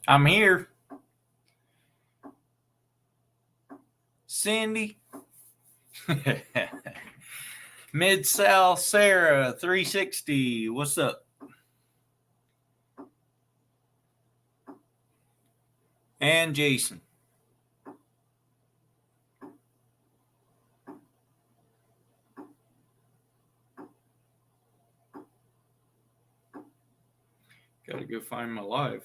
I'm here. Cindy. Mid-South Sarah 360. What's up? And Jason. Gotta go find my live.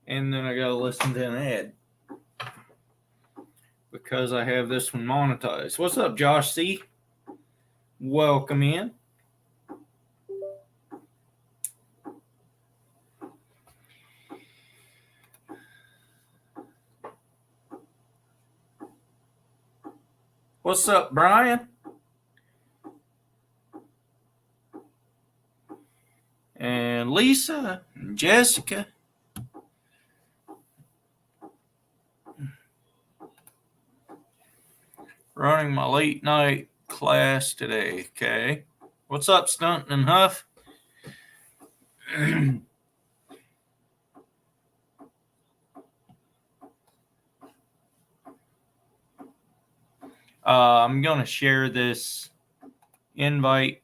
And then I gotta listen to an ad. Because I have this one monetized. What's up, Josh C? Welcome in. What's up, Brian? And Lisa and Jessica. Running my late night class today. Okay. What's up, Stunton and Huff? I'm going to share this invite.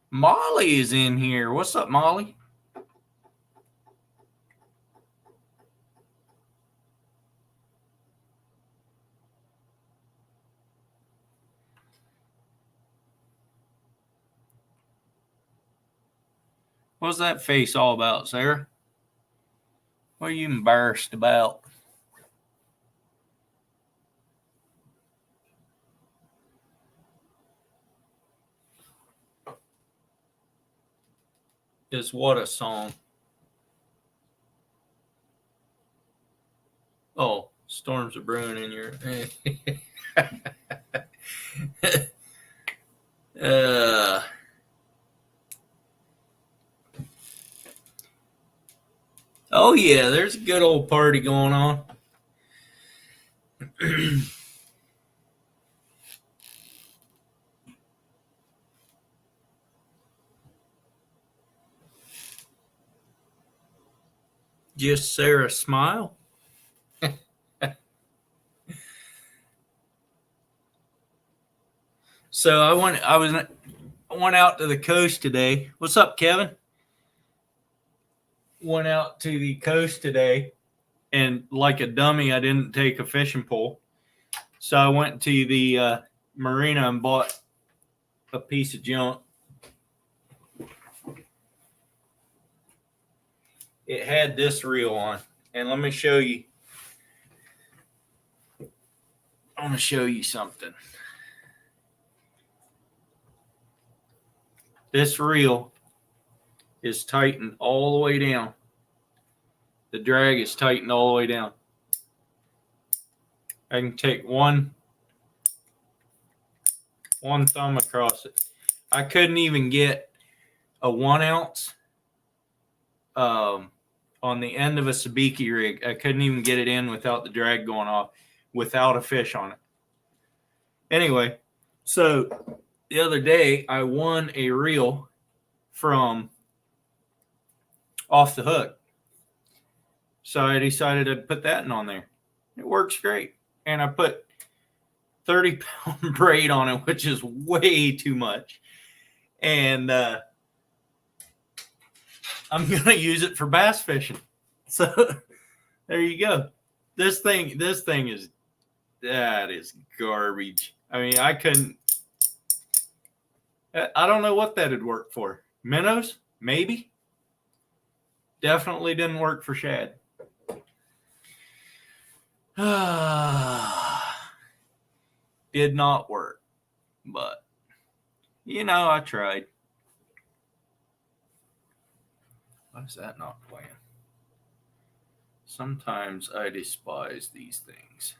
Molly is in here. What's up, Molly? What's that face all about, Sarah? What are you embarrassed about? Is what a song. Oh, storms are brewing in your. Oh, yeah, there's a good old party going on. Just Sarah smile. So I went out to the coast today. What's up, Kevin? Went out to the coast today, and like a dummy, I didn't take a fishing pole. So I went to the marina and bought a piece of junk. It had this reel on, and let me show you. I want to show you something. This reel is tightened all the way down. The drag is tightened all the way down. I can take one thumb across it. I couldn't even get a 1 ounce on the end of a sabiki rig. I couldn't even get it in without the drag going off, without a fish on it. Anyway, so the other day I won a reel from Off the Hook. So I decided to put that on there. It works great. And I put 30-pound braid on it, which is way too much. And I'm going to use it for bass fishing. So there you go. This thing is garbage. I mean, I don't know what that'd work for. Minnows? Maybe. Definitely didn't work for shad. Did not work. But, I tried. Why is that not playing? Sometimes I despise these things.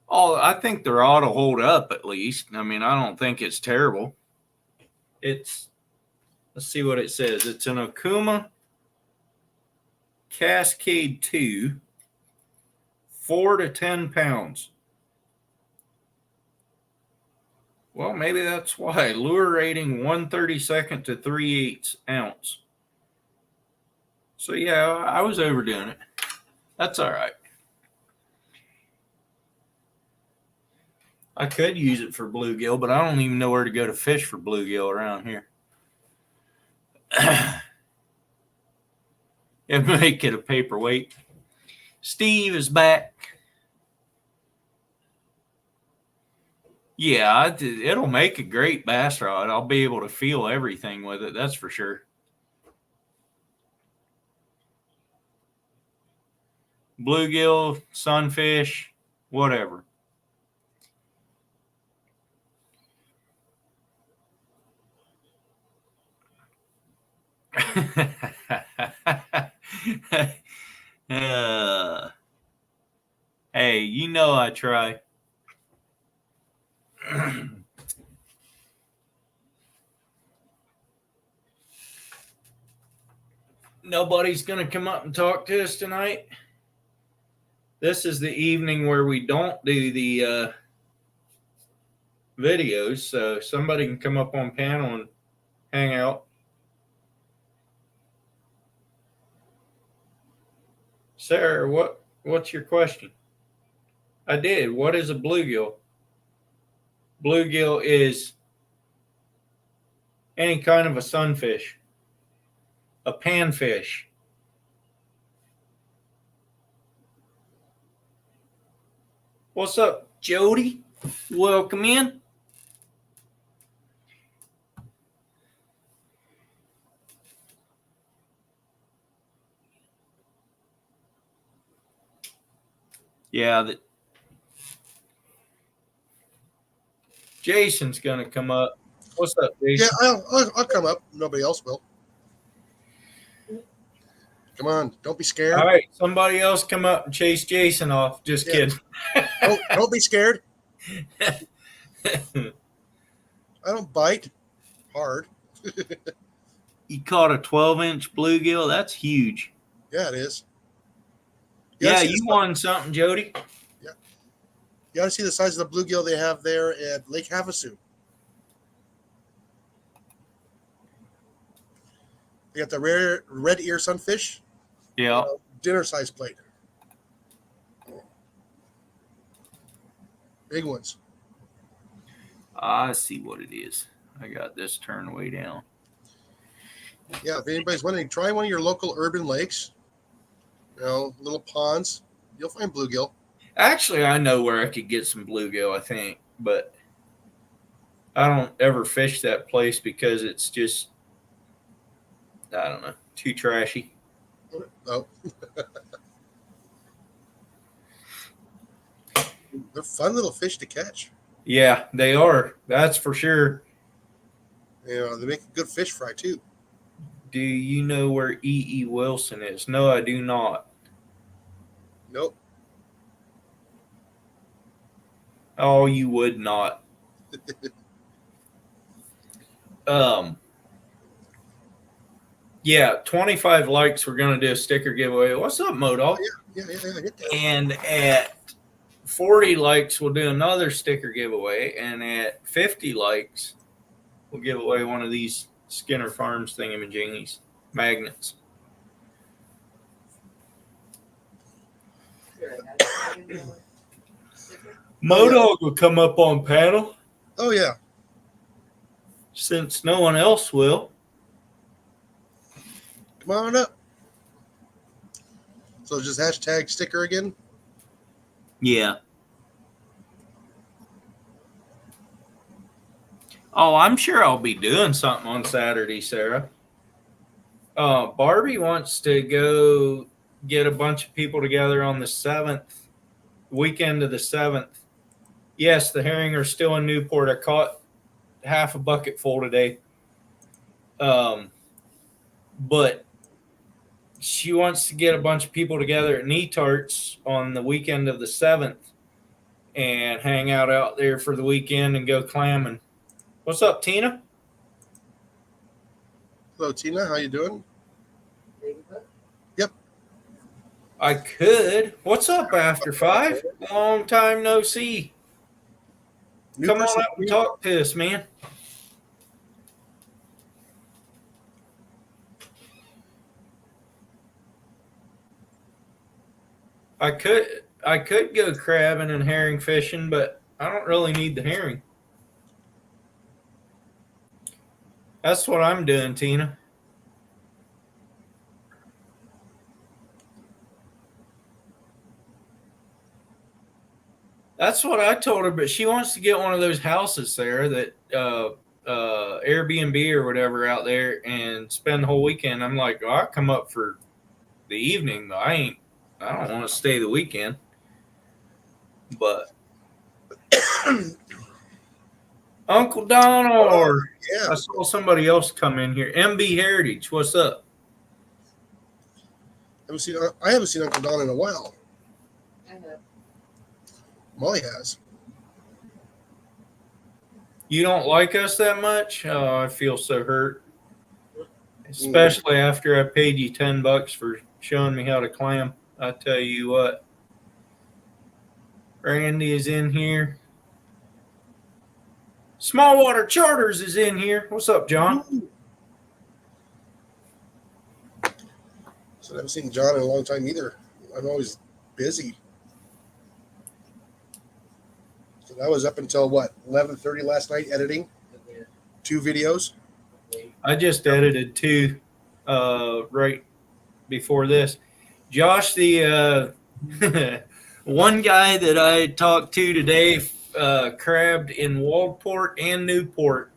Oh, I think they're ought to hold up at least. I mean, I don't think it's terrible. It's Let's see what it says. It's an Okuma Cascade 2, 4 to 10 pounds. Well, maybe that's why. Lure rating 1/32 to 3/8 ounce. So, yeah, I was overdoing it. That's all right. I could use it for bluegill, but I don't even know where to go to fish for bluegill around here. And make it a paperweight. Steve is back. Yeah, it'll make a great bass rod. I'll be able to feel everything with it. That's for sure. Bluegill, sunfish, whatever. Hey, you know I try. Nobody's going to come up and talk to us tonight. This is the evening where we don't do the videos, so somebody can come up on panel and hang out. Sarah, what's your question? I did. What is a bluegill? Bluegill is any kind of a sunfish, a panfish. What's up, Jody? Welcome in. Yeah, Jason's gonna come up. What's up, Jason? Yeah, I'll come up. Nobody else will. Come on, don't be scared. All right, somebody else come up and chase Jason off. Just kidding. Don't be scared. I don't bite hard. You caught a 12-inch bluegill? That's huge. Yeah, it is. Yeah, you won something, Jody. Yeah. You ought to see the size of the bluegill they have there at Lake Havasu. They got the rare red ear sunfish. Yeah. Dinner size plate. Big ones. I see what it is. I got this turned way down. Yeah, if anybody's wondering, try one of your local urban lakes. Little ponds. You'll find bluegill. Actually, I know where I could get some bluegill, I think, but I don't ever fish that place because it's just, I don't know, too trashy. Oh. They're fun little fish to catch. Yeah, they are. That's for sure. They make a good fish fry too. Do you know where E.E. Wilson is? No, I do not. Nope. Oh, you would not. Yeah, 25 likes. We're going to do a sticker giveaway. What's up, Modal? Yeah. Hit that. And at 40 likes, we'll do another sticker giveaway. And at 50 likes, we'll give away one of these Skinner Farms thingamajiggies, magnets. Modog will come up on panel. Oh, yeah. Since no one else will. Come on up. So just hashtag sticker again? Yeah. Oh, I'm sure I'll be doing something on Saturday, Sarah. Barbie wants to go get a bunch of people together on the 7th, weekend of the 7th. Yes, the herring are still in Newport. I caught half a bucket full today. But she wants to get a bunch of people together at Netarts on the weekend of the 7th and hang out there for the weekend and go clamming. What's up, Tina? Hello, Tina. How you doing? I could. What's up, After Five? Long time no see. New Come on person. up and talk to us, man. I could go crabbing and herring fishing, but I don't really need the herring. That's what I'm doing, Tina. That's what I told her, but she wants to get one of those houses there that Airbnb or whatever out there and spend the whole weekend. I'm like, oh, I'll come up for the evening, but I don't want to stay the weekend. But Uncle Donald, or Yeah. I saw somebody else come in here. MB Heritage, what's up? I haven't seen Uncle Don in a while. I have. Molly has. You don't like us that much? Oh, I feel so hurt. Especially after I paid you $10 for showing me how to clam. I tell you what. Randy is in here. Small Water Charters is in here. What's up, John? So I haven't seen John in a long time either. I'm always busy. So that was up until what, 11:30 last night editing 2 videos. I just edited 2 right before this. Josh, the one guy that I talked to today crabbed in Waldport and Newport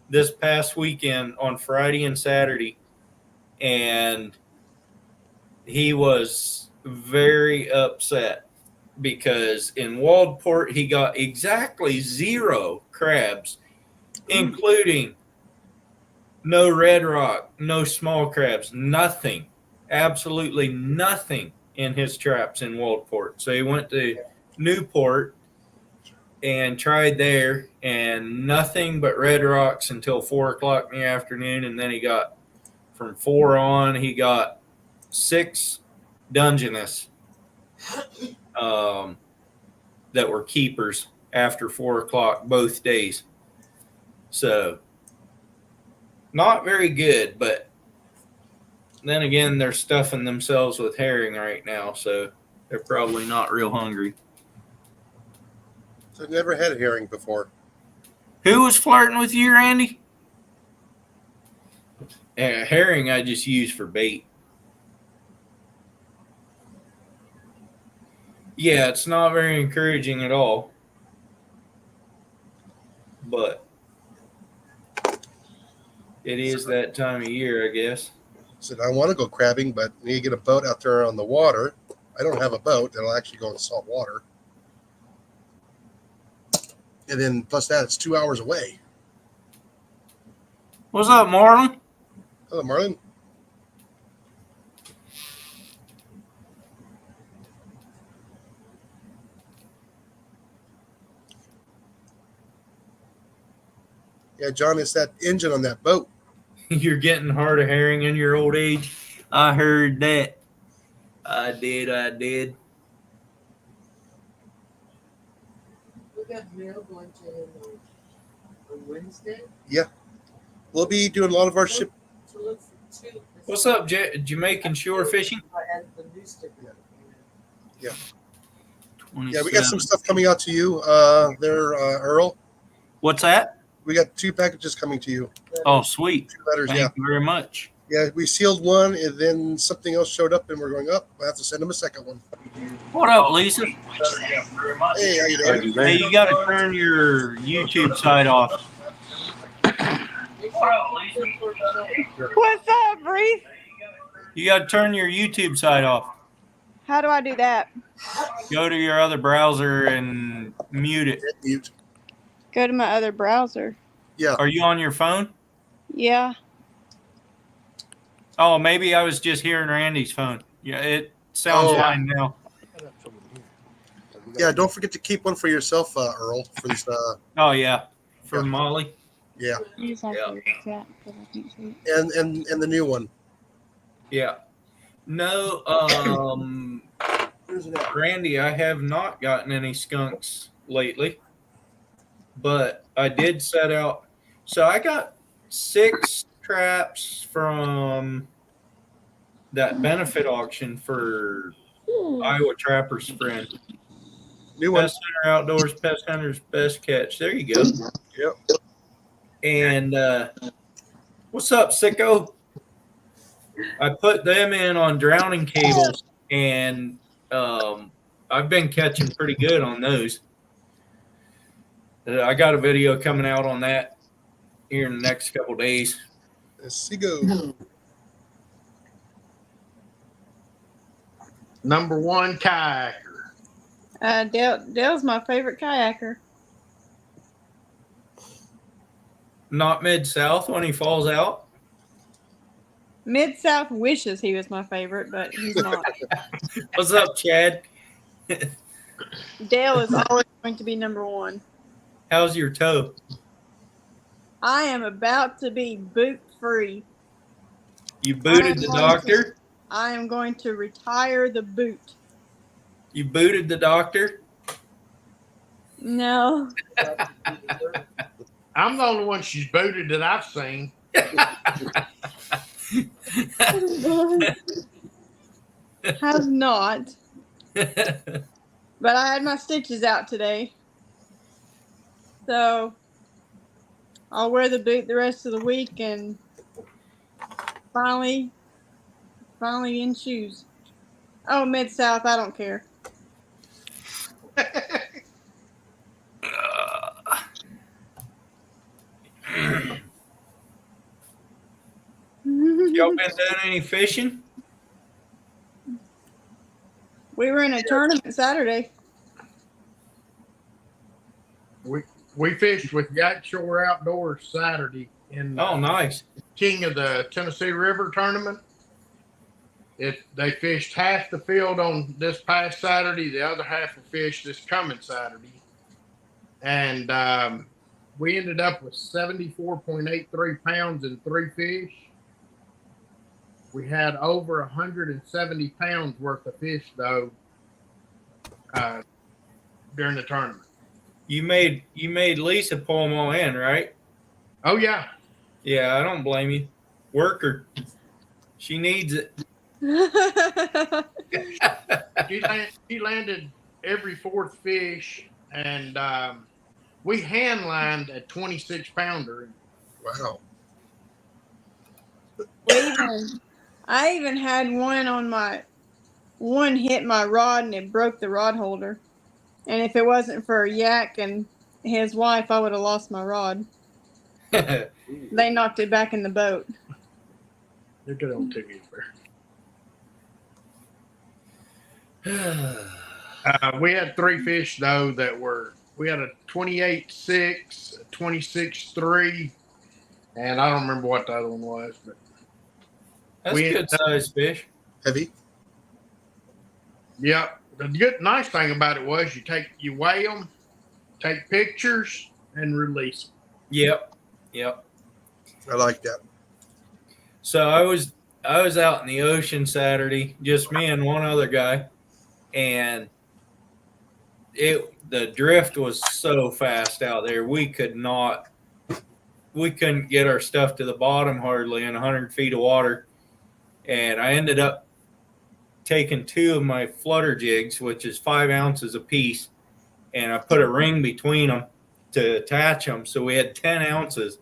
this past weekend on Friday and Saturday. And he was very upset because in Waldport he got exactly 0 crabs, including no red rock, no small crabs, nothing, absolutely nothing in his traps in Waldport. So he went to Newport and tried there, and nothing but red rocks until 4 o'clock in the afternoon. And then he got, from 4 on, he got 6 Dungeness that were keepers after 4 o'clock both days. So not very good, but then again, they're stuffing themselves with herring right now, so they're probably not real hungry. So I've never had a herring before. Who was flirting with you, Randy? Herring I just use for bait. Yeah, it's not very encouraging at all. But it is that time of year, I guess. Said I want to go crabbing, but I need to get a boat out there on the water. I don't have a boat that'll actually go in salt water. And then plus that, it's 2 hours away. What's up, Marlon? Hello, Marlon. Yeah, John, it's that engine on that boat. You're getting hard of herring in your old age. I heard that. I did. We got mail going to him on Wednesday. We'll be doing a lot of our ship. To look for 2. What's up, Jamaican shore fishing? I had the new sticker. Yeah, we got some stuff coming out to you there, Earl. What's that? We got 2 packages coming to you. Oh, sweet. 2 letters, Thank you very much. Yeah, we sealed one, and then something else showed up, and we're going up. I have to send them a second one. What up, Lisa? Hey, how you doing? Hey, you got to turn your YouTube side off. What's up, Reese? You got to turn your YouTube side off. How do I do that? Go to your other browser and mute it. Hit mute. Go to my other browser. Yeah. Are you on your phone? Yeah. Oh, maybe I was just hearing Randy's phone. Yeah, it sounds fine now. Yeah, don't forget to keep one for yourself, Earl, for this. Oh, yeah. For Molly. Yeah, You just have Yeah. to look that because I can't see it. and the new one. Yeah. No, Where's it at? Randy, I have not gotten any skunks lately, but I did set out. So I got 6 traps from that benefit auction for Iowa Trapper's Friend. New one. Pest Hunter Outdoors, Pest Hunter's Best Catch. There you go. Yep. And what's up, sicko? I put them in on drowning cables, and I've been catching pretty good on those. I got a video coming out on that here in the next couple days. Let's see go. Number one kayaker. Dale's my favorite kayaker. Not Mid-South when he falls out. Mid-South wishes he was my favorite, but he's not. What's up, Chad? Dale is always going to be number one. How's your toe? I am about to be boot free. You booted the doctor? I am going to retire the boot. You booted the doctor? No. I'm the only one she's booted that I've seen. Has not. But I had my stitches out today. So I'll wear the boot the rest of the week and finally in shoes. Oh, Mid-South, I don't care. Y'all been doing any fishing? We were in a tournament Saturday. We fished with Yacht Shore Outdoors Saturday in Oh, nice. King of the Tennessee River tournament. They fished half the field on this past Saturday. The other half will fish this coming Saturday. And we ended up with 74.83 pounds in 3 fish. We had over 170 pounds worth of fish, though, during the tournament. You made Lisa pull them all in, right? Oh, yeah. Yeah, I don't blame you. Work her. She needs it. She landed every 4th fish, and we hand lined a 26 pounder. Wow. I even had one hit my rod and it broke the rod holder. And if it wasn't for Yak and his wife, I would have lost my rod. They knocked it back in the boat. They're good on TV. We had 3 fish, though, we had a 28.6, a 26.3, and I don't remember what the other one was, but That's a good size fish. Heavy. yeah. The nice thing about it was you weigh them, take pictures, and release them. Yep. I like that. So I was out in the ocean Saturday, just me and one other guy, and the drift was so fast out there. We couldn't get our stuff to the bottom hardly in 100 feet of water. And I ended up taking 2 of my flutter jigs, which is 5 ounces a piece, and I put a ring between them to attach them. So we had 10 ounces,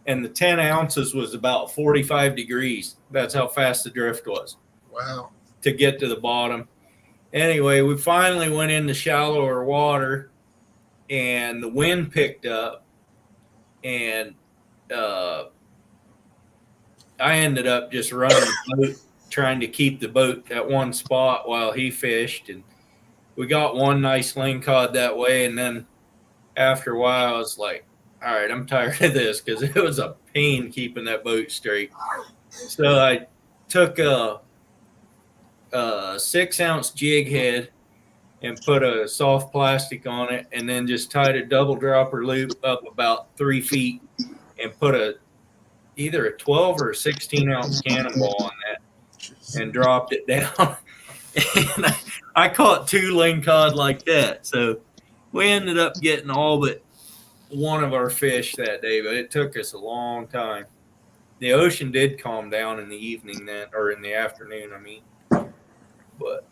and the 10 ounces was about 45 degrees. That's how fast the drift was Wow. to get to the bottom. Anyway, we finally went into shallower water, and the wind picked up, and I ended up just running the boat, trying to keep the boat at one spot while he fished. And we got one nice lingcod that way. And then after a while, I was like, all right, I'm tired of this, because it was a pain keeping that boat straight. So I took a 6-ounce jig head and put a soft plastic on it, and then just tied a double dropper loop up about 3 feet and put either a 12 or a 16-ounce cannonball on that and dropped it down. And I caught 2 lingcod like that. So we ended up getting all but one of our fish that day, but it took us a long time. The ocean did calm down in the evening then, or in the afternoon, I mean. But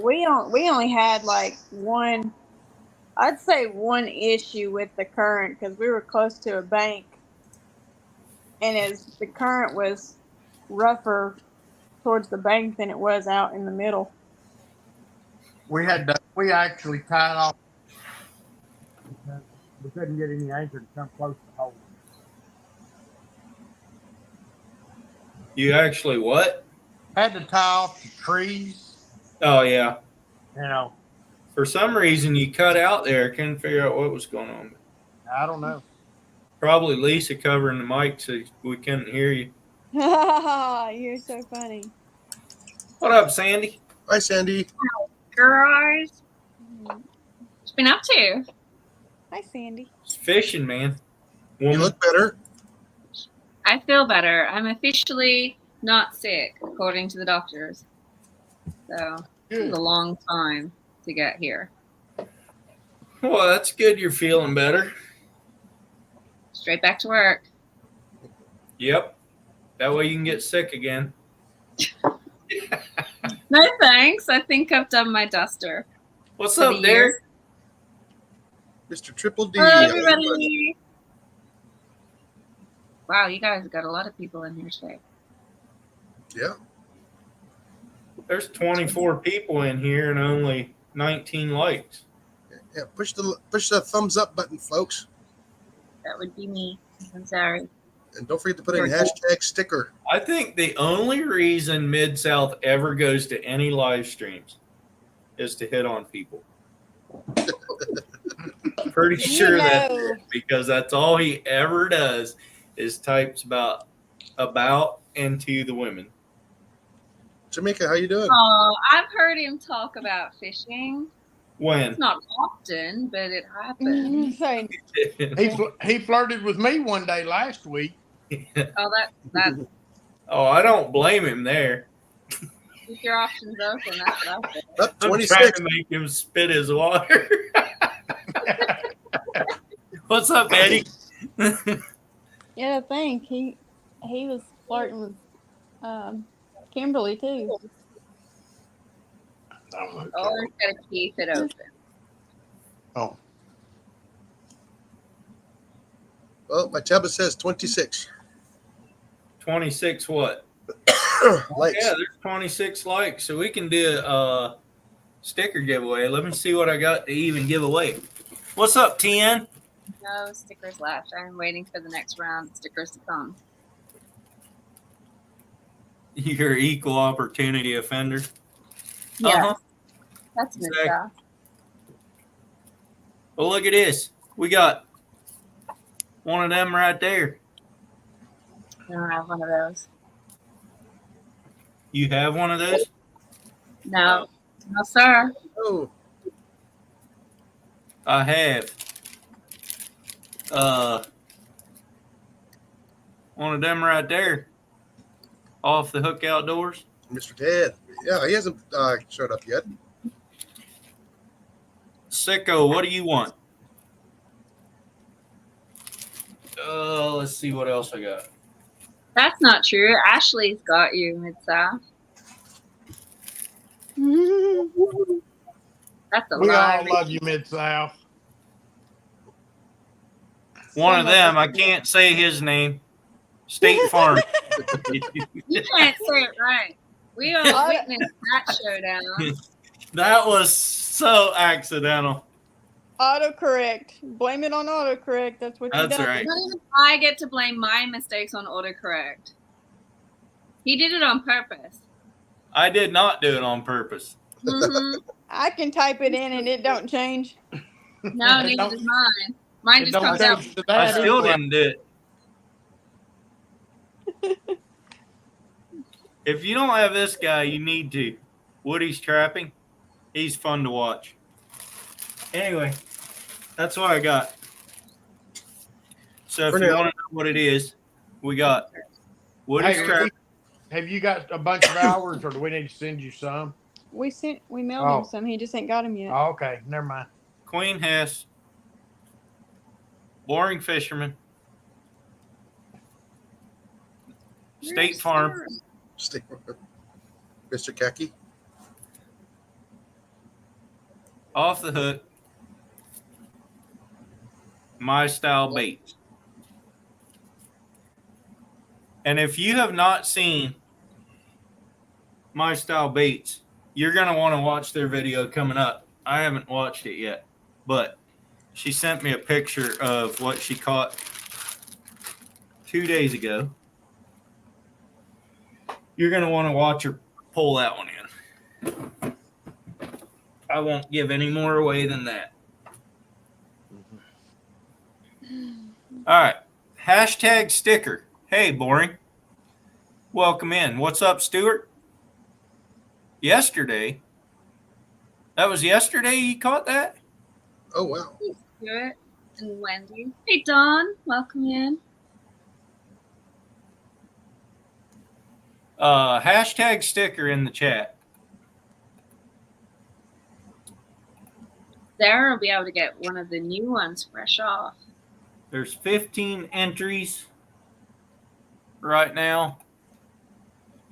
We only had like one, I'd say one issue with the current because we were close to a bank, and the current was rougher towards the bank than it was out in the middle. We actually tied off. We couldn't get any anchor to come close to hold. you actually what? Had to tie off the trees, Oh, yeah. you know. For some reason, you cut out there. Couldn't figure out what was going on. I don't know. Probably Lisa covering the mic so we couldn't hear you. You're so funny. What up, Sandy? Hi, Sandy. Guys, what you been up to? Hi, Sandy. It's fishing, man. You Woman. look better. I feel better. I'm officially not sick, according to the doctors. So it was a long time to get here. Well, that's good. You're feeling better. Straight back to work. Yep. That way you can get sick again. No thanks. I think I've done my duster. What's for up, the Derek? year. Mr. Triple D. Hello, everybody. Wow, you guys got a lot of people in here today. Yeah. There's 24 people in here and only 19 likes. Yeah. Push the thumbs up button, folks. That would be me. I'm sorry. And don't forget to put in hashtag sticker. I think the only reason Mid-South ever goes to any live streams is to hit on people. Pretty sure that's it, because that's all he ever does is types about and to the women. Jamaica, how you doing? Oh, I've heard him talk about fishing. When? It's not often, but it happens. Sorry. He flirted with me one day last week. Oh, that's Oh, I don't blame him there. keep your options open. That's what I think. Up I'm 26. trying to make him spit his water. What's up, Eddie? Yeah, I think he was flirting with Kimberly too. Always got to keep it open. Oh, Well, my tablet says 26 26 what? likes. Yeah, there's 26 likes. So we can do a sticker giveaway. Let me see what I got to even give away. What's up, TN? No stickers left. I'm waiting for the next round of stickers to come. You're an equal opportunity offender. Yeah, Uh-huh. that's good Exactly. stuff. Well, look at this. We got one of them right there. I don't have one of those. You have one of those? No, no, sir. Oh, I have. One of them right there. Off the Hook Outdoors. Mr. Ted. Yeah, he hasn't showed up yet. Sicko, what do you want? Let's see what else I got. That's not true. Ashley's got you, Mid-South. That's a we lie. all love you, Mid-South. One of them, I can't say his name. State Farm. You can't say it right. We all witnessed that showdown. That was so accidental. Autocorrect. Blame it on autocorrect. That's what you That's done. right. Not even I get to blame my mistakes on autocorrect. He did it on purpose. I did not do it on purpose. hmm I can type it in and it don't change. No, It neither don't- does mine. Mine It just don't comes out. change to I that still anyway. didn't do it. If you don't have this guy, you need to. Woody's Trapping. He's fun to watch. Anyway, that's what I got. So if For you now. want to know what it is, we got Woody's Hey, Trap. have you got a bunch of hours, or do we need to send you some? We mailed Oh. him some. He just ain't got him yet. Oh, okay, never mind. Queen Hess, Boring Fisherman, State Farm, Stay, Mr. Khaki. Off the Hook, My Style Baits. And if you have not seen My Style Baits, you're going to want to watch their video coming up. I haven't watched it yet, but she sent me a picture of what she caught 2 days ago. You're going to want to watch her pull that one in. I won't give any more away than that. All right. Hashtag sticker. Hey, Boring. Welcome in. What's up, Stuart? Yesterday. That was yesterday you caught that? Oh wow. Stuart and Wendy. Hey, Dawn. Welcome in. Hashtag sticker in the chat. Sarah will be able to get one of the new ones fresh off. There's 15 entries right now.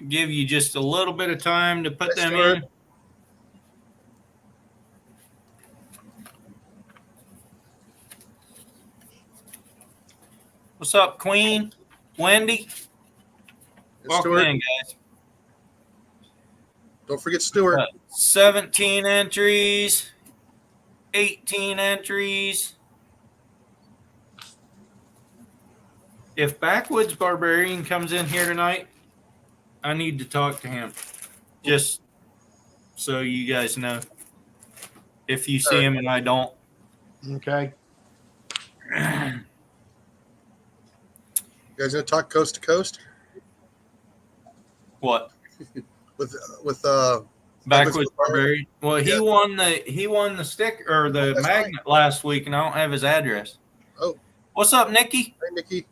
Give you just a little bit of time to put Yes, them Stuart. in. What's up, Queen? Wendy? And Welcome Stuart, in, guys. don't forget Stuart. 17 entries, 18 entries. If Backwoods Barbarian comes in here tonight, I need to talk to him. Just so you guys know. If you see him and I don't. Okay. You guys gonna talk coast to coast What? with Backwoods Barbarian. Well, he won the stick or the That's magnet last week, and I don't have his address. Oh. What's up, Nikki? Hey, Nikki.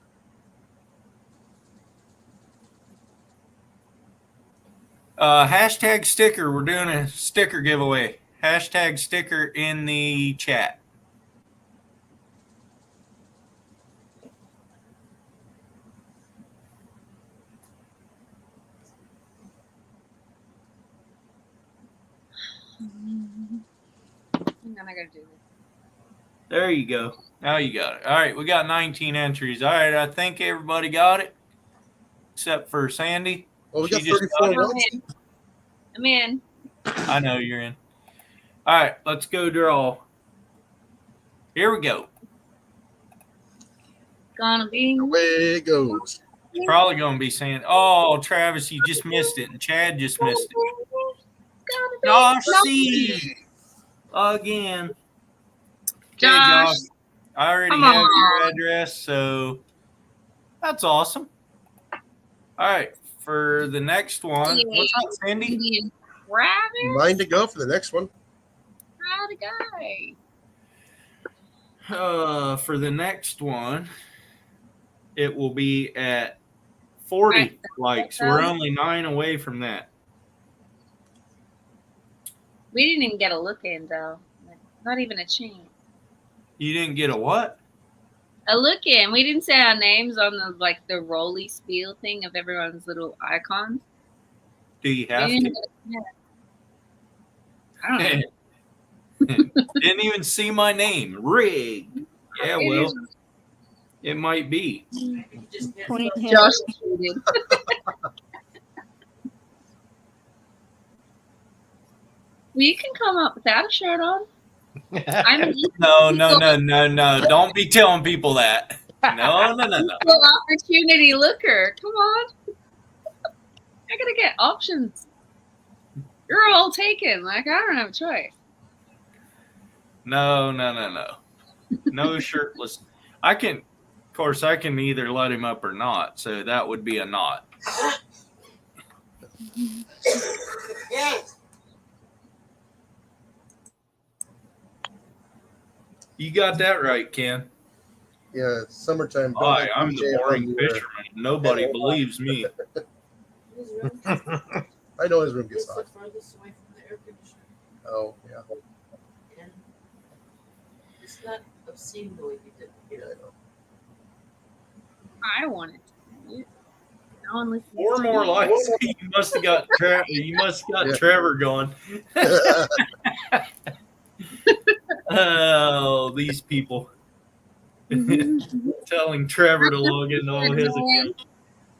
Hashtag sticker. We're doing a sticker giveaway. Hashtag sticker in the chat. Hang on, I gotta do this. There you go. Now you got it. All right, we got 19 entries. All right, I think everybody got it, except for Sandy. Well, we She got just 34 got it. ones. I'm in. I know you're in. All right, let's go draw. Here we go. Gonna be. Away it goes. It's probably going to be saying, "Oh, Travis, you just missed it," and Chad just missed it. Josh C. Again. Hey, Josh. I already Come have on. your address, so that's awesome. All right, for the next one, what's up, Sandy? Indian Travis. Mine to go for the next one. Howdy, guy. For the next one, it will be at 40 Right. likes. We're only 9 away from that. We didn't even get a look in though. Like, not even a chance. You didn't get a what? A look in. We didn't say our names on the rolly spiel thing of everyone's little icons. Do you We have didn't to? get a- I don't know. Didn't even see my name. Rig. Yeah, It well, is- it might be. Queen Hess. Josh cheated. Well, you can come up without a shirt on. I'm an No. Don't be telling people that. No. equal opportunity looker. Come on. I gotta get options. You're all taken. Like, I don't have a choice. No. No shirtless. I can either let him up or not. So that would be a not. You got that right, Ken. Yeah, it's summertime. Don't Hi, have I'm PJ the on boring the air. fisherman. Nobody believes me. His room gets hot. I know his room gets It's the hot. farthest away from the air conditioner. Oh, yeah. And it's not obscene the way he did it. Yeah, I know. I wanted to. No one listens 4 to more me. likes. You must have got Yeah. Trevor going. Oh, these people telling Trevor to log into all his accounts.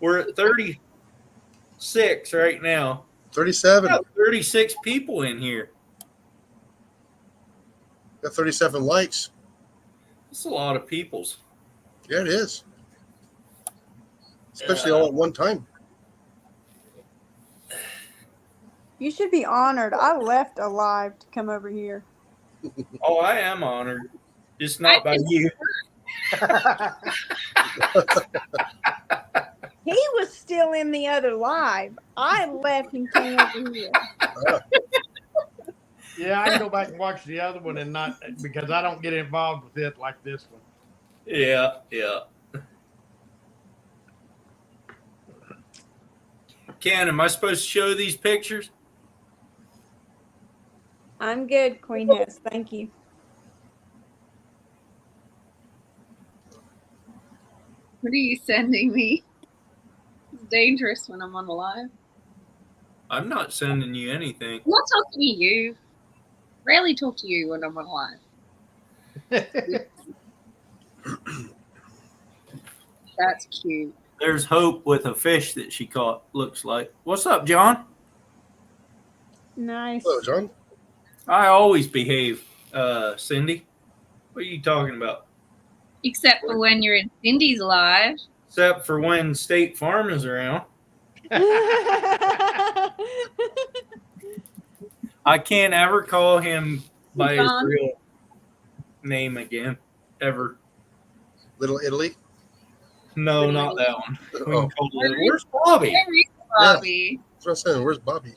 We're at 36 right now. 37. Got 36 people in here. Got 37 likes. That's a lot of peoples. Yeah, it is. Especially all at one time. You should be honored. I left alive to come over here. Oh, I am honored. Just not by you. He was still in the other live. I left and came over here. Yeah, I can go back and watch the other one and not because I don't get involved with it like this one. Yeah. Ken, am I supposed to show these pictures? I'm good, Queen Hess. Thank you. What are you sending me? It's dangerous when I'm on the live. I'm not sending you anything. I'm not talking to you. Rarely talk to you when I'm on live. That's cute. There's Hope with a fish that she caught, looks like. What's up, John? Nice. Hello, John. I always behave, Cindy. What are you talking about? Except for when you're in Cindy's live. Except for when State Farm is around. I can't ever call him by his John. real name again. Ever. Little Italy. No, not that one. We Oh, can call it, where's Bobby? Where is Bobby? that's what I'm saying. Where's Bobby?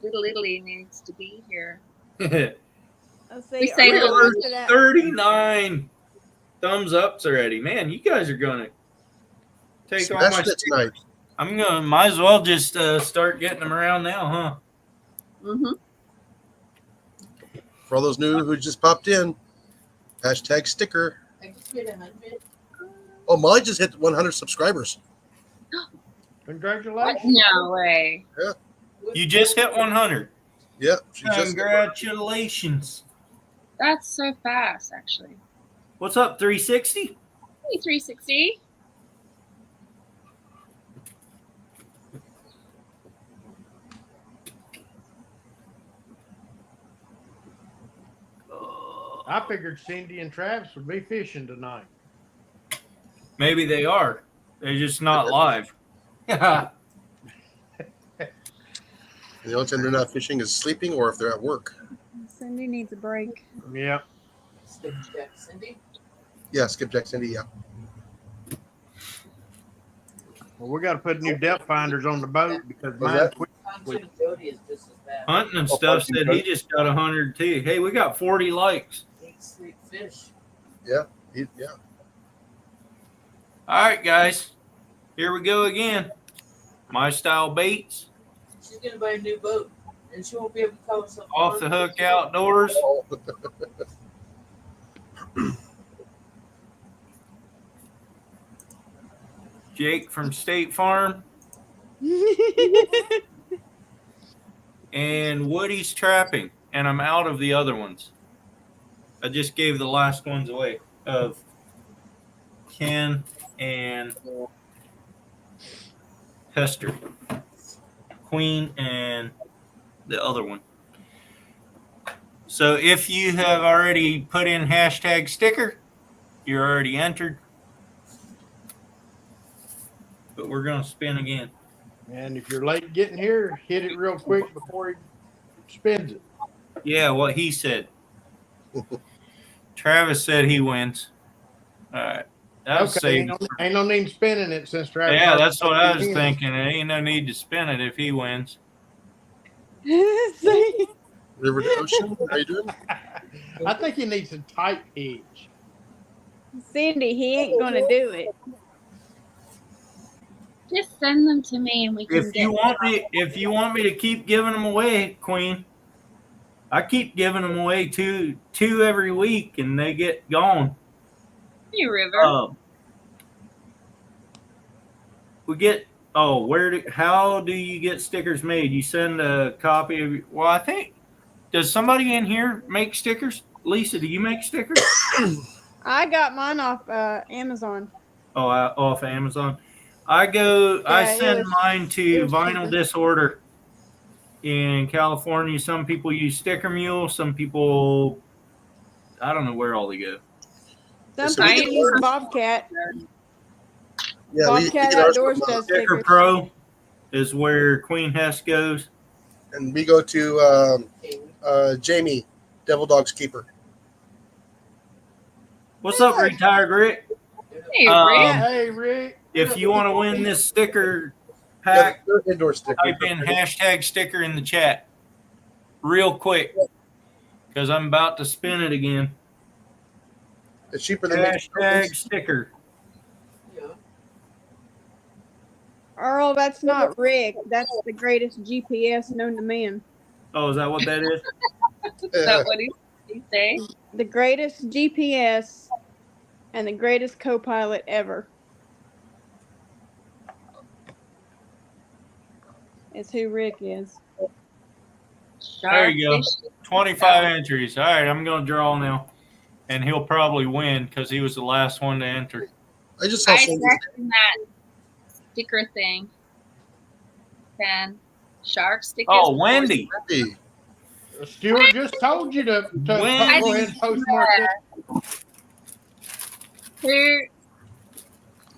Little Italy needs to be here. Let's see. We say We're little- posted at- 39 thumbs ups already. Man, you guys are going to take all my Smashing it tonight. I'm going to, might as well just start getting them around now, huh? Mm-hmm. For all those new who just popped in, hashtag sticker. I just hit 100. Oh, Molly just hit 100 subscribers. Congratulations. No way. You just hit 100. Yep. She just Congratulations. That's so fast, actually. What's up, 360? Hey, 360. I figured Cindy and Travis would be fishing tonight. Maybe they are. They're just not live. the only time they're not fishing is sleeping or if they're at work. Cindy needs a break. Yeah. Skip check, Cindy. Yeah, Skipjack Cindy, yeah. Well, we got to put new depth finders on the boat because mine that- quit. Pontoon Jody is just as bad. Hunting and stuff said he just got 100 too. Hey, we got 40 likes. Eat, sleep, fish. Yeah. All right, guys. Here we go again. My style baits. She's gonna buy a new boat, and she won't be able to tell us Off the hook outdoors. Oh, Jake from State Farm. And Woody's trapping. And I'm out of the other ones. I just gave the last ones away of Ken and Hester. Queen and the other one. So if you have already put in hashtag sticker, you're already entered. But we're going to spin again. And if you're late getting here, hit it real quick before he spins it. Yeah, what he said. Travis said he wins. All right. That was Okay, safe. ain't no need spinning it since Travis. Yeah, that's what I was already thinking. There ain't no need to spin it if he wins. River to Ocean. How you doing? I think he needs a tight edge. Cindy, he ain't gonna do it. Just send them to me and we can If you want me to keep giving them away, Queen, I keep giving them away two every week, and they get gone. Hey, River. We get. Oh, how do you get stickers made? You send a copy of. Well, I think. Does somebody in here make stickers? Lisa, do you make stickers? I got mine off Amazon. Oh, off Amazon. I send mine to it was Vinyl cheaper. Disorder in California. Some people use Sticker Mule. Some people, I don't know where all they go. Some So we people can use order- Bobcat. Yeah, we Bobcat get ours Outdoors from, does Sticker stickers. Pro is where Queen Hess goes. and we go to Jamie, Devil Dog's keeper. What's up, Retired Rick? Hey, Um, Rick. Hey, Rick. If you want to win this sticker Yeah, pack, they're indoor sticker. type in #sticker in the chat real quick because I'm about to spin it again. It's cheaper than making #sticker. Yeah. Earl, that's not Rick. That's the greatest GPS known to man. Oh, is that what that is? Is that what he say? The greatest GPS and the greatest co-pilot ever. Is who Rick is. There you go. Sharkfish. 25 entries. All right, I'm going to draw now. And he'll probably win because he was the last one to enter. I just saw I something. second that sticker thing. Fan. Shark stickers. Oh, Wendy. Stuart just told you to go Wendy. ahead and postmark that. Here.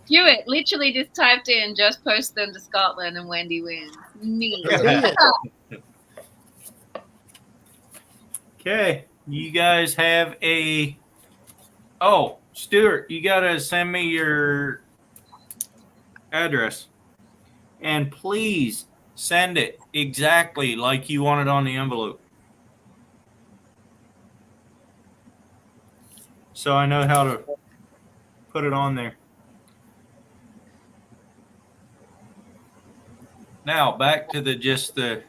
Hewitt literally just typed in just post them to Scotland and Wendy wins. Me. Okay, you guys have a. Oh, Stuart, you got to send me your address. And please send it exactly like you want it on the envelope. So I know how to put it on there. Now back to the chat.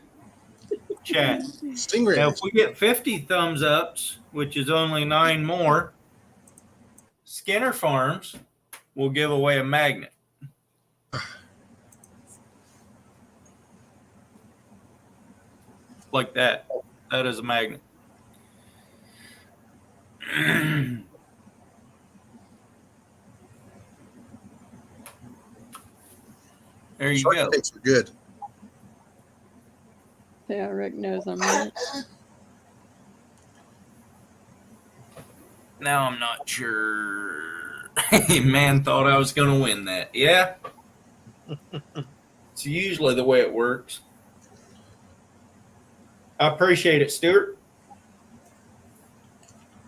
Stingray. Now, if we get 50 thumbs ups, which is only 9 more, Skinner Farms will give away a magnet. Like that. That is a magnet. There you Shark go. tanks are good. Yeah, Rick knows I'm right. Now I'm not sure. Man thought I was going to win that. Yeah. It's usually the way it works. I appreciate it, Stuart.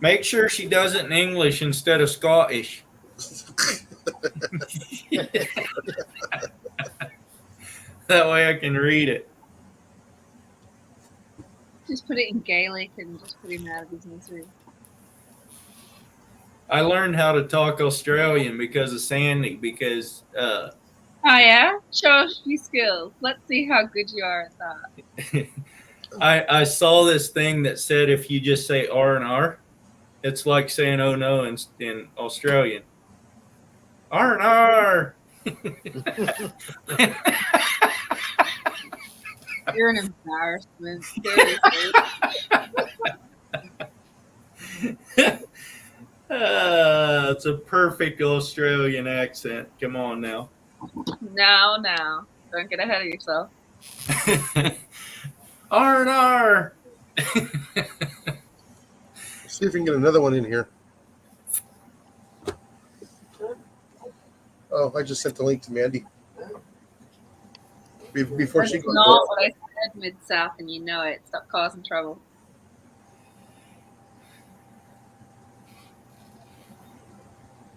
Make sure she does it in English instead of Scottish. That way I can read it. Just put it in Gaelic and just put him out of his misery. I learned how to talk Australian because of Sandy, because Oh yeah? Show us your skills. Let's see how good you are at that. I saw this thing that said if you just say R and R, it's like saying oh no in Australian. R and R. You're an embarrassment. Seriously. It's a perfect Australian accent. Come on now. No. Don't get ahead of yourself. R and R. See if we can get another one in here. Oh, I just sent the link to Mandy. Before That's she goes. not what I said mid-south, and you know it. Stop causing trouble.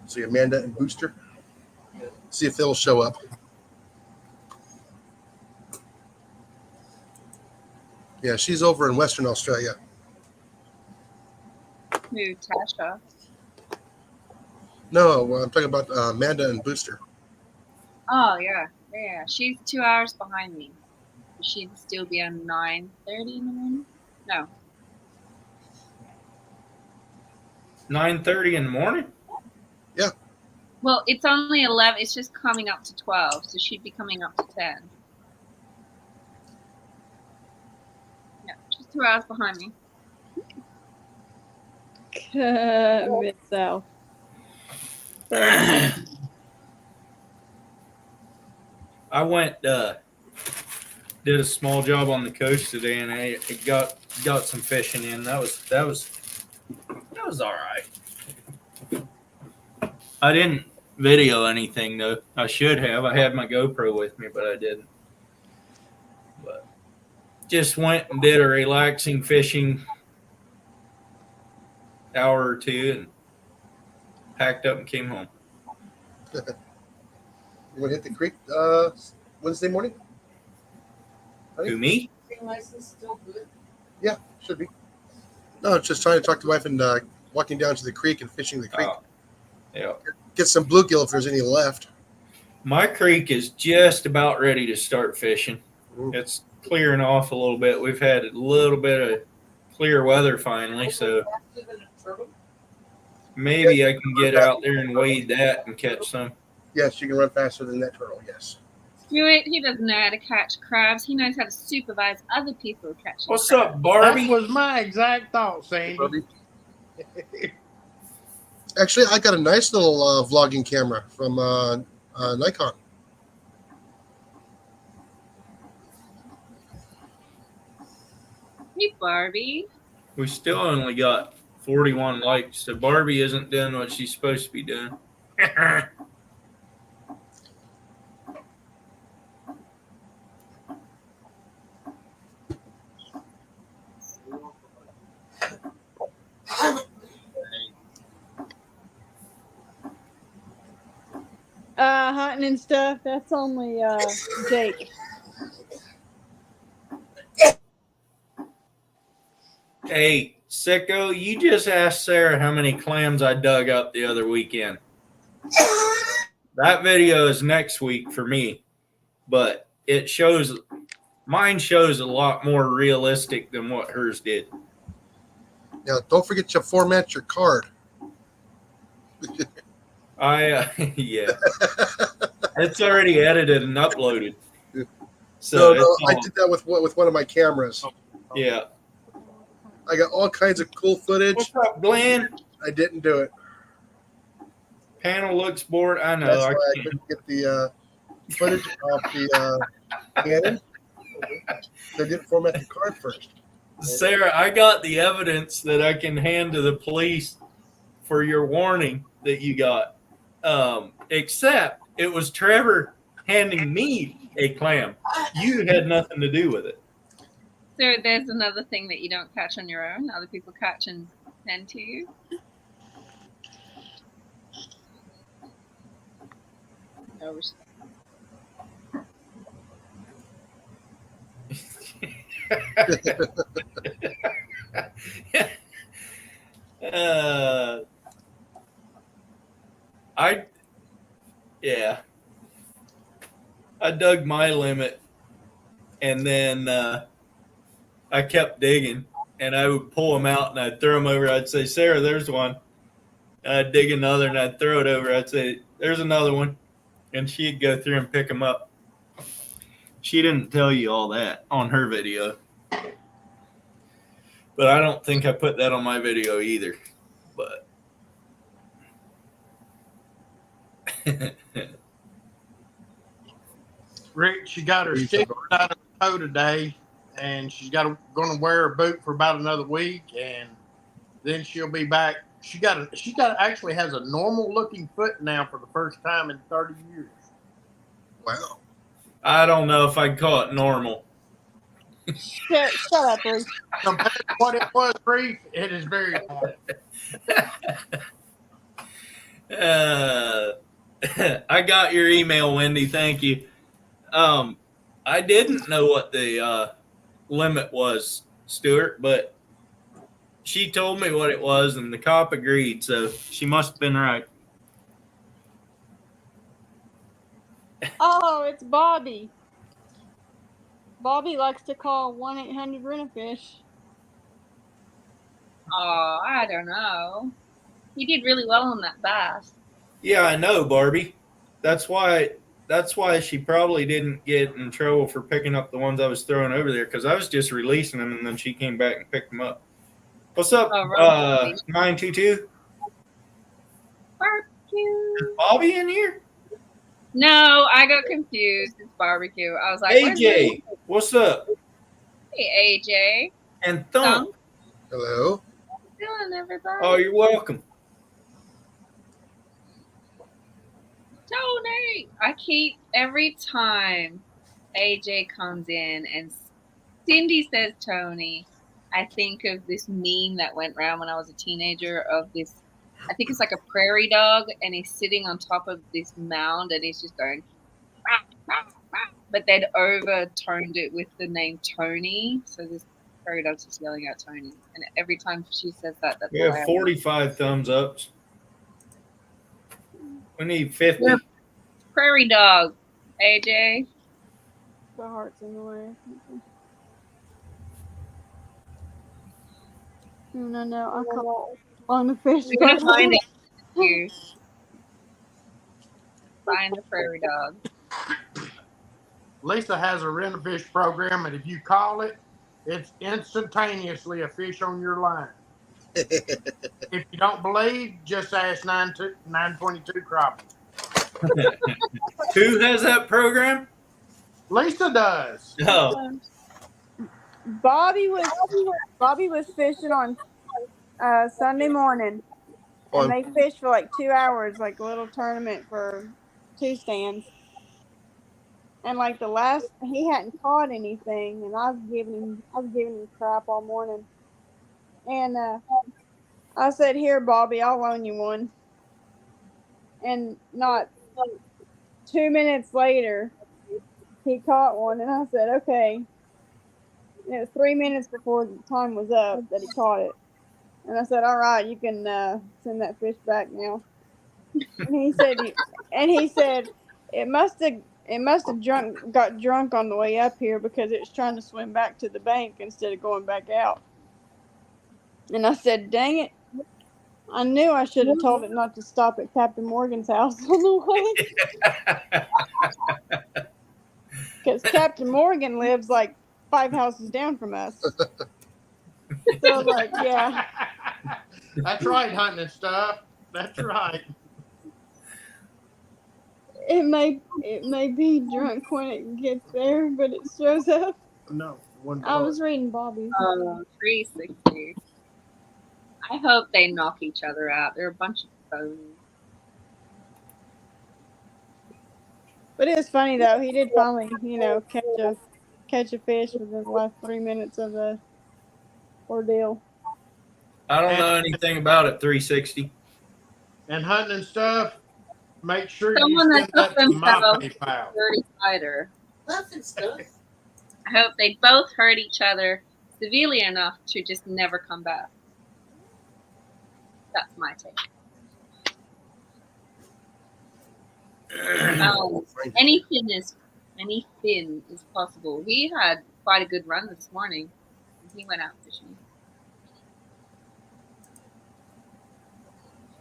See Amanda and Booster. See if they'll show up. Yeah, she's over in Western Australia. Who, Tasha? No, I'm talking about Amanda and Booster. Oh yeah, yeah. She's 2 hours behind me. She'd still be on 9:30 in the morning. No, 9:30 in the morning. well, it's only 11. It's just coming up to 12, so she'd be coming up to 10. Yeah, she's 2 hours behind me. Mid-South. I went did a small job on the coast today, and I got some fishing in. That was all right. I didn't video anything though. I should have. I had my GoPro with me, but I didn't. But just went and did a relaxing fishing hour or two, and packed up and came home. You want to hit the creek Wednesday morning? Who, me? Fishing license still good? Yeah, should be. No, just trying to talk to wife and walking down to the creek and fishing the creek. Oh, yeah. Get some bluegill if there's any left. My creek is just about ready to start fishing. Ooh. It's clearing off a little bit. We've had a little bit of clear weather finally, so Faster than a turtle? maybe I can get out there and wade that and catch some. Yes, you can run faster than that turtle. Yes. Stuart, he doesn't know how to catch crabs. He knows how to supervise other people catching What's crabs. up, Barbie? That was my exact thought, Sandy. Actually, I got a nice little vlogging camera from Nikon. Hey, Barbie. We still only got 41 likes, so Barbie isn't doing what she's supposed to be doing. Hunting and stuff. That's only Jake. Hey, sicko, you just asked Sarah how many clams I dug up the other weekend. That video is next week for me, but mine shows a lot more realistic than what hers did. Now, don't forget to format your card. Yeah, it's already edited and uploaded. So No, it's I all- did that with one of my cameras. yeah. I got all kinds of cool footage. What's up, Glenn? I didn't do it. Panel looks bored. I know. That's I why I can't. couldn't get the footage off the Canon. They didn't format the card first. Sarah, I got the evidence that I can hand to the police for your warning that you got. Except it was Trevor handing me a clam. You had nothing to do with it. So there's another thing that you don't catch on your own. Other people catch and send to you. No respect. I dug my limit, and then I kept digging, and I would pull them out and I'd throw them over. I'd say, Sarah, there's one. I'd dig another and I'd throw it over. I'd say, there's another one, and she'd go through and pick them up. She didn't tell you all that on her video. But I don't think I put that on my video either. But Rick, she got her stick out of the toe today, and she's going to wear a boot for about another week, and then she'll be back. She actually has a normal looking foot now for the first time in 30 years. Wow. I don't know if I'd call it normal. Shut up, Reese. Compared to what it was, Reef, it is very bad. I got your email, Wendy. Thank you. I didn't know what the limit was, Stuart, but she told me what it was, and the cop agreed, so she must have been right. Oh, it's Bobby. Bobby likes to call 1-800-RENT-A-FISH. Oh, I don't know. He did really well on that bass. Yeah, I know, Barbie. That's why she probably didn't get in trouble for picking up the ones I was throwing over there, because I was just releasing them and then she came back and picked them up. What's up, Oh, right. 922? Barbecue. Is Bobby in here? No, I got confused. It's barbecue. I was like, AJ, what's up? Hey, AJ. And Thump. Hello. What's doing, everybody? Oh, you're welcome. Tony. I keep every time AJ comes in and Cindy says Tony, I think of this meme that went around when I was a teenager of this. I think it's like a prairie dog, and he's sitting on top of this mound, and he's just going, rah, rah, rah. But they'd overtoned it with the name Tony, so this prairie dog's just yelling out Tony. And every time she says that, that's We all I have 45 thumbs ups. We need 50. Yeah. Prairie dog, AJ. The heart's in the way. No, I call on the fish. We're gonna find it. You find the prairie dog. Lisa has a rent-a-fish program, and if you call it, it's instantaneously a fish on your line. If you don't believe, just ask 922 crappie. Who has that program? Lisa does. Oh, Bobby was fishing on Sunday morning, and they fished for like 2 hours, like a little tournament for 2 stands. And like the last, he hadn't caught anything, and I was giving him crap all morning. And I said, "Here, Bobby, I'll loan you one." And not 2 minutes later, he caught one, and I said, "Okay." And it was 3 minutes before the time was up that he caught it. And I said, "All right, you can send that fish back now." And he said, it must have got drunk on the way up here because it was trying to swim back to the bank instead of going back out. And I said, "Dang it. I knew I should have told it not to stop at Captain Morgan's house on the way." Because Captain Morgan lives like 5 houses down from us. So like, yeah. That's right, hunting and stuff. That's right. It may be drunk when it gets there, but it shows up. No, one. I was reading Bobby's. 360. I hope they knock each other out. They're a bunch of phonies. But it was funny though. He did finally, catch a fish within the last 3 minutes of the ordeal. I don't know anything about it, 360. And hunting and stuff. Make sure Someone you that send took that to my themselves PayPal. 30 fighter. Nothing stuff. I hope they both hurt each other severely enough to just never come back. That's my take. Anything is possible. He had quite a good run this morning. He went out fishing.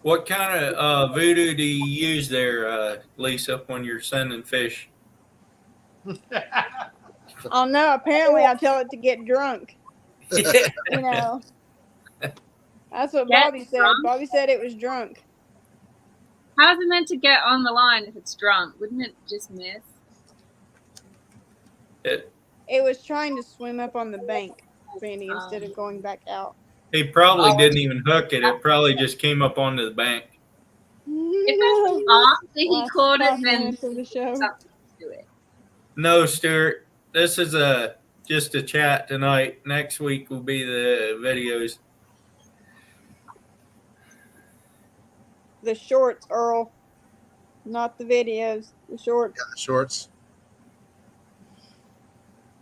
What kind of voodoo do you use there, Lisa, when you're sending fish? Oh no! Apparently, I tell it to get drunk. That's what Get Bobby said. drunk? Bobby said it was drunk. How's it meant to get on the line if it's drunk? Wouldn't it just miss? It was trying to swim up on the bank, Sandy, instead of going back out. He probably didn't even hook it. It probably just came up onto the bank. If it's after he caught it, then For the show. something to it. No, Stuart. This is just a chat tonight. Next week will be the videos. The shorts, Earl, not the videos. The shorts. Got the shorts.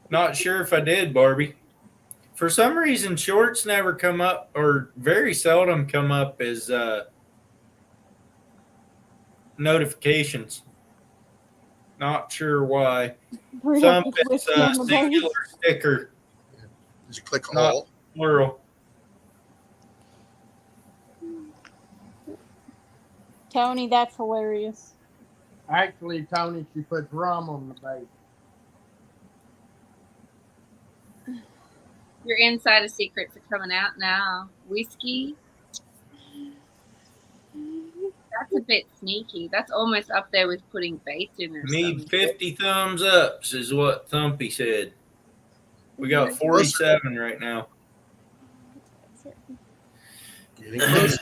Not sure if I did, Barbie. For some reason, shorts never come up, or very seldom come up as notifications. Not sure why. Hurry Thumb up with it's whiskey on the base. singular sticker, Did you click Not- all? plural. Tony, that's hilarious. Actually, Tony, she puts rum on the bait. Your insider secrets are coming out now. Whiskey. That's a bit sneaky. That's almost up there with putting bait in or Need something. 50 thumbs ups is what Thumpy said. We got 47 right now. Getting closer.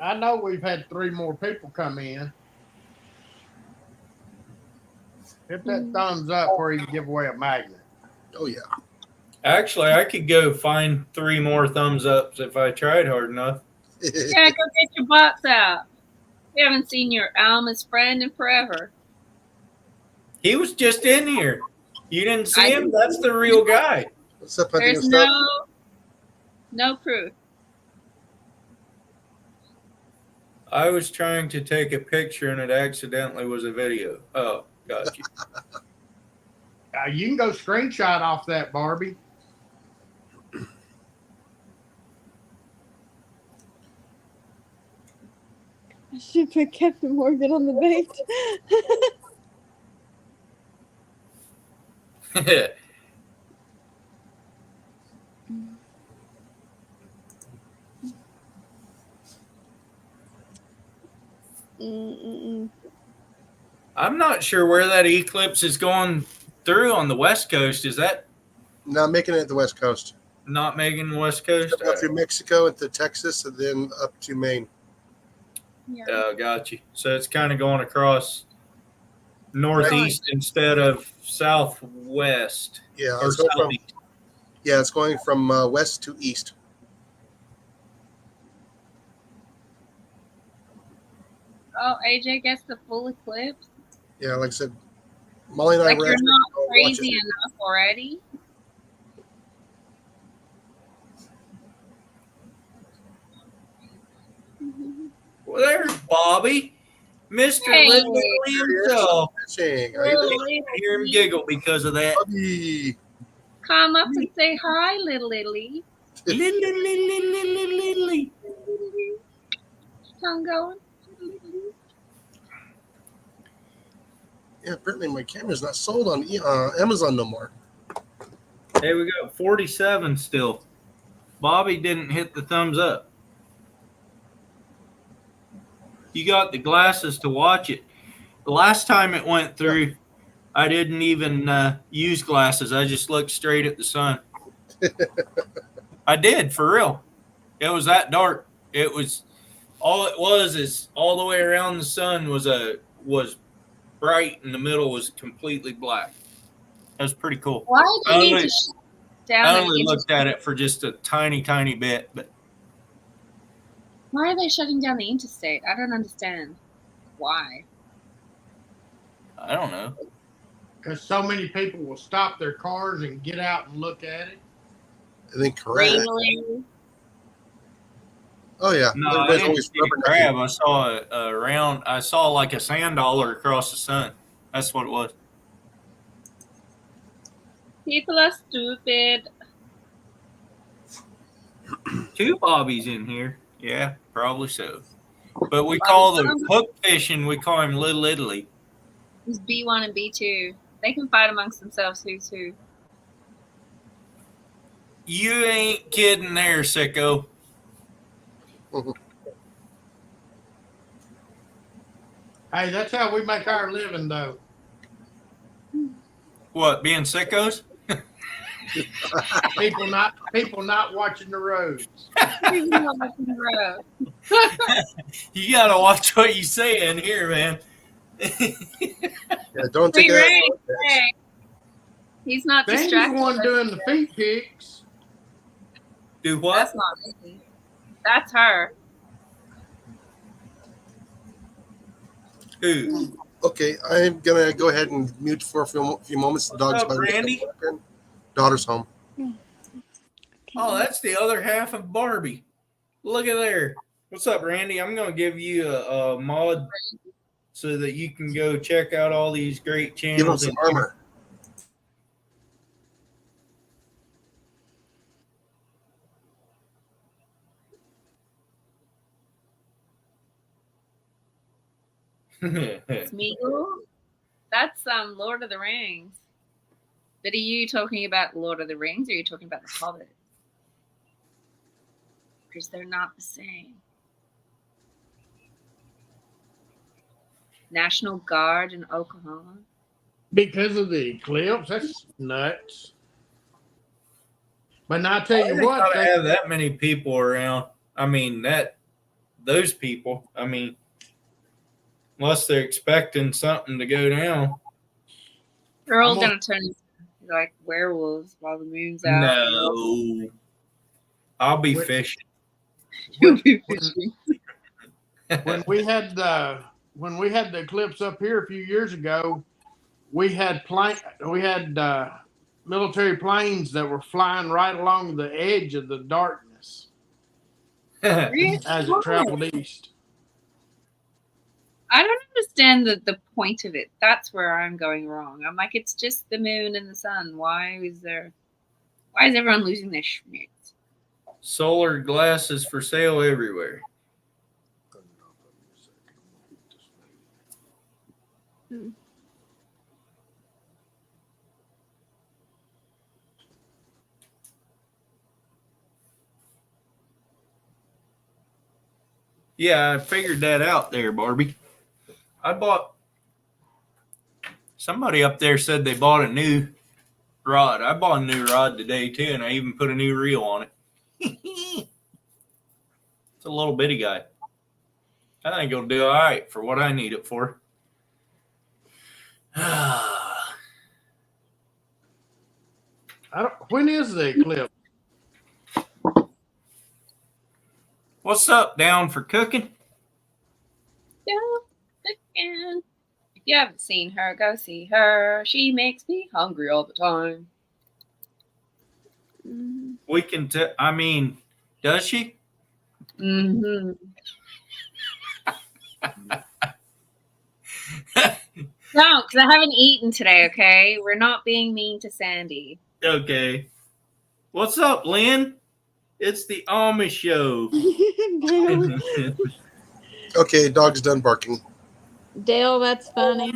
I know we've had 3 more people come in. Hit that thumbs up where you give away a magnet. Oh yeah. Actually, I could go find 3 more thumbs ups if I tried hard enough. Yeah, go get your box out. We haven't seen your Alma's friend in forever. He was just in here. You didn't see I him? didn't That's the real guy. What's up, hunting There's and stuff? no proof. I was trying to take a picture and it accidentally was a video. Oh, got you. You can go screenshot off that, Barbie. I should put Captain Morgan on the bait. Mm-mm-mm. I'm not sure where that eclipse is going through on the West Coast. Is that Now making it at the West Coast. not making the West Coast? Go through Mexico into Texas and then up to Maine. Yeah. Oh, got you. So it's kind of going across northeast instead of southwest Yeah, or it's going from, southeast. it's going from west to east. Oh, AJ gets the full eclipse. Yeah, like I said, Molly and I Like were you're actually not watching crazy it. enough already. Well, there's Bobby, Mr. Hey. Little himself. Fishing. How you doing? Little Hear him Italy. giggle because of that. Bobby? Come up and say hi, little Italy. Lily. Tongue going. Yeah, apparently my camera's not sold on Amazon no more. Hey, we got 47 still. Bobby didn't hit the thumbs up. You got the glasses to watch it. The last time it went through, I didn't even use glasses. I just looked straight at the sun. I did, for real. It was that dark. It was all it was is all the way around the sun was bright and the middle was completely black. That was pretty cool. Why do you need only- to shut down I an only inter- looked at it for just a tiny, tiny bit, but Why are they shutting down the interstate? I don't understand. Why? I don't know. Because so many people will stop their cars and get out and look at it. I think correct. Really? Oh yeah, No, I everybody's didn't always see a rubbernecking. crab. I saw a round. I saw like a sand dollar across the sun. That's what it was. People are stupid. 2 bobbies in here. Yeah, probably so. But we call the hook fishing. We call him Little Italy. Who's B1 and B2? They can fight amongst themselves who's who. You ain't kidding there, sicko. Hey, that's how we make our living, though. What, being sickos? People not watching the roads. Who's not watching the road? You gotta watch what you say in here, man. Yeah, don't take Free it reign. out. Hey. He's not Sandy's the distracted. one doing the feet pics. Do what? That's not me. That's her. Who? Okay, I'm gonna go ahead and mute for a few moments. The dog's up, Randy? Daughter's home. Oh, that's the other half of Barbie. Look at there. What's up, Randy? I'm going to give you a mod so that you can go check out all these great Give him channels. some armor. Smeagol? That's Lord of the Rings. But are you talking about Lord of the Rings or are you talking about the Hobbit? Because they're not the same. National Guard in Oklahoma. Because of the eclipse, that's nuts. But now I tell you They what, gotta have that many people around. I mean, those people. I mean, unless they're expecting something to go down. They're all I'm going to turn into like werewolves while the moon's out. No, I'll be Wait. fishing. You'll be fishing. when we had the eclipse up here a few years ago, we had military planes that were flying right along the edge of the darkness Really? as it traveled east. I don't understand the point of it. That's where I'm going wrong. I'm like, it's just the moon and the sun. Why is everyone losing their schmitz? Solar glasses for sale everywhere. Yeah, I figured that out there, Barbie. Somebody up there said they bought a new rod. I bought a new rod today too, and I even put a new reel on it. It's a little bitty guy. I think it'll do all right for what I need it for. When is the eclipse? What's up, down for cooking? Yeah, again. If you haven't seen her, go see her. She makes me hungry all the time. We can I mean, does she? Mm-hmm. No, because I haven't eaten today, okay? We're not being mean to Sandy. Okay. What's up, Lynn? It's the Amish show. Dale, Okay, dog's done barking. Dale, that's funny.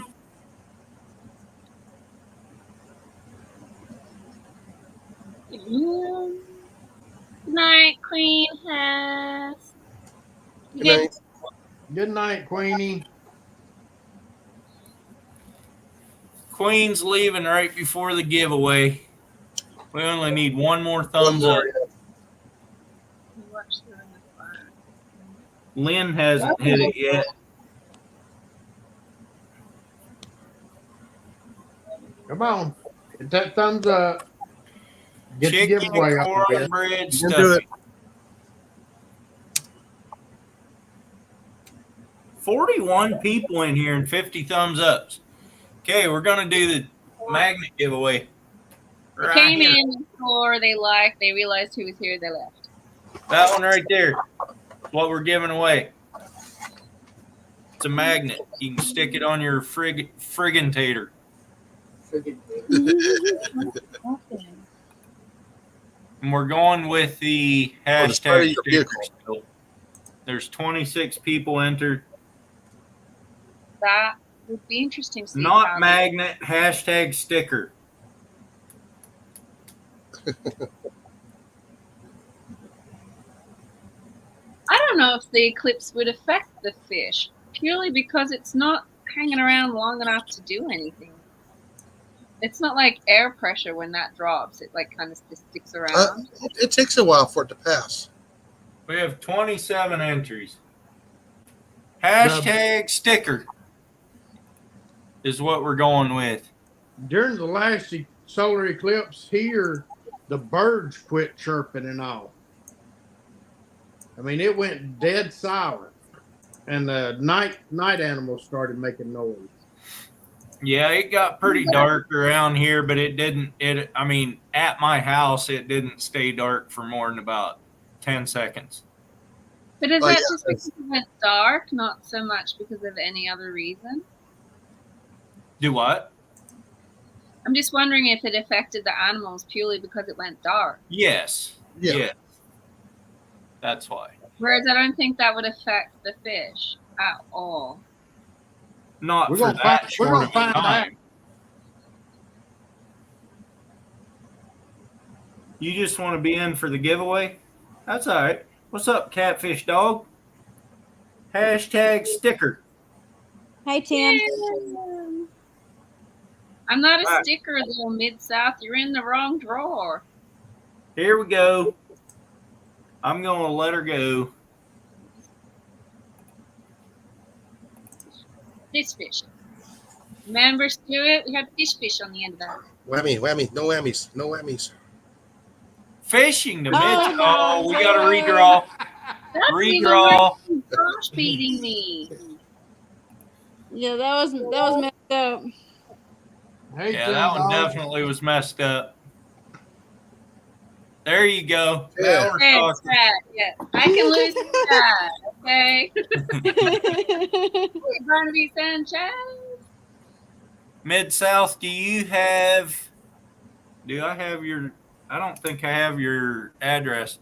Good night, Queen Hess. Good night. Good night, Queenie. Queen's leaving right before the giveaway. We only need one more thumbs up. Lynn hasn't hit it yet. Come on. Get that thumbs up. Get Chicken, the giveaway up there. cornbread, You can do it. stuffing. 41 people in here and 50 thumbs ups. Okay, we're gonna do the magnet giveaway. They Right came here. in before they realized who was here, they left. That one right there. What we're giving away. It's a magnet. You can stick it on your friggin' tater. And we're going with the Oh, the spray hashtag your vehicle. sticker. There's 26 people entered. That would be interesting to see. Not how magnet, hashtag sticker. I don't know if the eclipse would affect the fish purely because it's not hanging around long enough to do anything. It's not like air pressure when that drops. It like kind of just sticks around. It takes a while for it to pass. We have 27 entries. Hashtag sticker is what we're going with. During the last solar eclipse here, the birds quit chirping and all. I mean, it went dead silent, and the night animals started making noise. Yeah, it got pretty dark around here, but it didn't. I mean, at my house, it didn't stay dark for more than about 10 seconds. But is Oh, that yeah, just because it went dark, not so much because of any other reason? Do what? I'm just wondering if it affected the animals purely because it went dark. Yes. Yeah. Yes. That's why. Whereas I don't think that would affect the fish at all. Not We're for gonna that find- short we're gonna of a find out. time. You just want to be in for the giveaway? That's all right. What's up, Catfish Dog? Hashtag sticker. Hey, Tim. I'm not a Right. sticker, little Mid-South. You're in the wrong drawer. Here we go. I'm going to let her go. This fish. Remember, Stuart? We had fish on the end of that. Whammy, whammy, no whammies, no whammies. Fishing to Oh, Mitch. no. Oh, we got to redraw. That's even Redraw. worse than Josh beating me. Yeah, that was messed up. Hey, Yeah, Tim that one Dog. definitely was messed up. There you go. Yeah. Now we're Hey, talking. Chad, yeah. I can lose to Chad, okay? We're going to be Sanchez. Mid-South, do I have your, I don't think I have your address.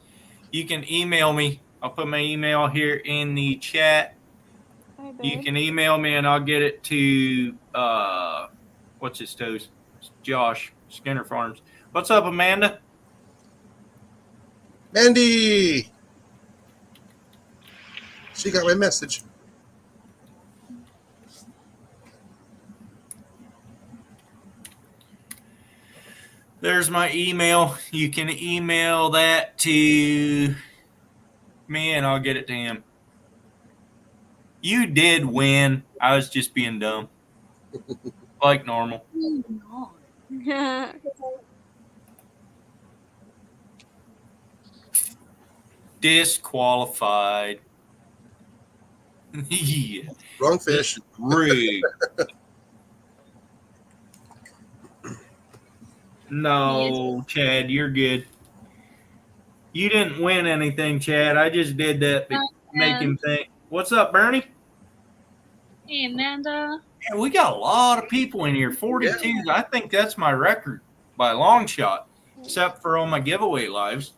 You can email me. I'll put my email here in the chat. Hey, You babe. can email me and I'll get it to, what's his toes? Josh, Skinner Farms. What's up, Amanda? Mandy! She got my message. There's my email. You can email that to me and I'll get it to him. You did win. I was just being dumb. Like normal. Disqualified. Yeah. Wrong fish. Rude. No, Chad, you're good. You didn't win anything, Chad. I just did that to make him think. What's up, Bernie? Hey, Amanda. Yeah, we got a lot of people in here. 42. I think that's my record by a long shot, except for all my giveaway lives.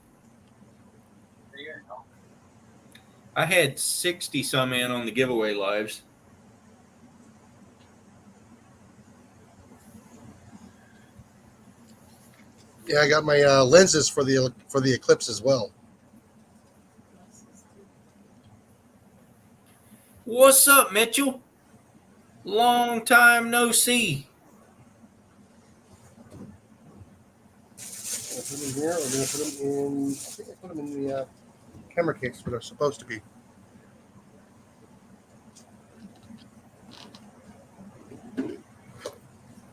I had 60 some in on the giveaway lives. Yeah, I got my lenses for the Eclipse as well. What's up, Mitchell? Long time no see. I'll put them in here. We're going to put them in. I think I put them in the camera case where they're supposed to be.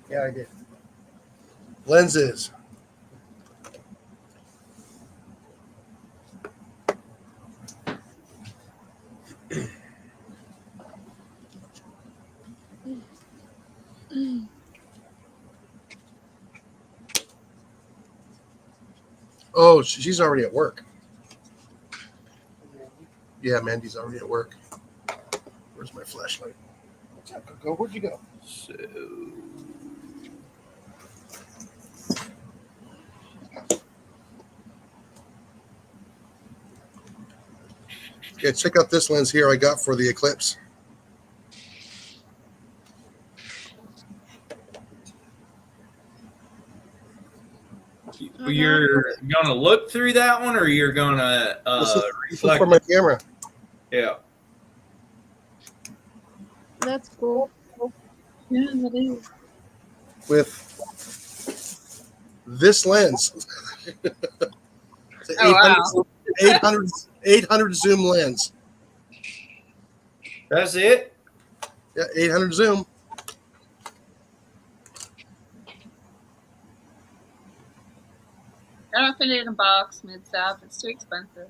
Yeah, I did. Lenses. Oh, she's already at work. Yeah, Mandy's already at work. Where's my flashlight? What's up, Coco? Where'd you go? So, Yeah, check out this lens here I got for the Eclipse. you're gonna look through that one, or you're gonna This is reflect? for my camera. Yeah. That's cool. Yeah, that is. With this lens. It's an Oh, wow. 800 zoom lens. That's it. Yeah, 800 zoom. I don't fit it in a box, Mid-South. It's too expensive.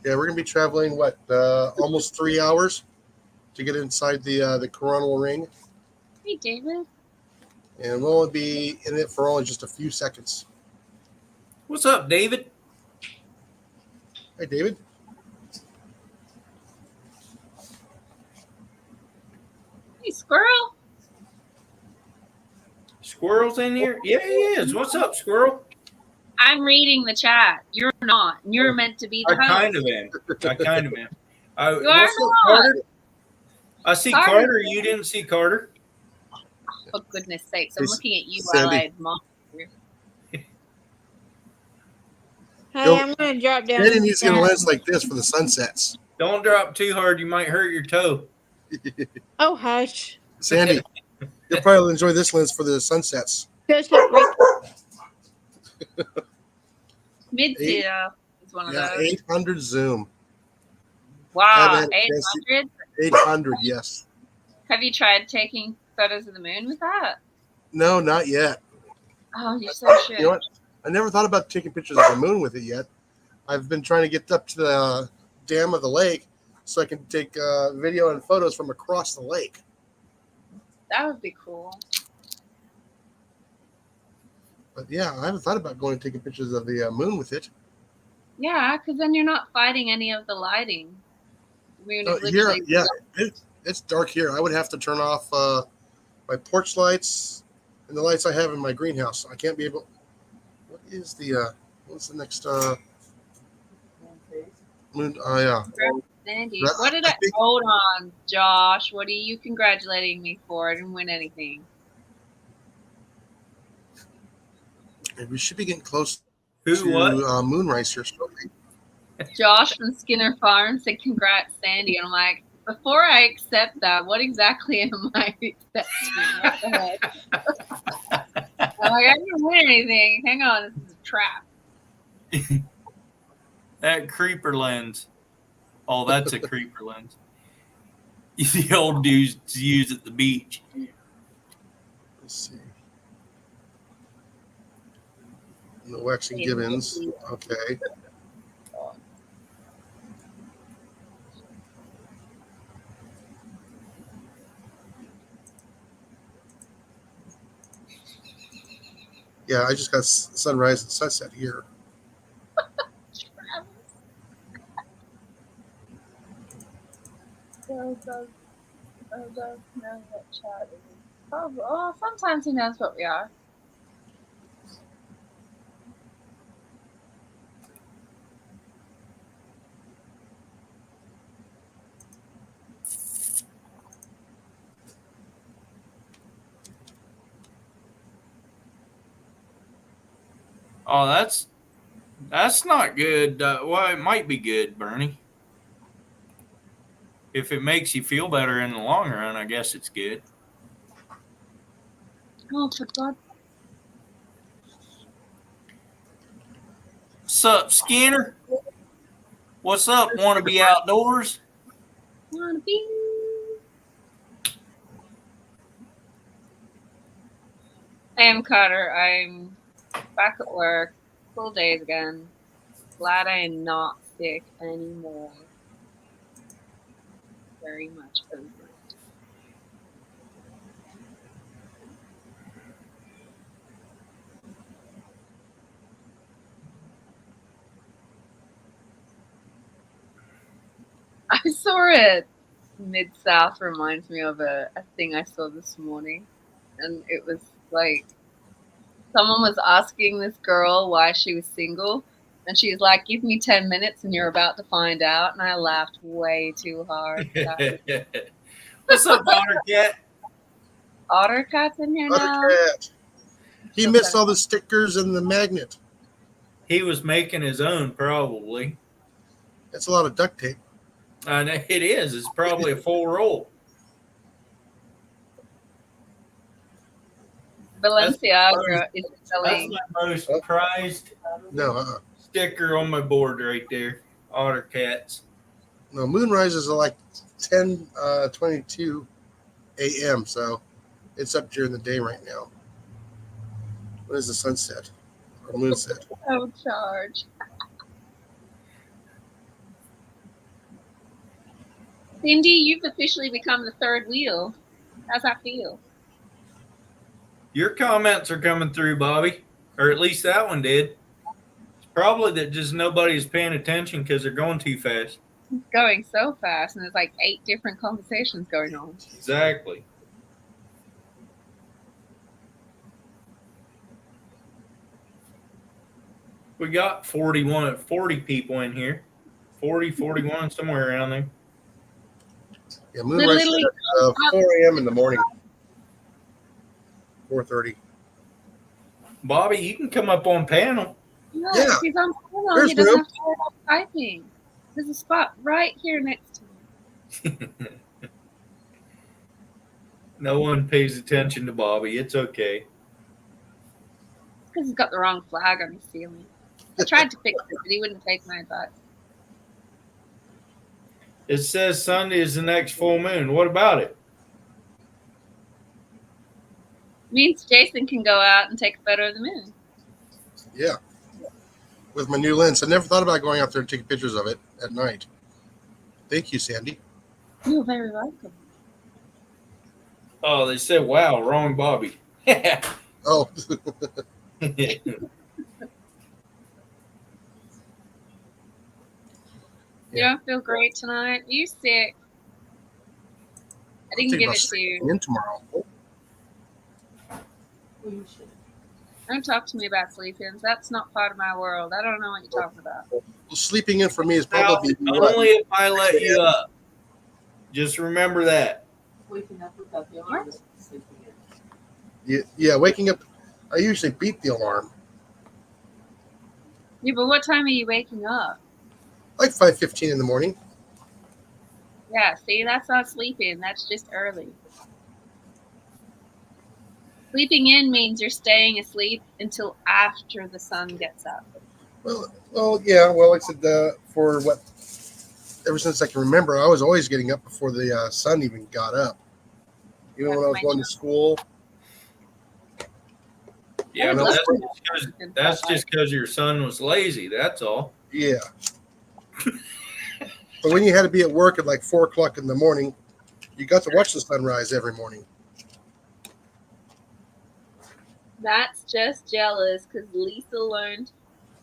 Yeah, we're gonna be traveling almost 3 hours to get inside the coronal ring. Hey, David. and we'll only be in it for only just a few seconds. What's up, David? Hey, David. Hey, squirrel. Squirrel's in here? Yeah, he is. What's up, Squirrel? I'm reading the chat. You're not. You're meant to be the I host. kind of am. I kind of am. You are What's up, not. Carter? I see Carter. Carter. You didn't see Carter. For goodness sakes, I'm Hey, looking at you Sandy. while I admire you. Hey, Yo, I'm gonna drop down. Danny in needs to the get a chat. lens like this for the sunsets. Don't drop too hard. You might hurt your toe. Oh, hush. Sandy, you'll probably enjoy this lens for the sunsets. Just a break. Mid-tier is one of Yeah, those. 800 zoom. Wow, I've had a chance 800? 800, yes. Have you tried taking photos of the moon with that? No, not yet. Oh, you're so shit. You know what? I never thought about taking pictures of the moon with it yet. I've been trying to get up to the dam of the lake so I can take video and photos from across the lake. That would be cool. But yeah, I haven't thought about going and taking pictures of the moon with it. Yeah, because then you're not fighting any of the lighting. The moon is Here, literally yeah, it's dark here. I would have to turn off my porch lights and the lights I have in my greenhouse. I can't be able. What is the? What's the next moon? Oh yeah. Sandy. Right, What did I I think- hold on, Josh? What are you congratulating me for? I didn't win anything. We should be getting close Who? to What? moonrise here shortly. Josh from Skinner Farm said, "Congrats, Sandy." And I'm like, before I accept that, what exactly am I accepting? What the heck? I'm like, I didn't win anything. Hang on, this is a trap. That creeper lens. Oh, that's a creeper lens. The old dudes use at the beach. Let's see. The waxing gibbons. Okay. Yeah, I just got sunrise and sunset here. Oh, sometimes he knows what we are. Oh, that's not good. Well, it might be good, Bernie. If it makes you feel better in the long run, I guess it's good. Oh, for God. Sup, Skinner? What's up? Want to be outdoors? Wanna be. I am Carter. I'm back at work. Full days again. Glad I am not sick anymore. Very much over it. I saw it. Mid-South reminds me of a thing I saw this morning. And it was like, someone was asking this girl why she was single. And she's like, give me 10 minutes and you're about to find out. And I laughed way too hard. What's up, Otter Cat? Otter Cat's in here now. Other cat. He Okay. missed all the stickers and the magnet. He was making his own, probably. That's a lot of duct tape. And it is. It's probably a full roll. Balenciaga is That's selling. my most prized No, sticker on my board right there. Otter Cats. no. Moonrise is like 10:22 a.m. So it's up during the day right now. When is the sunset or moonset? No charge. Cindy, you've officially become the third wheel. How's that feel? Your comments are coming through, Bobby, or at least that one did. It's probably that just nobody's paying attention because they're going too fast. It's going so fast, and there's like 8 different conversations going on. Exactly. We got 40 people in here. 40, 41, somewhere around there. Yeah, moonrise Literally- at 4 a.m. in the morning. 4:30. Bobby, you can come up on panel. No, Yeah. if he's on panel, There's he doesn't room. have to worry about typing. There's a spot right here next to him. No one pays attention to Bobby. It's okay. Because he's got the wrong flag on his ceiling. I tried to fix it, but he wouldn't take my advice. It says Sunday is the next full moon. What about it? Means Jason can go out and take a photo of the moon. Yeah. With my new lens. I never thought about going out there and taking pictures of it at night. Thank you, Sandy. You're very welcome. Oh, they said, wow, wrong Bobby. Oh, You don't feel great tonight? You sick? I didn't think give about it to you. in tomorrow. Well, you should. Don't talk to me about sleep-ins. That's not part of my world. I don't know what you're talking about. Well, sleeping in for me is Now, probably only if I let you up. Just remember that. Waking up without the alarm is sleeping in. yeah, waking up. I usually beat the alarm Yeah, but what time are you waking up? like 5:15 in the morning. Yeah, see, that's not sleeping. That's just early. Sleeping in means you're staying asleep until after the sun gets up. Well, yeah. Well, like I said, for what, ever since I can remember, I was always getting up before the sun even got up. Even when I was That's going to school. Yeah, I but love that's just because your son was lazy. That's all. Yeah. But when you had to be at work at like 4 o'clock in the morning, you got to watch the sunrise every morning. That's just jealous because Lisa learned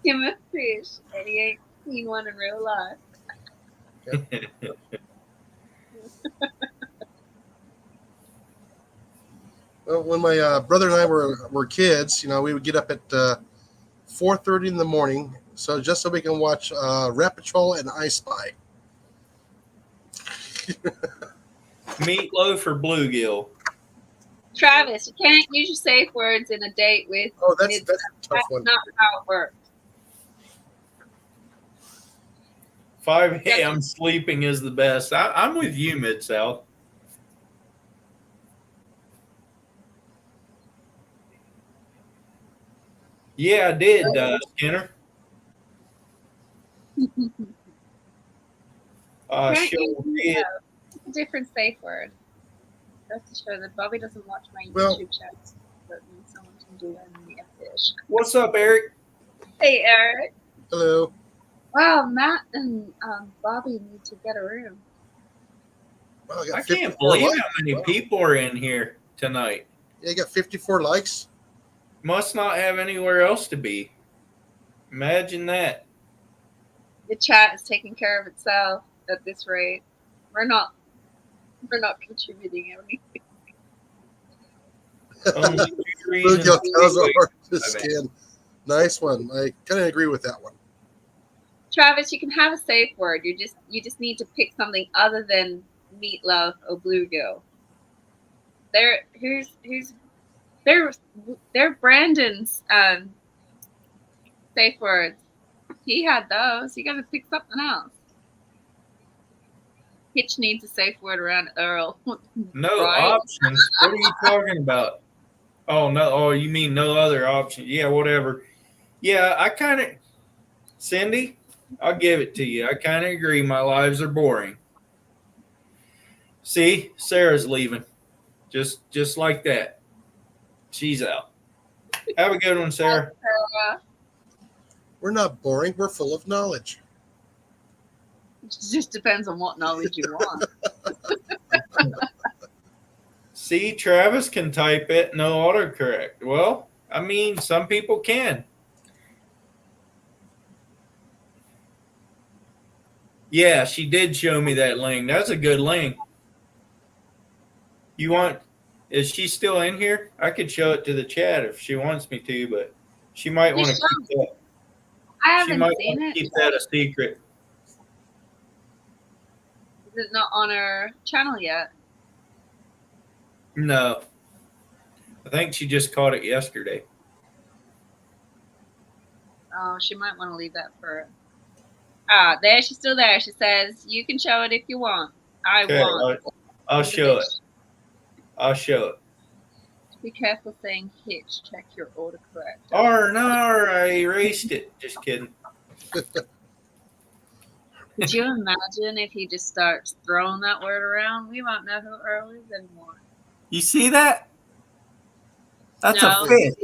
him a fish and he ain't seen one in real life. Well, when my brother and I were kids, you know, we would get up at 4:30 in the morning, so just so we can watch Rat Patrol and I Spy. Meatloaf or bluegill? Travis, you can't use your safe words in a date with. Oh, that's a tough That's one. not how it works. 5 a.m. sleeping is the best. I'm with you, Mid-South. Yeah, I did, Skinner. Can't Sure use did. a different safe word. Just to show that Bobby doesn't watch my Well- YouTube chats. That means someone can do me a fish. What's up, Eric? Hey, Eric. Hello. Wow, Matt and Bobby need to get a room. Wow, I got I can't 54 believe likes. how many Wow. people are in here tonight. Yeah, you got 54 likes. Must not have anywhere else to be. Imagine that. The chat is taking care of itself at this rate. We're not contributing anything. Only two reasons Bluegill cows are to hard to Okay. skin. Nice one. I kind of agree with that one. Travis, you can have a safe word. You just need to pick something other than meatloaf or bluegill. They're Brandon's safe words. He had those. You got to pick something else. Hitch needs a safe word around Earl. No Right. options. What are you talking about? Oh no! Oh, you mean no other option? Yeah, whatever. Yeah, I kind of, Cindy, I'll give it to you. I kind of agree. My lives are boring. See, Sarah's leaving, just like that. She's out. Have a good one, Sarah. We're not boring. We're full of knowledge. It just depends on what knowledge you want. See, Travis can type it, no autocorrect. Well, I mean, some people can. Yeah, she did show me that link. That's a good link. You want? Is she still in here? I could show it to the chat if she wants me to, but she might want to keep that. I She haven't might seen want to it. keep that a secret. Is it not on her channel yet? No, I think she just caught it yesterday. Oh, she might want to leave that for. Ah, there she's still there. She says you can show it if you want. I Okay, want. I'll show it. I'll show it. Be careful saying hitch. Check your autocorrect. No, I erased it. Just kidding. Could you imagine if he just starts throwing that word around? We won't know who Earl is anymore. You see that? That's No. a fish.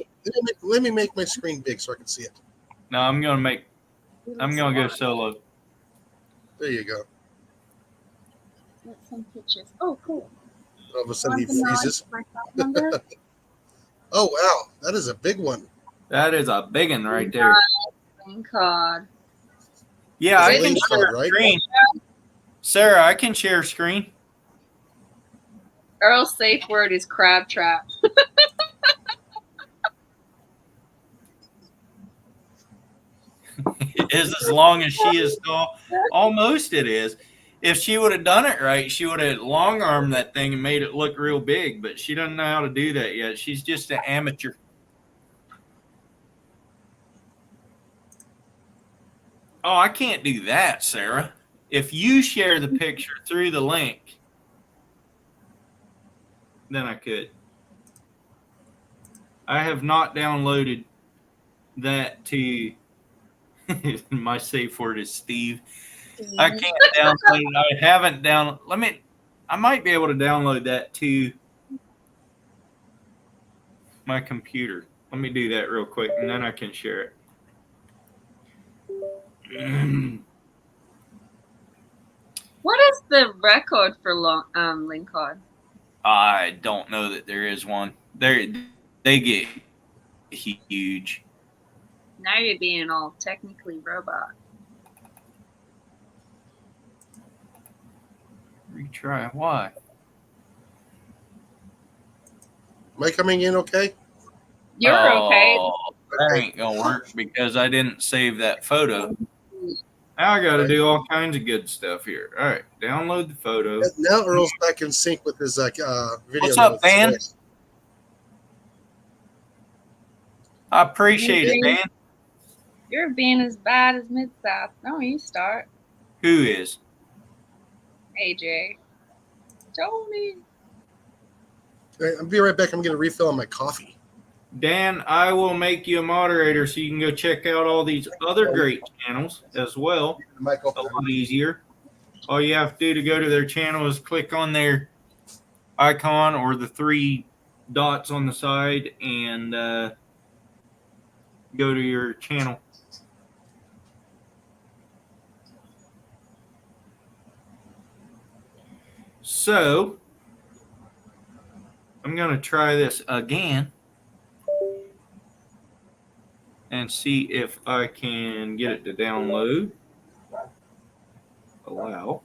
Let me make my screen big so I can see it. No, I'm gonna go solo. There you go. Get some pictures. Oh, cool. All of a sudden he Want to know freezes. my phone number? Oh wow, that is a big one. That is a big one right there. Green card. Yeah, I It's a can link share card, right? screen. Sarah, I can share screen. Earl's safe word is crab trap. It is as long as she is tall. Almost it is. If she would have done it right, she would have long armed that thing and made it look real big, but she doesn't know how to do that yet. She's just an amateur. Oh, I can't do that, Sarah. If you share the picture through the link, then I could. I have not downloaded that to my safe word is Steve. I can't download it. I haven't I might be able to download that to my computer. Let me do that real quick and then I can share it. What is the record for link card? I don't know that there is one. They get huge. Now you're being all technically robot. Retry. Why? Am I coming in okay? You're okay. That ain't gonna work because I didn't save that photo. Now I got to do all kinds of good stuff here. All right, download the photo. Now Earl's back in sync with his video. What's up, Dan? notes. I appreciate it, Dan. You're being as bad as Mid-South. No, you start. Who is? AJ. Tony. All right, I'll be right back. I'm going to refill on my coffee. Dan, I will make you a moderator so you can go check out all these other great channels as well. The mic A open. lot easier. All you have to do to go to their channel is click on their icon or the 3 dots on the side and go to your channel. So, I'm going to try this again and see if I can get it to download. Allow.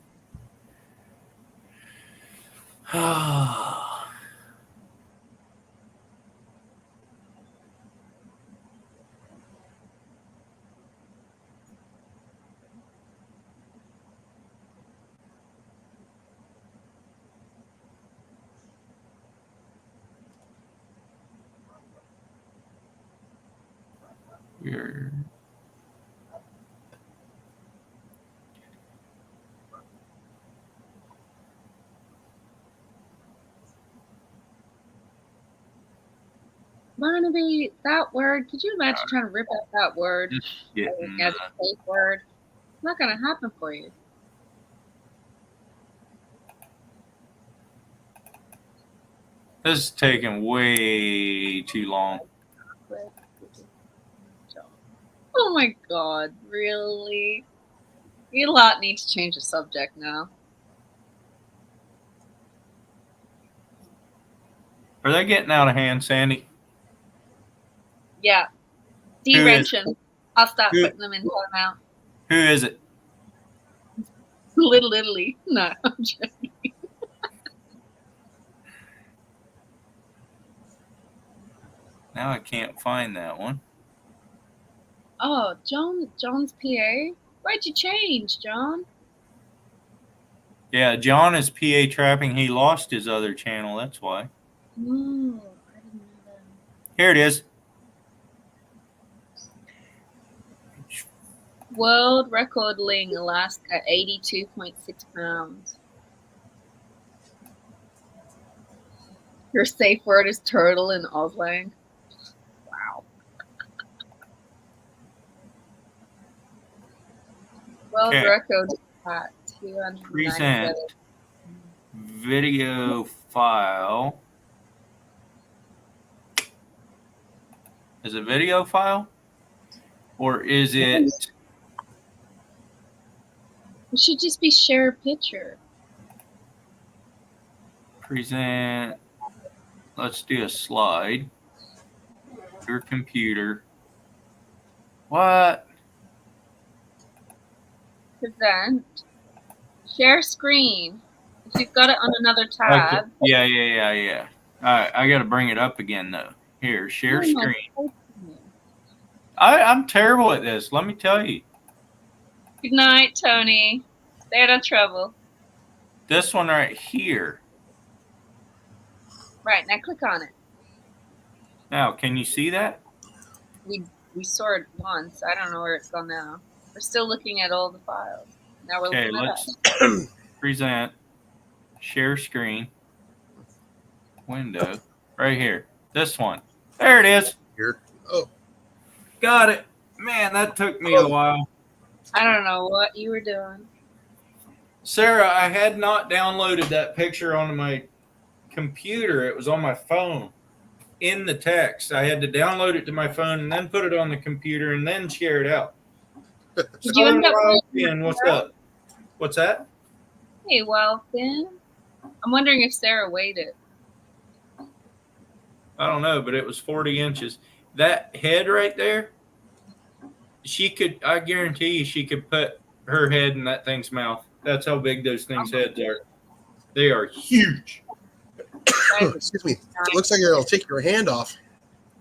Weird. Barnaby, that word, could you imagine trying to rip out that word Getting, as a safe word? It's not going to happen for you. this is taking way too long. Oh my god, really? You lot need to change the subject now. Are they getting out of hand, Sandy? Yeah. Who is- De-wrenching. I'll stop who- putting them in timeout. Who is it? Little Italy. No, I'm joking. Now I can't find that one. Oh, John's PA? Why'd you change, John? Yeah, John is PA trapping. He lost his other channel. That's why. No, I didn't know that. Here it is. World record ling Alaska, 82.6 pounds. Your safe word is turtle in Auslang. Wow. World Okay. record at 297. Present video file. Is it video file? Or is it It should just be share a picture. present? Let's do a slide. Your computer. What? Present. Share screen. If you've got it on another Okay. tab. Yeah. All right, I got to bring it up again though. Here, share Oh my screen. goodness. I'm terrible at this. Let me tell you. Good night, Tony. Stay out of trouble. This one right here. Right, now click on it. Now, can you see that? We saw it once. I don't know where it's gone now. We're still looking at all the files. Now we're Okay, looking at let's us. present, share screen, window, right here. This one. There it is. Here. Oh, Got it. Man, that took me a while. I don't know what you were doing. Sarah, I had not downloaded that picture onto my computer. It was on my phone in the text. I had to download it to my phone and then put it on the computer and then share it out. Did you end up Ian, what's up? What's that? Hey, well, Finn. I'm wondering if Sarah weighed it. I don't know, but it was 40 inches. That head right there, I guarantee you she could put her head in that thing's mouth. That's how big those things' heads are. They are huge. excuse me. It looks like it'll take your hand off.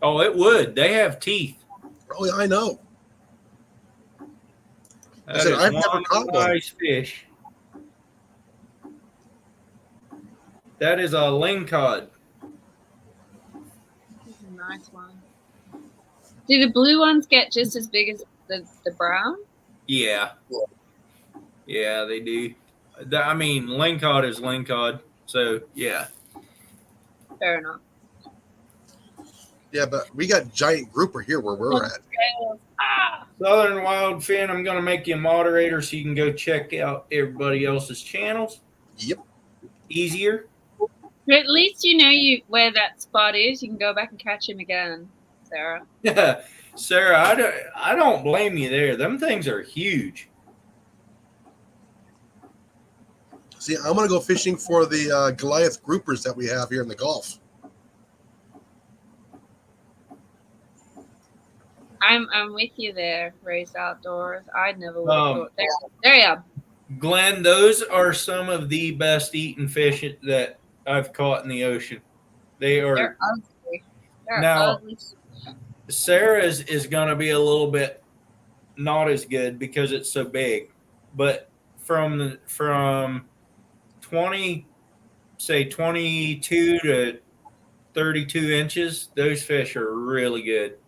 Oh, it would. They have teeth. Oh, yeah, I know. That said, is I've never one caught one. nice fish. That is a lingcod. This is a nice one. Do the blue ones get just as big as the brown? Yeah. Yeah, they do. I mean, lingcod is lingcod. So, yeah. Fair enough. Yeah, but we got giant grouper here where we're at. Ah! Southern Wild Fin, I'm going to make you a moderator so you can go check out everybody else's channels. Yep. Easier. But at least you know where that spot is. You can go back and catch him again, Sarah. Yeah. Sarah, I don't blame you there. Them things are huge. See, I'm going to go fishing for the Goliath groupers that we have here in the Gulf. I'm with you there, Raised Outdoors. I'd never would have Um, thought. There you are. Glenn, those are some of the best eating fish that I've caught in the ocean. They are. They're ugly. They're Now- ugly. Sarah's is going to be a little bit not as good because it's so big, but from 22 to 32 inches, those fish are really good.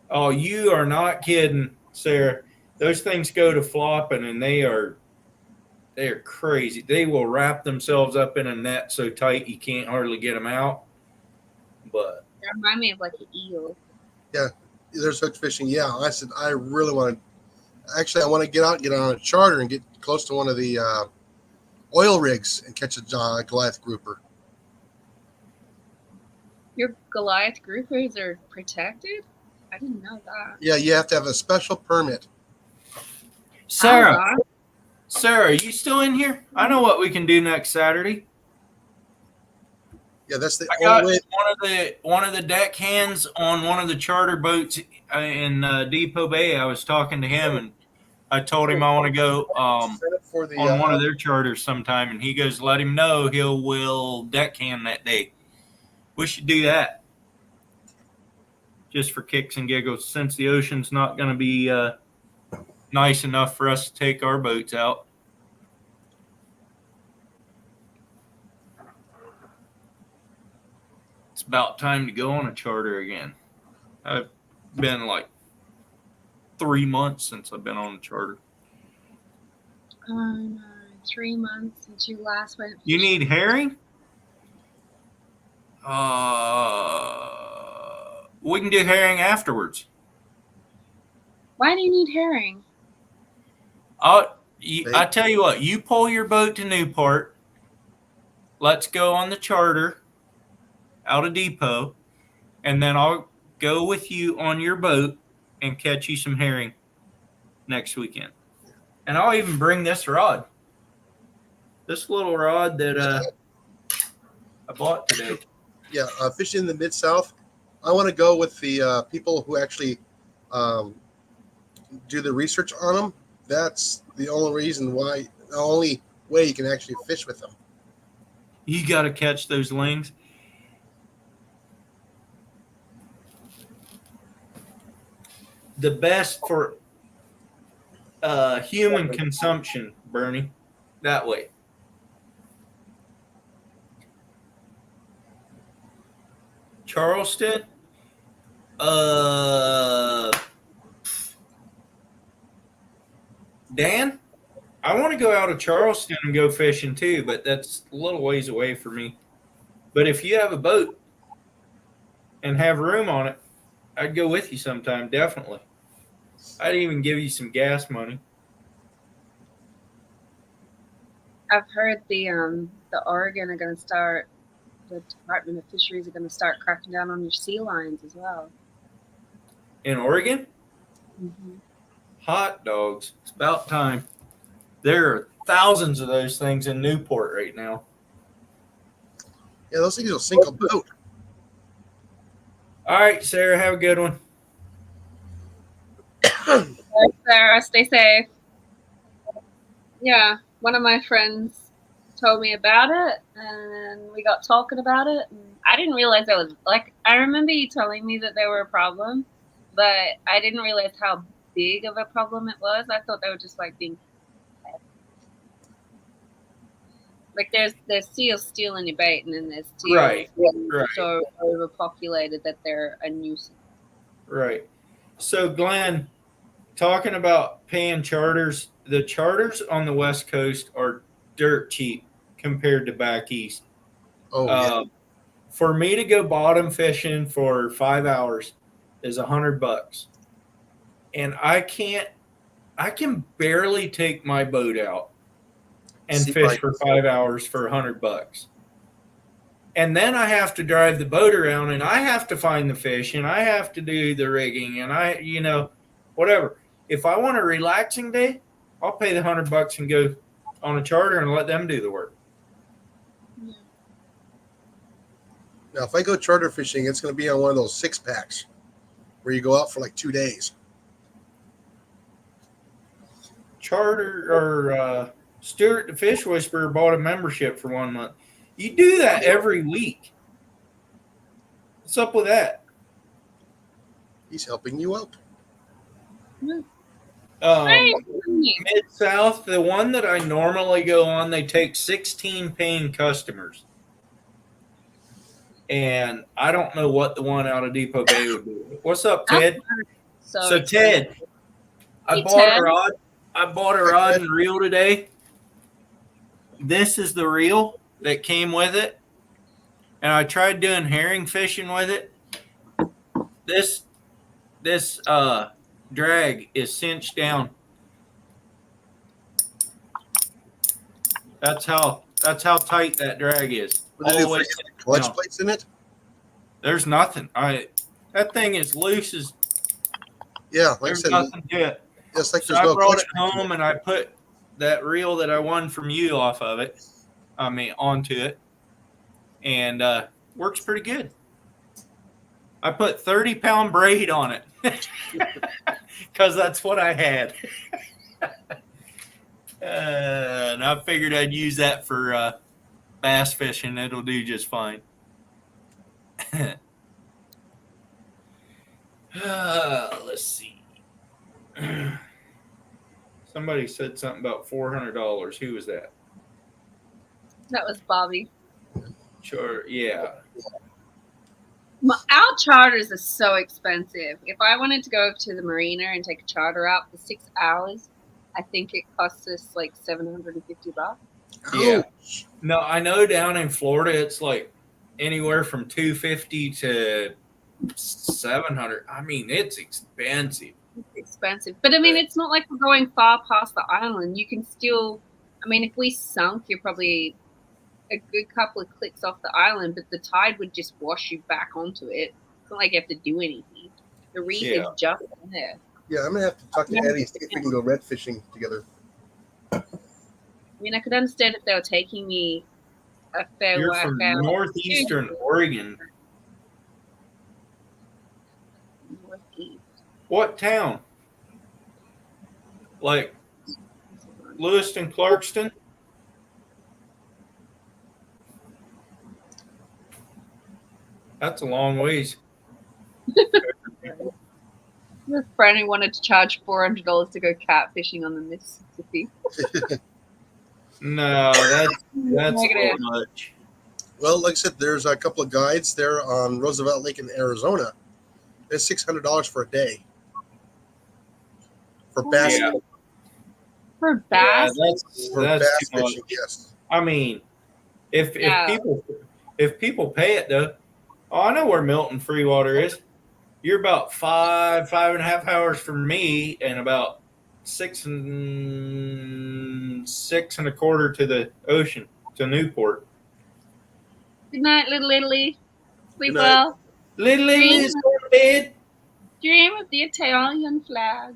Oh, you are not kidding, Sarah. Those things go to flopping and they're crazy. They will wrap themselves up in a net so tight you can't hardly get them out. But They remind me of like an eel. There's hook fishing. Yeah, I said I really want to. Actually, I want to get out, get on a charter, and get close to one of the oil rigs and catch a Goliath grouper. Your Goliath groupers are protected? I didn't know that. Yeah, you have to have a special permit. Sarah, Hold on. Sarah, are you still in here? I know what we can do next Saturday. Yeah, that's the I got only way. one of the deck hands on one of the charter boats in Depot Bay. I was talking to him, and I told him I want to go Set it for the on one of their charters sometime, and he goes, "Let him know will deckhand that day." We should do that just for kicks and giggles, since the ocean's not going to be nice enough for us to take our boats out. It's about time to go on a charter again. I've been like 3 months since I've been on a charter. 3 months since you last went. You need herring? We can do herring afterwards. Why do you need herring? I tell you what, you pull your boat to Newport. Let's go on the charter out of Depot, and then I'll go with you on your boat and catch you some herring next weekend. And I'll even bring this rod. This little rod that I bought today. Yeah, fishing in the Mid-South. I want to go with the people who actually do the research on them. That's the only reason why, the only way you can actually fish with them. You got to catch those lings. The best for human consumption, Bernie, that way. Charleston, Dan, I want to go out of Charleston and go fishing too, but that's a little ways away for me. But if you have a boat and have room on it, I'd go with you sometime, definitely. I'd even give you some gas money. I've heard the Oregon are going to start. The Department of Fisheries are going to start cracking down on your sea lions as well. In Oregon? Mm-hmm. Hot dogs. It's about time. There are thousands of those things in Newport right now. Yeah, those things will sink a boat. All right, Sarah, have a good one. Sarah, stay safe. Yeah, one of my friends told me about it, and we got talking about it. And I didn't realize that was like. I remember you telling me that they were a problem, but I didn't realize how big of a problem it was. I thought they were just like being like there's seals stealing your bait, and then there's seals Right. so overpopulated that they're a nuisance. Right. So, Glenn, talking about paying charters, the charters on the West Coast are dirt cheap compared to back east. Oh, yeah. For me to go bottom fishing for 5 hours is $100, and I can barely take my boat out and See, fish like- for 5 hours for $100. And then I have to drive the boat around, and I have to find the fish, and I have to do the rigging, and whatever. If I want a relaxing day, I'll pay the $100 and go on a charter and let them do the work. Now, if I go charter fishing, it's going to be on one of those 6-packs where you go out for like 2 days. Charter or Stuart the Fish Whisperer bought a membership for 1 month. You do that every week. What's up with that? He's helping you out. Mid-South, the one that I normally go on, they take 16 paying customers. And I don't know what the one out of Depot Bay would be. What's up, Ted? So Ted, I Hey, bought Ted. a rod. I bought a rod and reel today. This is the reel that came with it. And I tried doing herring fishing with it. This drag is cinched down. That's how tight that drag is. What do All they the way do? cinched Clutch down. plates in it? There's nothing. That thing is loose as Yeah, like I there's said, nothing to it. just like So there's I no brought clutch it plates in home and I put that reel that I won from you off of it. Onto it. And works pretty good. I put 30-pound braid on it because that's what I had. And I figured I'd use that for bass fishing. It'll do just fine. Let's see. Somebody said something about $400. Who was that? That was Bobby. Sure. Yeah. Our charters are so expensive. If I wanted to go to the marina and take a charter out for 6 hours, I think it costs us like $750. Yeah. Ouch. No, I know down in Florida it's like anywhere from $250 to $700. I mean, it's expensive. It's expensive. But I mean, it's not like we're going far past the island. You can still, I mean, if we sunk, you're probably a good couple of clicks off the island, but the tide would just wash you back onto it. It's not like you have to do anything. The reef is just there. Yeah, I'm gonna have to talk to Eddie, see if we can go red fishing together. I mean, I could understand if they were taking me a fair You're whack from out. northeastern Oregon. Northeast. What town? Like Lewiston, Clarkston? That's a long ways. A friend who wanted to charge $400 to go catfishing on the Mississippi. No, that's Negative. too much. Well, like I said, there's a couple of guides there on Roosevelt Lake in Arizona. It's $600 for a day for bass. Yeah. For bass? For That's bass too much. fishing, yes. I mean, if Yeah. people pay it though, I know where Milton Freewater is. You're about 5.5 hours from me, and about 6.25 to the ocean to Newport. Good night, little Italy. Sleep Good night. well. Little Dream. is going to bed. Dream of the Italian flag.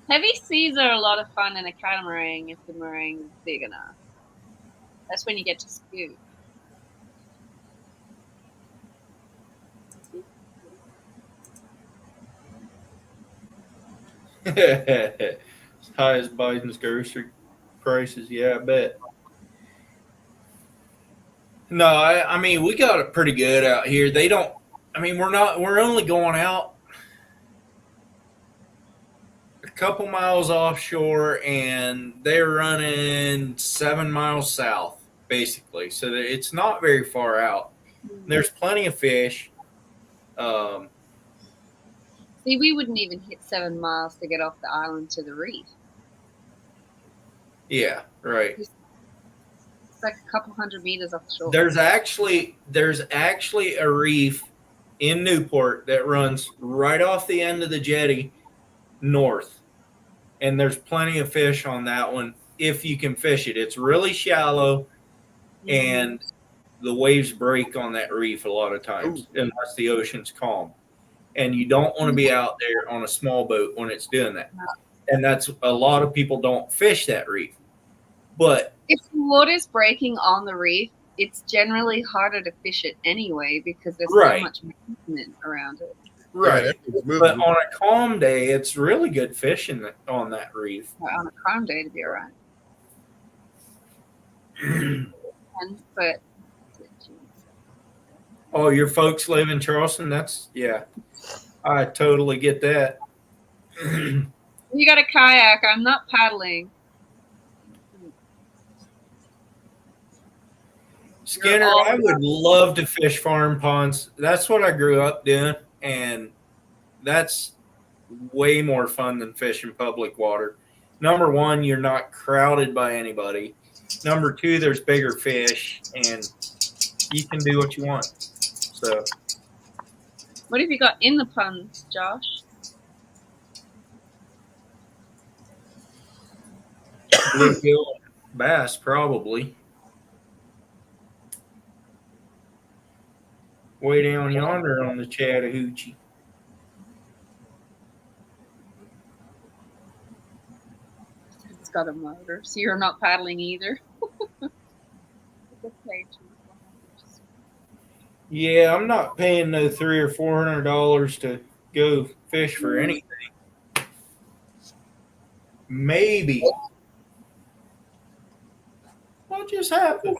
Heavy seas are a lot of fun in a catamaran if the meringue is big enough. That's when you get to scoop. As high as Biden's grocery prices, yeah, I bet. No, I mean we got it pretty good out here. They don't. I mean we're only going out a couple miles offshore, and they're running 7 miles south, basically. So that it's not very far out. There's plenty of fish. See, we wouldn't even hit 7 miles to get off the island to the reef. Yeah, right. It's like a couple hundred meters offshore. There's actually a reef in Newport that runs right off the end of the jetty north, and there's plenty of fish on that one if you can fish it. It's really shallow, and the waves break on that reef a lot of times unless the ocean's calm, and you don't want to be out there on a small boat when it's doing that. And that's a lot of people don't fish that reef, but If the water's breaking on the reef, it's generally harder to fish it anyway because there's Right. so much movement around it. right. Yeah, everything's moving. But on a calm day, it's really good fishing on that reef. On a calm day to be alright. 10 foot. Oh, your folks live in Charleston? I totally get that. You got a kayak. I'm not paddling. Skinner, I would love to fish farm ponds. That's what I grew up doing, and that's way more fun than fishing public water. Number one, you're not crowded by anybody. Number two, there's bigger fish, and you can do what you want. So, What have you got in the ponds, Josh? bluegill bass, probably. Way down yonder on the Chattahoochee. It's got a motor, so you're not paddling either. Yeah, I'm not paying no $300 or $400 to go fish for anything. Maybe. What just happened?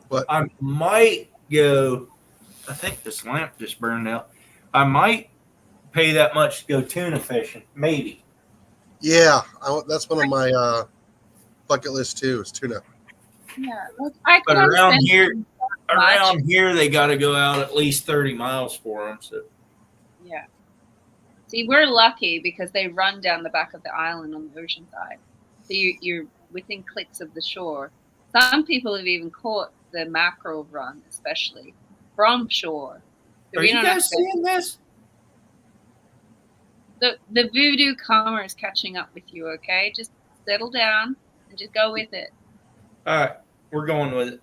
What? I might go. I think this lamp just burned out. I might pay that much to go tuna fishing. Maybe. Yeah, that's one of my bucket list too. Is tuna. Yeah, look, I But could around understand here, much. around here, they got to go out at least 30 miles for them. So Yeah. See, we're lucky because they run down the back of the island on the ocean side. So you're within clicks of the shore. Some people have even caught the mackerel run, especially from shore. So are we you don't have guys to, seeing this? the voodoo karma is catching up with you, okay? Just settle down and just go with it. All right, we're going with it.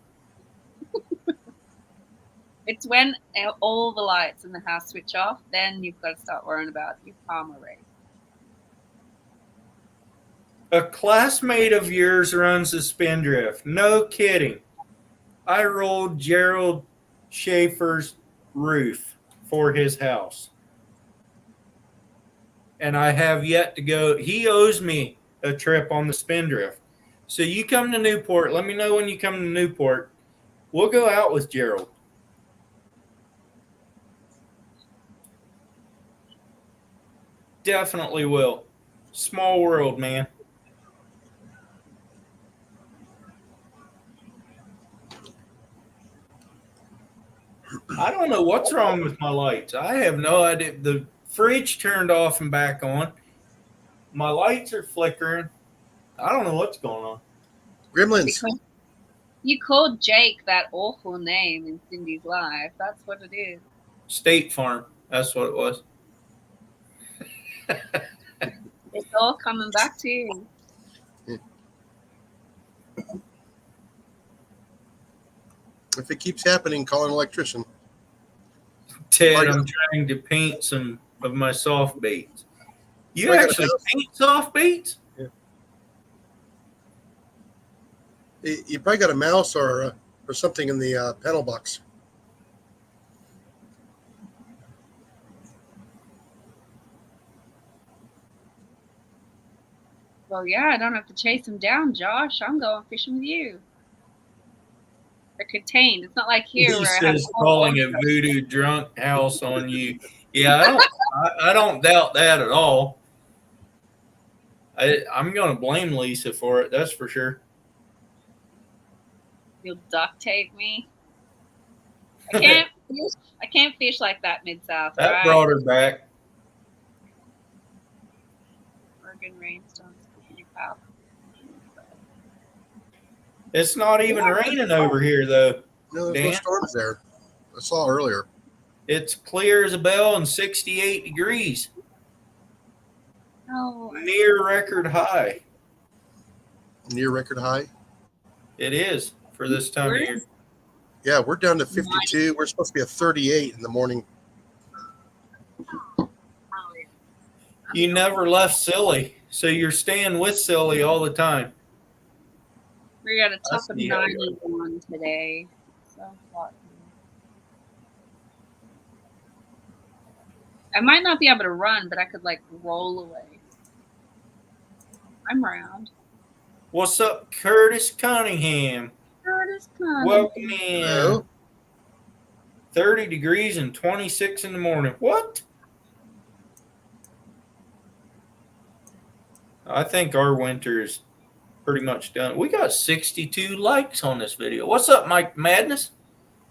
It's when all the lights in the house switch off, then you've got to start worrying about your karma rate. A classmate of yours runs a spindrift. No kidding. I rolled Gerald Schaefer's roof for his house. And I have yet to go. He owes me a trip on the spindrift. So you come to Newport. Let me know when you come to Newport. We'll go out with Gerald. Definitely will. Small world, man. I don't know what's wrong with my lights. I have no idea. The fridge turned off and back on. My lights are flickering. I don't know what's going on. Gremlins. Because you called Jake that awful name in Cindy's life. That's what it is. State Farm. That's what it was. It's all coming back to you. If it keeps happening, call an electrician. Ted, I'm trying to paint some of my soft baits. You I got a actually mouse. paint soft baits? You probably got a mouse or something in the panel box. Well, yeah, I don't have to chase him down, Josh. I'm going fishing with you. They're contained. It's not like here He where I have says a whole calling a orchard. voodoo drunk house on you. Yeah, I don't doubt that at all. I'm going to blame Lisa for it. That's for sure. You'll duct tape me. I can't fish like that mid-south. That right? brought her back. Oregon rainstorms. Your pal. It's not even raining over here, though. No, there's no Dan? storms there. I saw earlier. It's clear as a bell and 68 degrees. Oh, Near record high. Near record high. It is for this time of year. Yeah, we're down to 52. We're supposed to be at 38 in the morning. You never left Silly, so you're staying with Silly all the time. we got a top of see how you are. 91 today. So hot. I might not be able to run, but I could like roll away. I'm round. What's up, Curtis Cunningham? Curtis Cunningham. Welcome in. Hello? 30 degrees and 26 in the morning. What? I think our winter is pretty much done. We got 62 likes on this video. What's up, Mike Madness?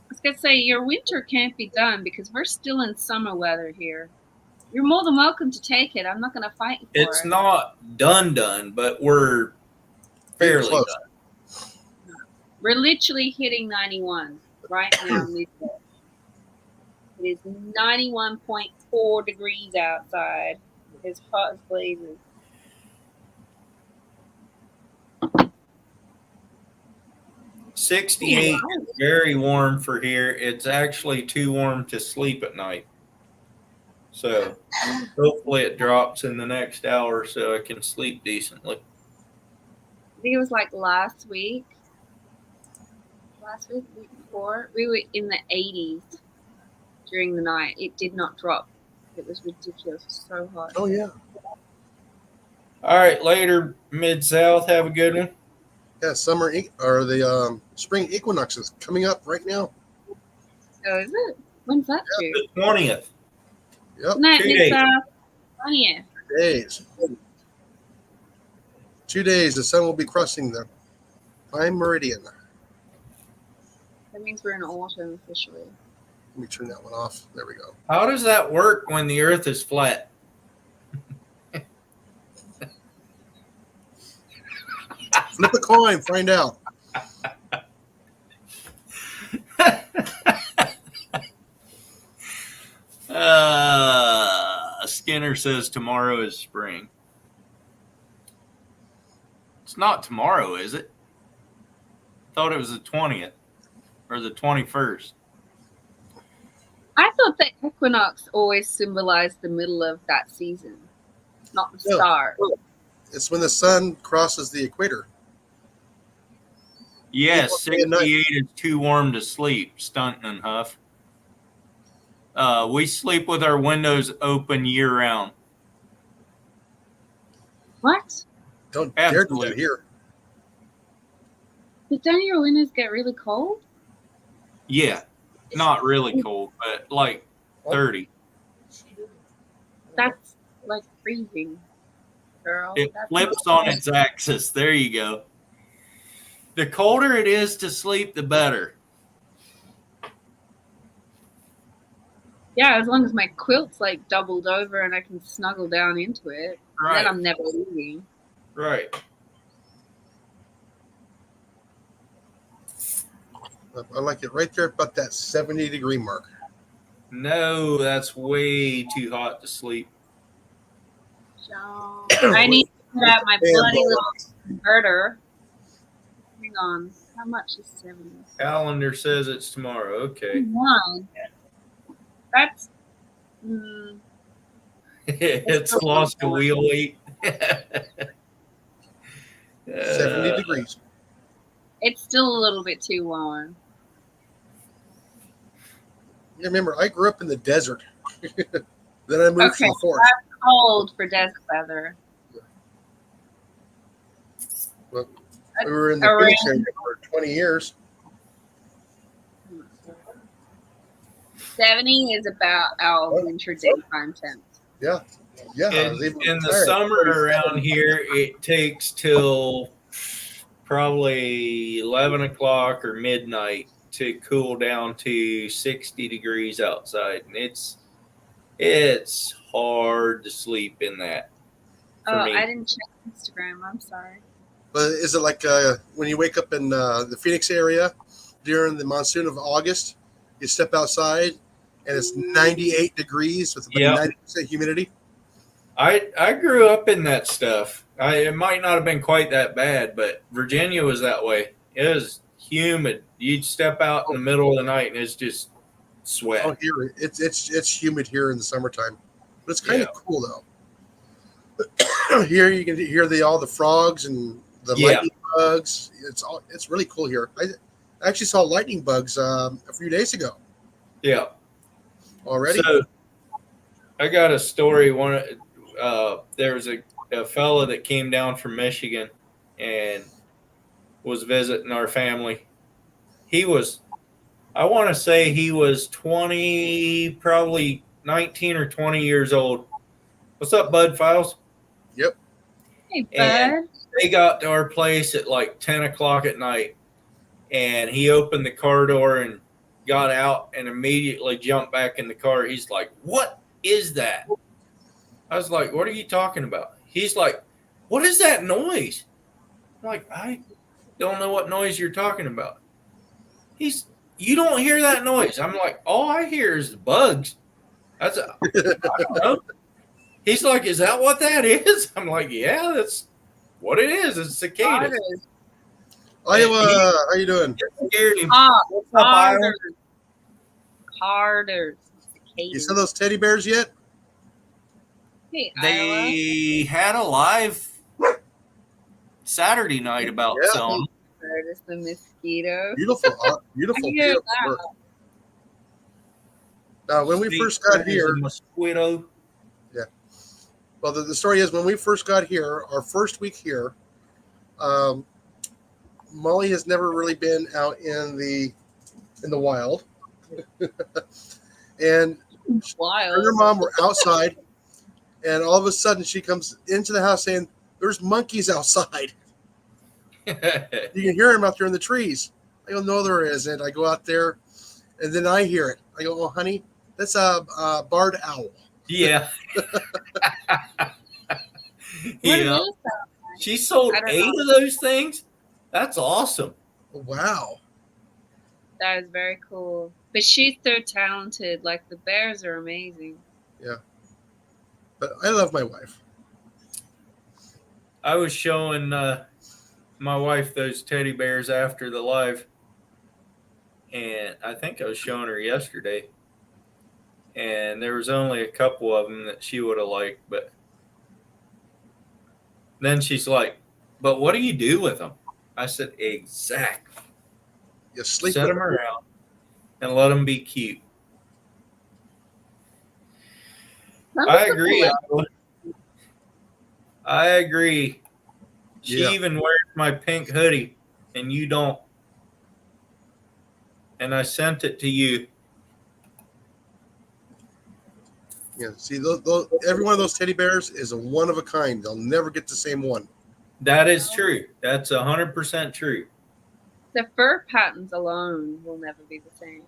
I was gonna say your winter can't be done because we're still in summer weather here. You're more than welcome to take it. I'm not gonna fight you for It's it. not done, but we're fairly Close. done. We're literally hitting 91 right now. Midday. It is 91.4 degrees outside. It's hot as blazes. '68 is very warm for here. It's actually too warm to sleep at night. So hopefully it drops in the next hour so I can sleep decently. I think it was like last week last week, the week before, we were in the 80s during the night. It did not drop. It was ridiculous. It was so hot. Oh yeah. All right, later, Mid-South. Have a good one. Yeah, or the spring equinox is coming up right now. Oh, is it? When's that due? The 20th. Yep, No, 2 it's days. 20th. 2 days. 2 days, the sun will be crossing the prime meridian. That means we're in autumn officially. Let me turn that one off. There we go. How does that work when the Earth is flat? Flip a coin, find out. Skinner says tomorrow is spring. It's not tomorrow, is it? Thought it was the 20th or the 21st. I thought the equinox always symbolized the middle of that season, not the No. start. It's when the sun crosses the equator. Yes, Day and night. 68 is too warm to sleep, Stunton and Huff. We sleep with our windows open year round. What? Don't dare do Absolutely. that here. But don't your windows get really cold? Yeah, not really cold, but like 30. That's like freezing, girl. It That's flips not on its axis. There you go. The colder it is to sleep, the better. Yeah, as long as my quilt's like doubled over and I can snuggle down into it, Right. then I'm never leaving. Right. I like it right there about that 70-degree mark. No, that's way too hot to sleep. So I need to put out my bloody little converter. Hang on. How much is 70? Calendar says it's tomorrow. Okay. One. That's It's lost a wheel weight. 70 degrees. it's still a little bit too warm. Yeah, remember, I grew up in the desert. Then I moved to Okay. the forest. Cold for desert weather. We were in the Around- Phoenix area for 20 years. 70 is about our winter daytime temps. Yeah. Yeah. I was able to In the retire at summer 37. around here, it takes till probably 11 o'clock or midnight to cool down to 60 degrees outside. And it's hard to sleep in that. For Oh, me. I didn't check Instagram. I'm sorry. But is it like when you wake up in the Phoenix area during the monsoon of August, you step outside and it's 98 degrees with about Yep. 90% humidity? I grew up in that stuff. It might not have been quite that bad, but Virginia was that way. It was humid. You'd step out in the middle of the night and it's just sweat. Oh, here it's humid here in the summertime, but it's kind of cool though. Here you can hear all the frogs and the Yeah. lightning bugs. It's really cool here. I actually saw lightning bugs a few days ago Yeah. already. So I got a story. There was a fella that came down from Michigan and was visiting our family. He was, I want to say he was 20, probably 19 or 20 years old. What's up, Bud Files? Hey, bud. And they got to our place at like 10 o'clock at night, and he opened the car door and got out and immediately jumped back in the car. He's like, "What is that?" I was like, "What are you talking about?" He's like, "What is that noise?" I'm like, "I don't know what noise you're talking about." You don't hear that noise. I'm like, "All I hear is the bugs." I don't know. He's like, "Is that what that is?" I'm like, "Yeah, that's what it is. It's cicadas." Otters. Iowa, how you doing? It scared him. Ah, What's up, Iowa? Carters. Carters. You saw those teddy bears yet? Hey, Iowa. They had a live Saturday night about Yeah. selling. Curtis the mosquito. Beautiful, beautiful, Yeah, beautiful work. Now, when we first got here, mosquito. well, the story is when we first got here, our first week here, Molly has never really been out in the wild, and her and her Wild. mom were outside, and all of a sudden she comes into the house saying, "There's monkeys outside. You can hear them out there in the trees." I go, "No, there isn't." I go out there, and then I hear it. I go, "Oh, honey, that's a barred owl." Yeah. What Yeah. is that? She sold I don't 8 know. of those things. That's awesome. Wow. That is very cool. But she's so talented. Like the bears are amazing. But I love my wife. I was showing my wife those teddy bears after the live, and I think I was showing her yesterday. And there was only a couple of them that she would have liked, but then she's like, "But what do you do with them?" I said, "Exactly. You sleep Set with them around and let them be cute." Some I people agree. like- Iowa. I agree. She Yeah. even wears my pink hoodie, and you don't. And I sent it to you. Yeah, see, every one of those teddy bears is a one of a kind. They'll never get the same one. That is true. That's 100% true. The fur patterns alone will never be the same.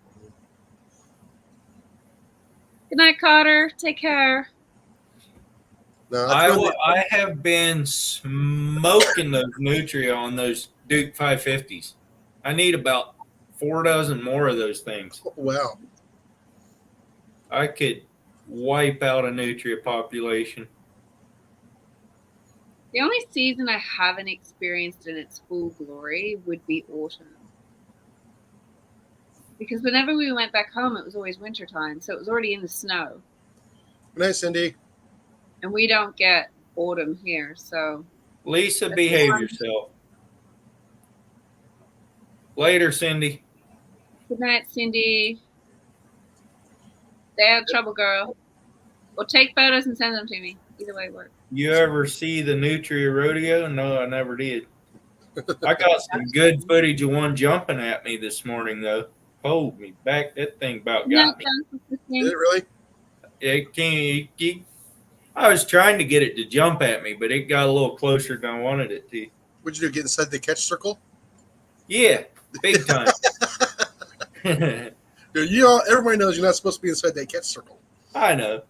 Good night, Carter. Take care. No, that's when I have been smoking those Nutria on those Duke 550s. I need about 4 dozen more of those things. wow. I could wipe out a Nutria population. The only season I haven't experienced in its full glory would be autumn. Because whenever we went back home, it was always wintertime, so it was already in the snow. Good night, Cindy. And we don't get autumn here, so Lisa, That's behave fine. yourself. Later, Cindy. good night, Cindy. Stay out of trouble, girl. Or take photos and send them to me. Either way works. You ever see the Nutria rodeo? No, I never did. I got some good footage of one jumping at me this morning, though. Hold me back. That thing about No, got me. Is it really? It can't. I was trying to get it to jump at me, but it got a little closer than I wanted it to. What'd you do? Get inside the catch circle? Yeah, big time. Dude, everybody knows you're not supposed to be inside that catch circle. I know.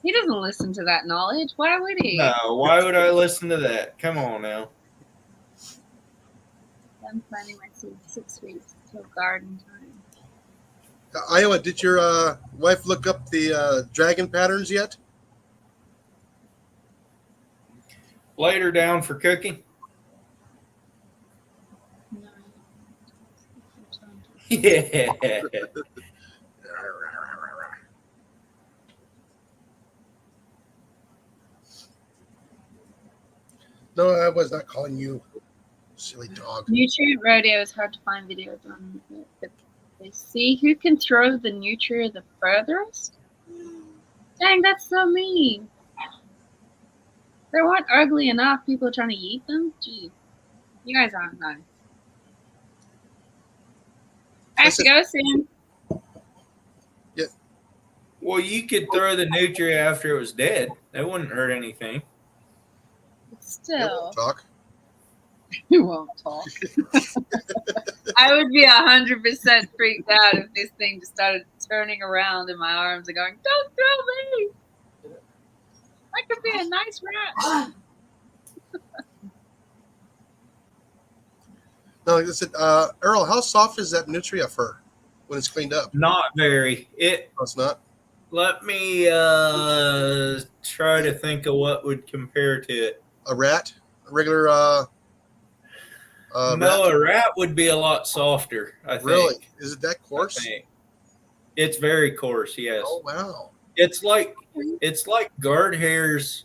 He doesn't listen to that knowledge. Why would he? No, why would I listen to that? Come on now. I'm planting my seeds 6 weeks till garden time. Iowa, did your wife look up the dragon patterns yet? Later down for cooking. No. Yeah. No, I was not calling you, silly dog. Nutrient rodeo is hard to find videos on it, but they see who can throw the nutria the furthest. Dang, that's so mean. They weren't ugly enough. People are trying to eat them. Gee, you guys aren't nice. I have to go soon. Well, you could throw the nutria after it was dead. That wouldn't hurt anything. But You still, won't talk. you won't talk. I would be 100% freaked out if this thing just started turning around in my arms and going, "Don't throw me! I could be a nice rat." No, like I said, Earl, how soft is that nutria fur when it's cleaned up? Not very. No, it's not. Let me try to think of what would compare to it. A rat, a regular No, rat. a rat would be a lot softer, I think. Really? Is it that I coarse? think. It's very coarse, yes. Oh wow. It's like guard hairs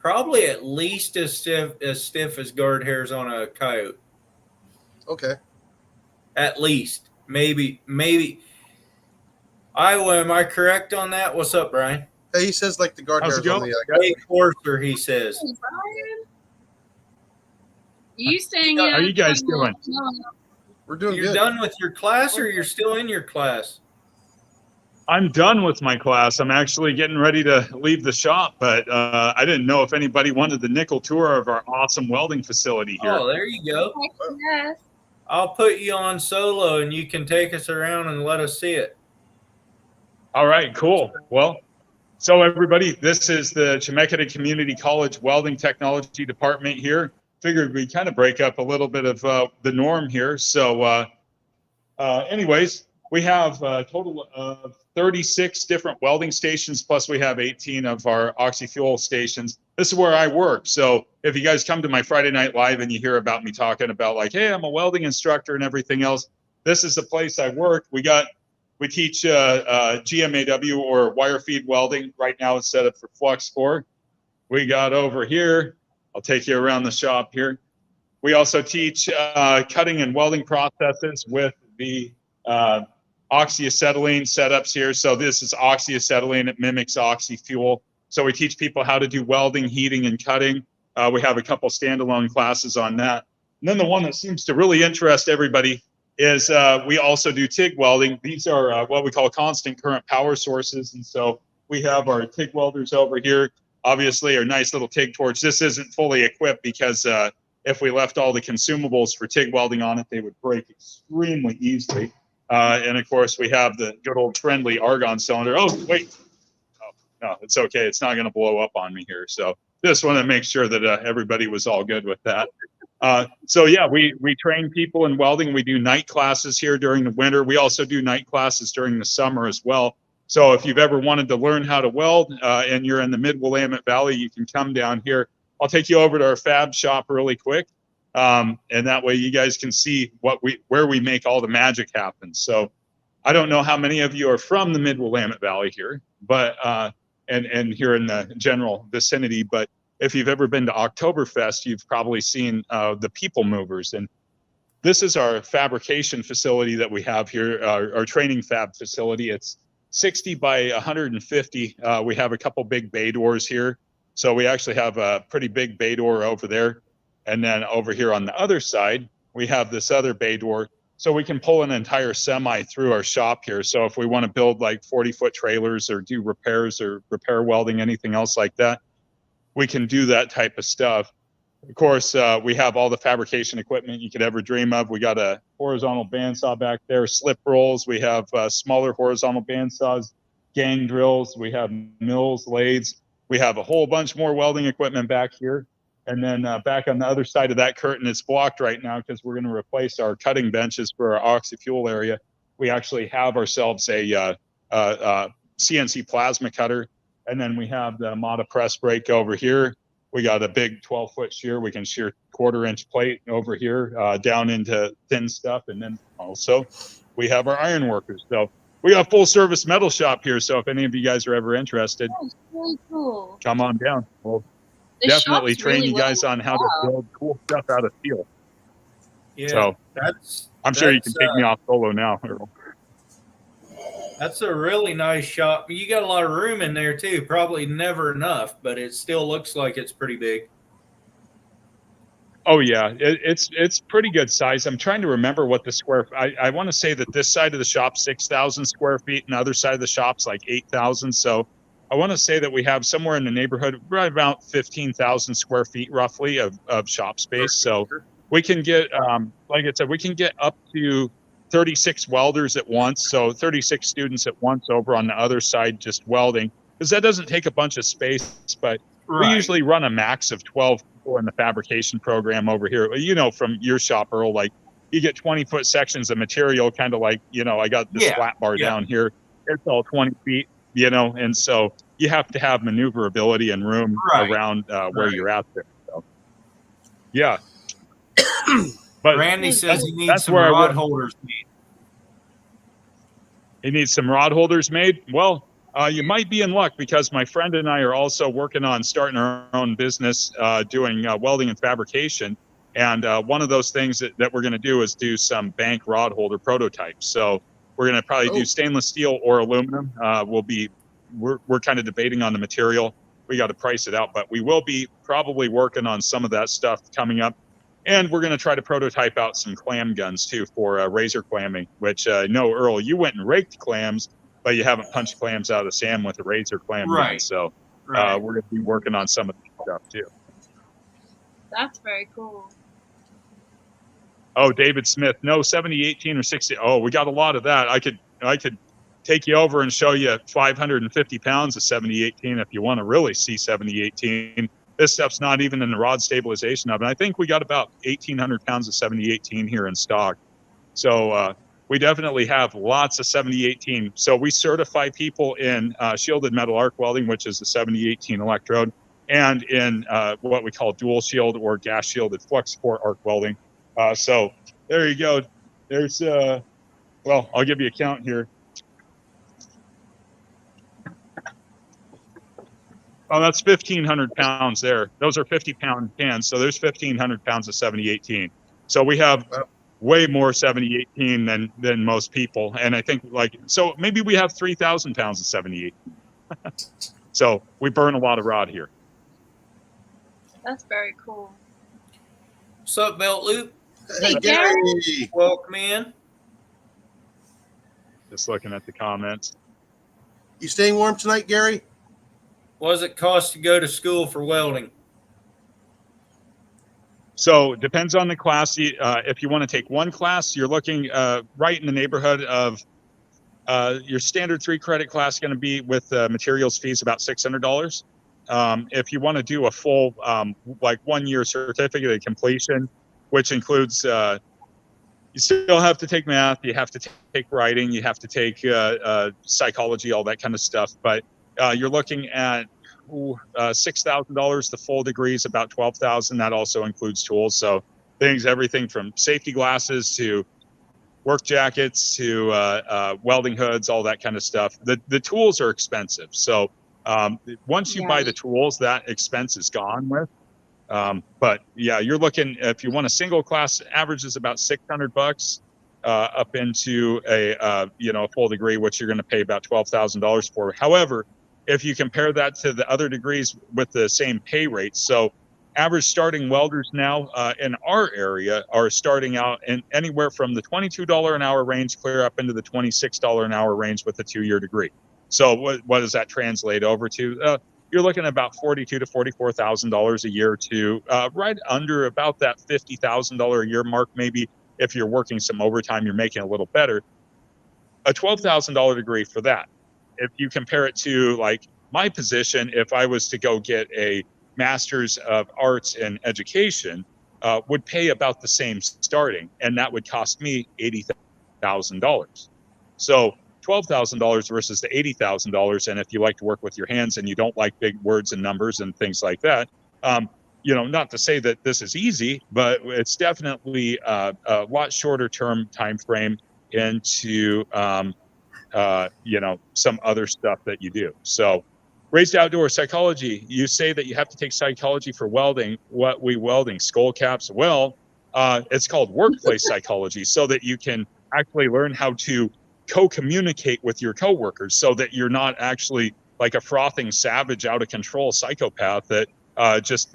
Probably at least as stiff as guard hairs on a coyote. Okay. At least. Maybe. Iowa, am I correct on that? What's up, Brian? Hey, he says like the guard How's hairs it on going? the. Way coarser, he says. Hey, Brian. You staying How in? are you guys doing? We're doing You're good. done with your class or you're still in your class? I'm done with my class. I'm actually getting ready to leave the shop, but I didn't know if anybody wanted the nickel tour of our awesome welding facility here. Oh, there you go. Yes. I'll put you on solo and you can take us around and let us see it. All right, cool. Well, so everybody, this is the Chemeketa Community College Welding Technology Department here. Figured we kind of break up a little bit of the norm here. So anyways, we have a total of 36 different welding stations, plus we have 18 of our oxy-fuel stations. This is where I work. So if you guys come to my Friday Night Live and you hear about me talking about like, hey, I'm a welding instructor and everything else, this is the place I work. We teach GMAW or wire feed welding. Right now it's set up for flux core. We got over here, I'll take you around the shop here. We also teach cutting and welding processes with the oxyacetylene setups here. So this is oxyacetylene. It mimics oxy fuel. So we teach people how to do welding, heating, and cutting. We have a couple standalone classes on that. And then the one that seems to really interest everybody is we also do TIG welding. These are what we call constant current power sources. And so we have our TIG welders over here. Obviously, our nice little TIG torch. This isn't fully equipped because if we left all the consumables for TIG welding on it, they would break extremely easily. And of course, we have the good old friendly argon cylinder. Oh, wait. Oh, no, it's okay. It's not going to blow up on me here. So just want to make sure that everybody was all good with that. So yeah, we train people in welding. We do night classes here during the winter. We also do night classes during the summer as well. So if you've ever wanted to learn how to weld and you're in the Mid-Willamette Valley, you can come down here. I'll take you over to our fab shop really quick. And that way you guys can see where we make all the magic happen. So I don't know how many of you are from the Mid-Willamette Valley here, but and here in the general vicinity, but if you've ever been to Oktoberfest, you've probably seen the People Movers. And this is our fabrication facility that we have here, our training fab facility. It's 60 by 150. We have a couple big bay doors here. So we actually have a pretty big bay door over there. And then over here on the other side, we have this other bay door. So we can pull an entire semi through our shop here. So if we want to build like 40-foot trailers or do repairs or repair welding, anything else like that, we can do that type of stuff. Of course, we have all the fabrication equipment you could ever dream of. We got a horizontal bandsaw back there, slip rolls. We have smaller horizontal bandsaws, gang drills. We have mills, lathes. We have a whole bunch more welding equipment back here. And then back on the other side of that curtain, it's blocked right now because we're going to replace our cutting benches for our oxy-fuel area. We actually have ourselves a CNC plasma cutter. And then we have the Mata press brake over here. We got a big 12-foot shear. We can shear 1/4-inch plate over here down into thin stuff. And then also we have our iron workers. So we got a full-service metal shop here. So if any of you guys are ever interested, That's really cool. come on down. We'll The definitely shop's train really you guys well on how to laid out. build cool stuff out of steel. Yeah, So I'm sure you can take me off solo now, Earl. That's a really nice shop. You got a lot of room in there too. Probably never enough, but it still looks like it's pretty big. Oh yeah, it's pretty good size. I'm trying to remember what the square. I want to say that this side of the shop 6,000 square feet, and the other side of the shop's like 8,000. So I want to say that we have somewhere in the neighborhood right about 15,000 square feet roughly of shop space. So we can get, like I said, we can get up to 36 welders at once. So 36 students at once over on the other side just welding, because that doesn't take a bunch of space, but we usually run a max of 12 people in the fabrication program over here. You know, from your shop, Earl, like you get 20-foot sections of material, kind of like, you know, I got this flat bar down here. It's all 20 feet, you know, and so you have to have maneuverability and room around where you're at there. So, yeah. But Randy says he needs that's some where I rod work. holders made. He needs some rod holders made. Well, You might be in luck because my friend and I are also working on starting our own business, doing welding and fabrication. And one of those things that we're going to do is do some bank rod holder prototypes. So we're going to probably do stainless steel or aluminum. We're kind of debating on the material. We got to price it out, but we will be probably working on some of that stuff coming up. And we're going to try to prototype out some clam guns too for razor clamming, which no, Earl, you went and raked clams, but you haven't punched clams out of the sand with a razor clam gun. Right. So Right. we're going to be working on some of that stuff too. That's very cool. Oh, David Smith, no 7018 or 60. Oh, we got a lot of that. I could take you over and show you 550 pounds of 7018 if you want to really see 7018. This stuff's not even in the rod stabilization oven. I think we got about 1,800 pounds of 7018 here in stock. So we definitely have lots of 7018. So we certify people in shielded metal arc welding, which is the 7018 electrode, and in what we call dual shield or gas shielded flux core arc welding. So there you go. There's, well, I'll give you a count here. Oh, that's 1,500 pounds there. Those are 50-pound cans. So there's 1,500 pounds of 7018. So we have way more 7018 than most people. And I think so maybe we have 3,000 pounds of 7018. So we burn a lot of rod here. That's very cool. What's up, Belt Loop? Hey, Gary. Welcome in. Just looking at the comments. You staying warm tonight, Gary? What does it cost to go to school for welding? So depends on the class. If you want to take one class, you're looking right in the neighborhood of your standard 3-credit class going to be with materials fees about $600. If you want to do a full 1-year certificate of completion, which includes you still have to take math, you have to take writing, you have to take psychology, all that kind of stuff. But you're looking at $6,000. The full degree is about $12,000. That also includes tools. So everything from safety glasses to work jackets to welding hoods, all that kind of stuff. The tools are expensive. So once you buy the tools, that expense is gone with. But yeah, you're looking, if you want a single class, average is about $600 up into a full degree, which you're going to pay about $12,000 for. However, if you compare that to the other degrees with the same pay rates, so average starting welders now in our area are starting out in anywhere from the $22 an hour range clear up into the $26 an hour range with a 2-year degree. So what does that translate over to? You're looking at about $42,000 to $44,000 a year to right under about that $50,000 a year mark. Maybe if you're working some overtime, you're making a little better. A $12,000 degree for that. If you compare it to like my position, if I was to go get a Master's of Arts in Education, would pay about the same starting, and that would cost me $80,000. So $12,000 versus the $80,000. And if you like to work with your hands and you don't like big words and numbers and things like that, not to say that this is easy, but it's definitely a lot shorter term time frame into some other stuff that you do. So raised outdoor psychology, you say that you have to take psychology for welding. What we welding? Skull caps? Well, it's called workplace psychology, so that you can actually learn how to co-communicate with your coworkers, so that you're not actually like a frothing savage, out of control psychopath that just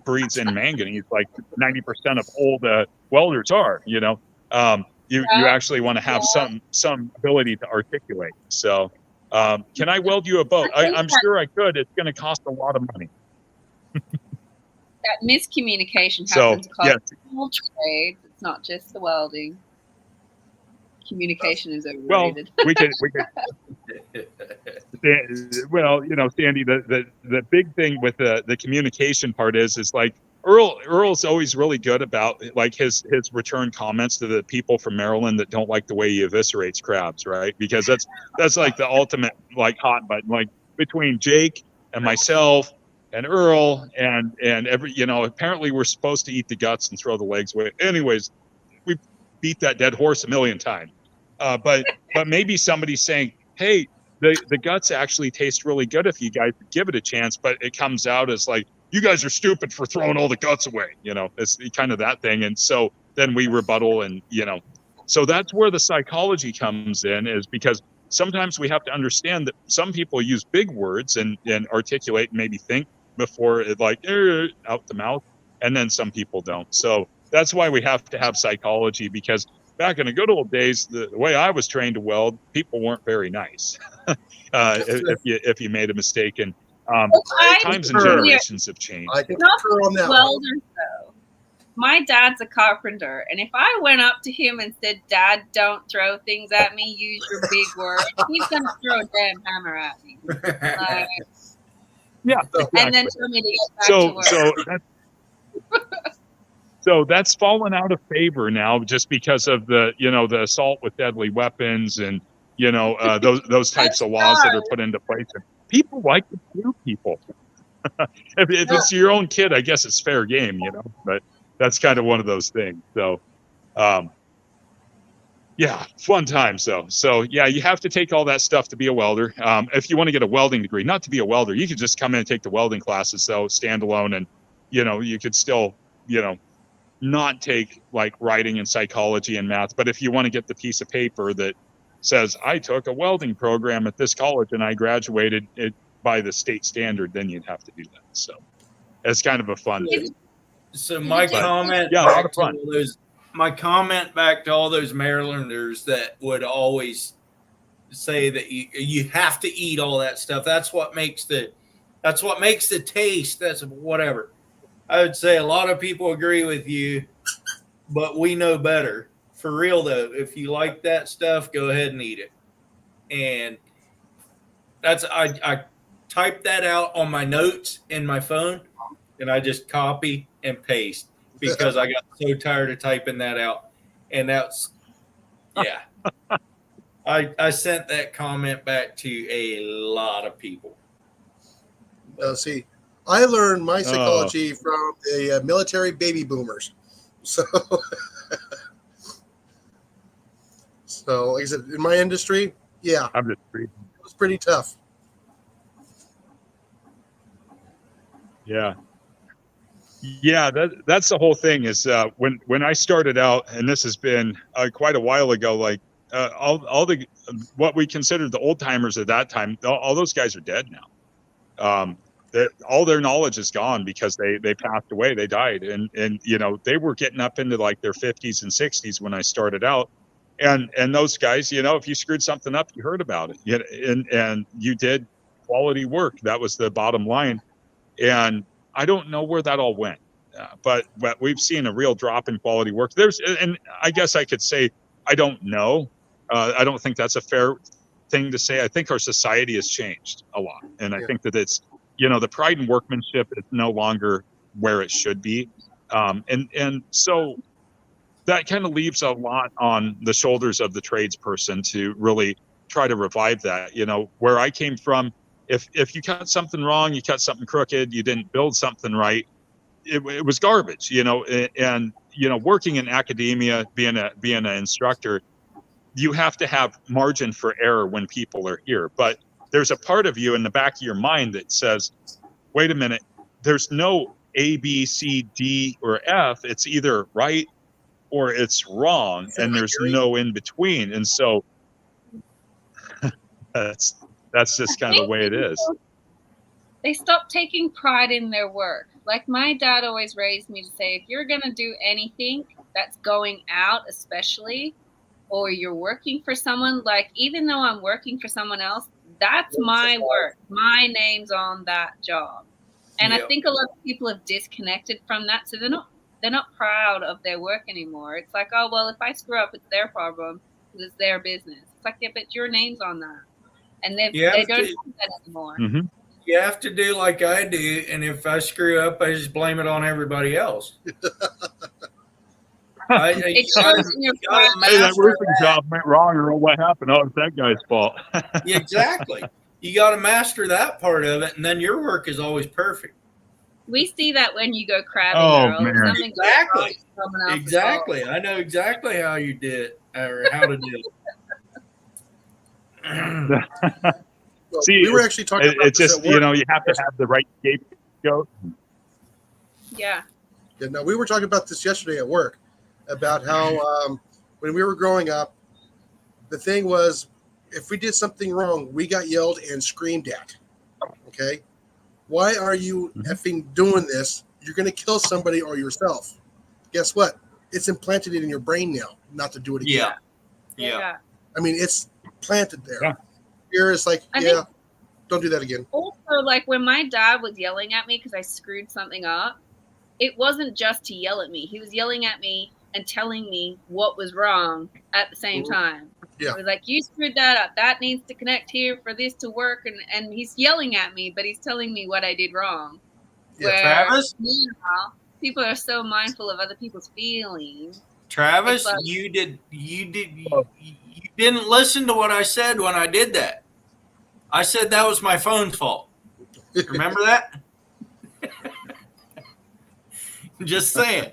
breathes in manganese like 90% of old welders are. You actually want to have some ability to articulate. So can I weld you a boat? I'm sure I could. It's going to cost a lot of money. That miscommunication happens across all trades. It's not just the welding. Communication is overrated. Well, we could. Well, Sandy, the big thing with the communication part is like Earl's always really good about like his return comments to the people from Maryland that don't like the way he eviscerates crabs, right? Because that's like the ultimate like hot button. Like between Jake and myself and Earl and every apparently we're supposed to eat the guts and throw the legs away. Anyways, we beat that dead horse a million times. But maybe somebody's saying, hey, the guts actually taste really good if you guys give it a chance, but it comes out as like, you guys are stupid for throwing all the guts away. It's kind of that thing. And so then we rebuttal, and so that's where the psychology comes in, is because sometimes we have to understand that some people use big words and articulate and maybe think before it, like out the mouth, and then some people don't. So that's why we have to have psychology, because back in the good old days, the way I was trained to weld, people weren't very nice if you made a mistake. And times and generations have changed. I can Not concur on that one. welders though. My dad's a carpenter, and if I went up to him and said, "Dad, don't throw things at me. Use your big words," he's gonna throw a damn hammer at me. Like, Yeah, and then tell me to get back to work. So that's fallen out of favor now, just because of the the assault with deadly weapons and those types of laws that are put into place. And people like to sue people. if it's your own kid, I guess it's fair game, but that's kind of one of those things. So, yeah, fun times though. So yeah, you have to take all that stuff to be a welder. If you want to get a welding degree, not to be a welder, you could just come in and take the welding classes though, standalone, and you could still not take like writing and psychology and math. But if you want to get the piece of paper that says I took a welding program at this college and I graduated it by the state standard, then you'd have to do that. So it's kind of a fun thing. So my comment, yeah, a lot of fun. My comment back to all those Marylanders that would always say that you have to eat all that stuff. That's what makes the taste. That's whatever. I would say a lot of people agree with you, but we know better. For real though, if you like that stuff, go ahead and eat it. And that's I type that out on my notes in my phone, and I just copy and paste because I got so tired of typing that out. And that's I sent that comment back to a lot of people. See, I learned my psychology from the military baby boomers. So, like I said, in my industry, I'm just reading. It was pretty tough. Yeah. That's the whole thing. Is when I started out, and this has been quite a while ago. Like all the what we considered the old timers at that time, all those guys are dead now. All their knowledge is gone because they passed away, they died, and they were getting up into like their 50s and 60s when I started out, and those guys, if you screwed something up, you heard about it, and you did quality work. That was the bottom line, and I don't know where that all went, but we've seen a real drop in quality work. And I guess I could say I don't know. I don't think that's a fair thing to say. I think our society has changed a lot, and I think that it's the pride in workmanship is no longer where it should be. And so that kind of leaves a lot on the shoulders of the tradesperson to really try to revive that. Where I came from, if you cut something wrong, you cut something crooked, you didn't build something right, it was garbage, and working in academia, being an instructor, you have to have margin for error when people are here. But there's a part of you in the back of your mind that says, wait a minute, there's no A, B, C, D, or F. It's either right or it's wrong, and there's no in between. And so that's just kind of the way it is. They stop taking pride in their work. Like my dad always raised me to say, if you're going to do anything that's going out, especially, or you're working for someone, like even though I'm working for someone else, that's my work. My name's on that job. And I think a lot of people have disconnected from that. So they're not proud of their work anymore. It's like, oh, well, if I screw up, it's their problem because it's their business. It's like, yeah, but your name's on that. And they don't do that anymore. Mm-hmm. You have to do like I do. And if I screw up, I just blame it on everybody else. It shows in your Hey, that roofing job went wrong, or what happened? Oh, it's that guy's fault. Exactly. You got to master that part of it, and then your work is always perfect. We see that when you go crabbing. Man. Exactly. I know exactly how you did it, or how to do it. Well, See, we were actually talking about it's this just, at work. you have to have the right scapegoat. Yeah. Yeah, no, we were talking about this yesterday at work about how when we were growing up, the thing was if we did something wrong, we got yelled and screamed at. Okay? Why are you effing doing this? You're going to kill somebody or yourself. Guess what? It's implanted in your brain now not to do it again. Yeah. I mean, it's planted there. Yeah. Here it's like, I yeah, think- don't do that again. Also, like when my dad was yelling at me because I screwed something up, it wasn't just to yell at me. He was yelling at me and telling me what was wrong at the same time. Yeah. He was like, you screwed that up. That needs to connect here for this to work. And he's yelling at me, but he's telling me what I did wrong. Yeah, Where Travis? now, people are so mindful of other people's feelings. Travis, It's like- you didn't listen to what I said when I did that. I said that was my phone's fault. Remember that? Just saying.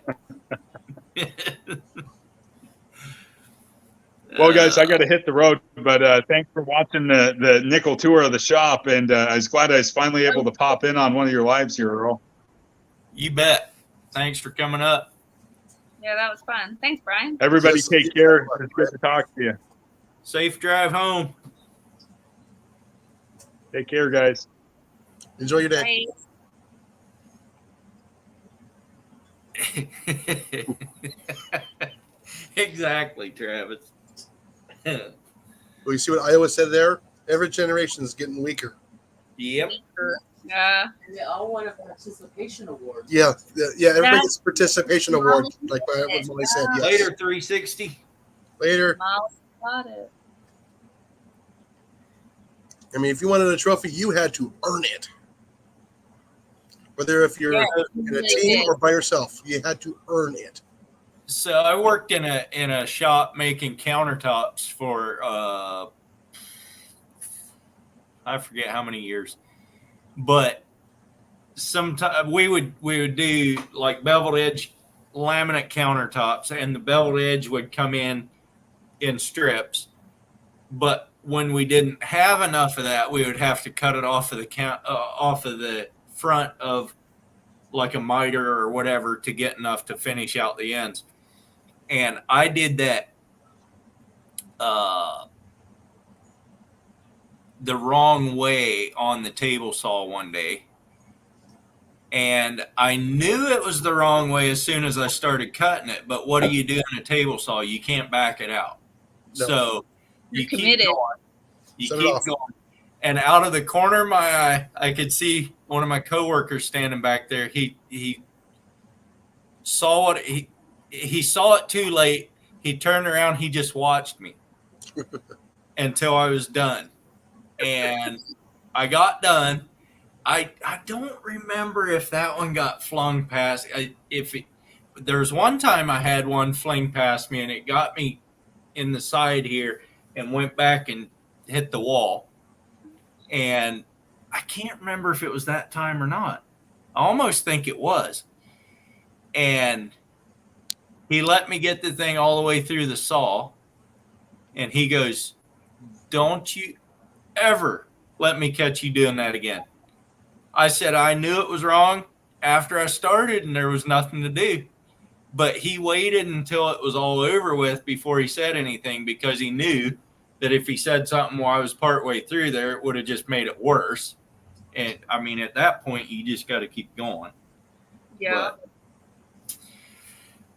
Well, guys, I got to hit the road, but thanks for watching the nickel tour of the shop, and I was glad I was finally able to pop in on one of your lives here, Earl. You bet. Thanks for coming up. Yeah, that was fun. Thanks, Brian. Everybody Yes. take care. It's good to talk to you. Safe drive home. Take care, guys. Enjoy your day. Bye. Exactly, Travis. Well, you see what Iowa said there? Every generation is getting weaker. Yep. Yeah. And they all want a participation award. Yeah, everybody gets a participation award, like what Molly said. Yes. Later, 360. Later. Miles got it. I mean, if you wanted a trophy, you had to earn it. Whether if you're Yeah, in a they team did. or by yourself, you had to earn it. So I worked in a shop making countertops for I forget how many years, but sometimes we would do like beveled edge laminate countertops, and the beveled edge would come in strips. But when we didn't have enough of that, we would have to cut it off of the front of like a miter or whatever to get enough to finish out the ends. And I did that the wrong way on the table saw one day. And I knew it was the wrong way as soon as I started cutting it. But what do you do in a table saw? You can't back it out. No. So You're you keep committed. going. You Set it keep off. going. And out of the corner of my eye, I could see one of my coworkers standing back there. He saw what he saw it too late. He turned around. He just watched me until I was done. And I got done. I don't remember if that one got flung past. There's one time I had one fling past me, and it got me in the side here and went back and hit the wall. And I can't remember if it was that time or not. I almost think it was. And he let me get the thing all the way through the saw. And he goes, "Don't you ever let me catch you doing that again." I said I knew it was wrong after I started and there was nothing to do. But he waited until it was all over with before he said anything, because he knew that if he said something while I was partway through there, it would have just made it worse. And I mean, at that point, you just got to keep going. Yeah. But,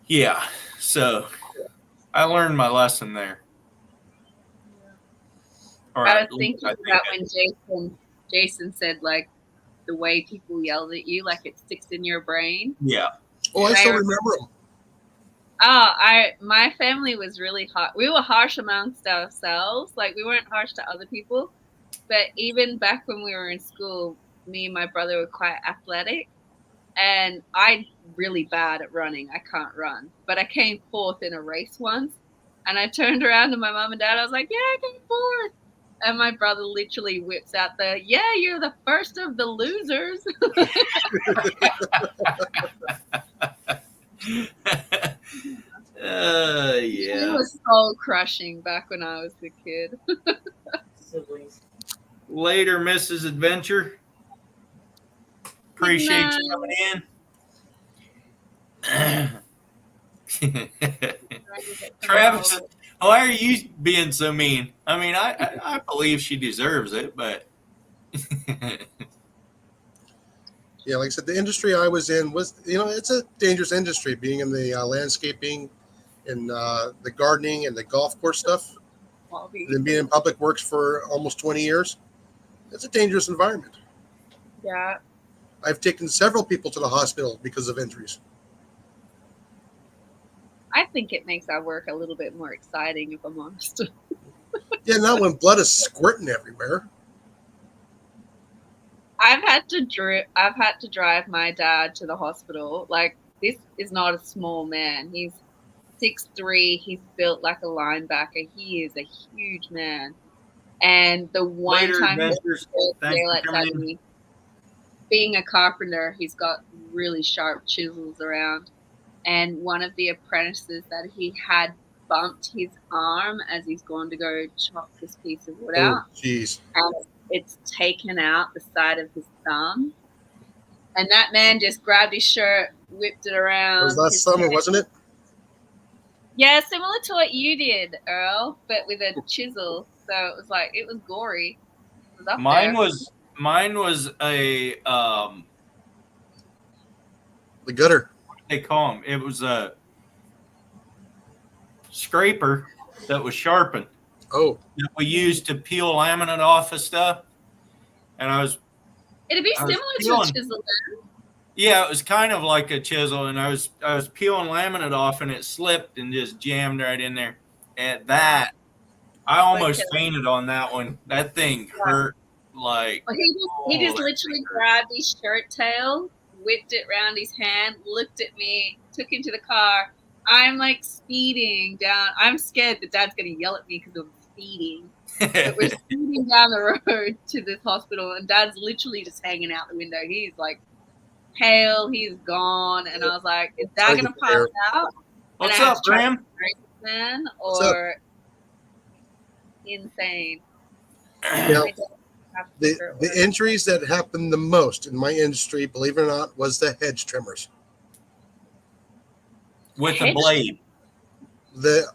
yeah. So I learned my lesson there. Or I at was least thinking I about think when Jason said like the way people yelled at you, like it sticks in your brain. yeah. Oh, I still remember them. My family was really hard. We were harsh amongst ourselves. Like we weren't harsh to other people. But even back when we were in school, me and my brother were quite athletic. And I'm really bad at running. I can't run. But I came fourth in a race once. And I turned around to my mom and dad. I was like, yeah, I came fourth. And my brother literally whips out yeah, you're the first of the losers. It Yeah. was soul crushing back when I was a kid. Siblings. later, Mrs. Adventure. Appreciate you coming in. Travis, why are you being so mean? I mean, I believe she deserves it, but Yeah, like I said, the industry I was in was, it's a dangerous industry, being in the landscaping and the gardening and the golf course stuff. And then being in public works for almost 20 years. It's a dangerous environment. Yeah. I've taken several people to the hospital because of injuries. I think it makes our work a little bit more exciting, if I'm honest. Yeah, not when blood is squirting everywhere. I've had to drive my dad to the hospital. Like, this is not a small man. He's 6'3". He's built like a linebacker. He is a huge man. And the one later, time Adventures. Thanks for coming in. being a carpenter, he's got really sharp chisels around. And one of the apprentices that he had bumped his arm as he's going to go chop this piece of wood out. Oh, jeez. And it's taken out the side of his thumb. And that man just grabbed his shirt, whipped it around. It was last summer, wasn't it? Yeah, similar to what you did, Earl, but with a chisel. So it was gory. It was up Mine there. was a The gutter. what do they call them? It was a scraper that was sharpened Oh, that we used to peel laminate off of stuff. And It'd be I was similar to a feeling- chisel. yeah, it was kind of like a chisel, and I was peeling laminate off, and it slipped and just jammed right in there. And that, I almost fainted on that one. That thing hurt like. Well, he just that literally thing hurt. grabbed his shirt tail, whipped it around his hand, looked at me, took him to the car. I'm like speeding down. I'm scared that Dad's gonna yell at me because I'm speeding. But we're speeding down the road to this hospital, and Dad's literally just hanging out the window. He's like pale, he's gone, and I was like, "Is Dad gonna pass out?" What's And I had up, to try Graham? to break man What's up? or insane. Now, I don't have to figure it the out. injuries that happened the most in my industry, believe it or not, was the hedge trimmers. With a Hedge- blade. The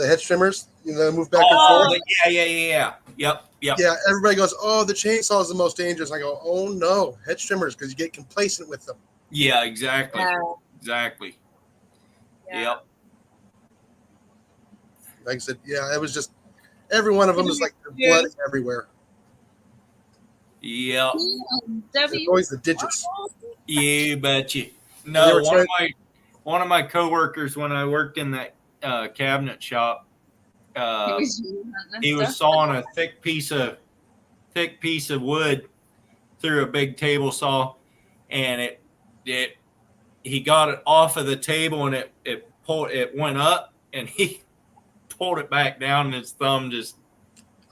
hedge trimmers, move back and Oh, forth. yeah. Yep. Yeah, everybody goes, "Oh, the chainsaw is the most dangerous." I go, "Oh no, hedge trimmers," because you get complacent with them. Yeah, exactly. Yeah. Exactly. Yeah. Yep. Like I said, yeah, it was just every one of them is like blood everywhere. Yep. It's always the digits. You betcha. They No, were one of my coworkers when I worked in that cabinet shop, he was sawing a thick piece of wood through a big table saw, and he got it off of the table, and it went up, and he pulled it back down, and his thumb just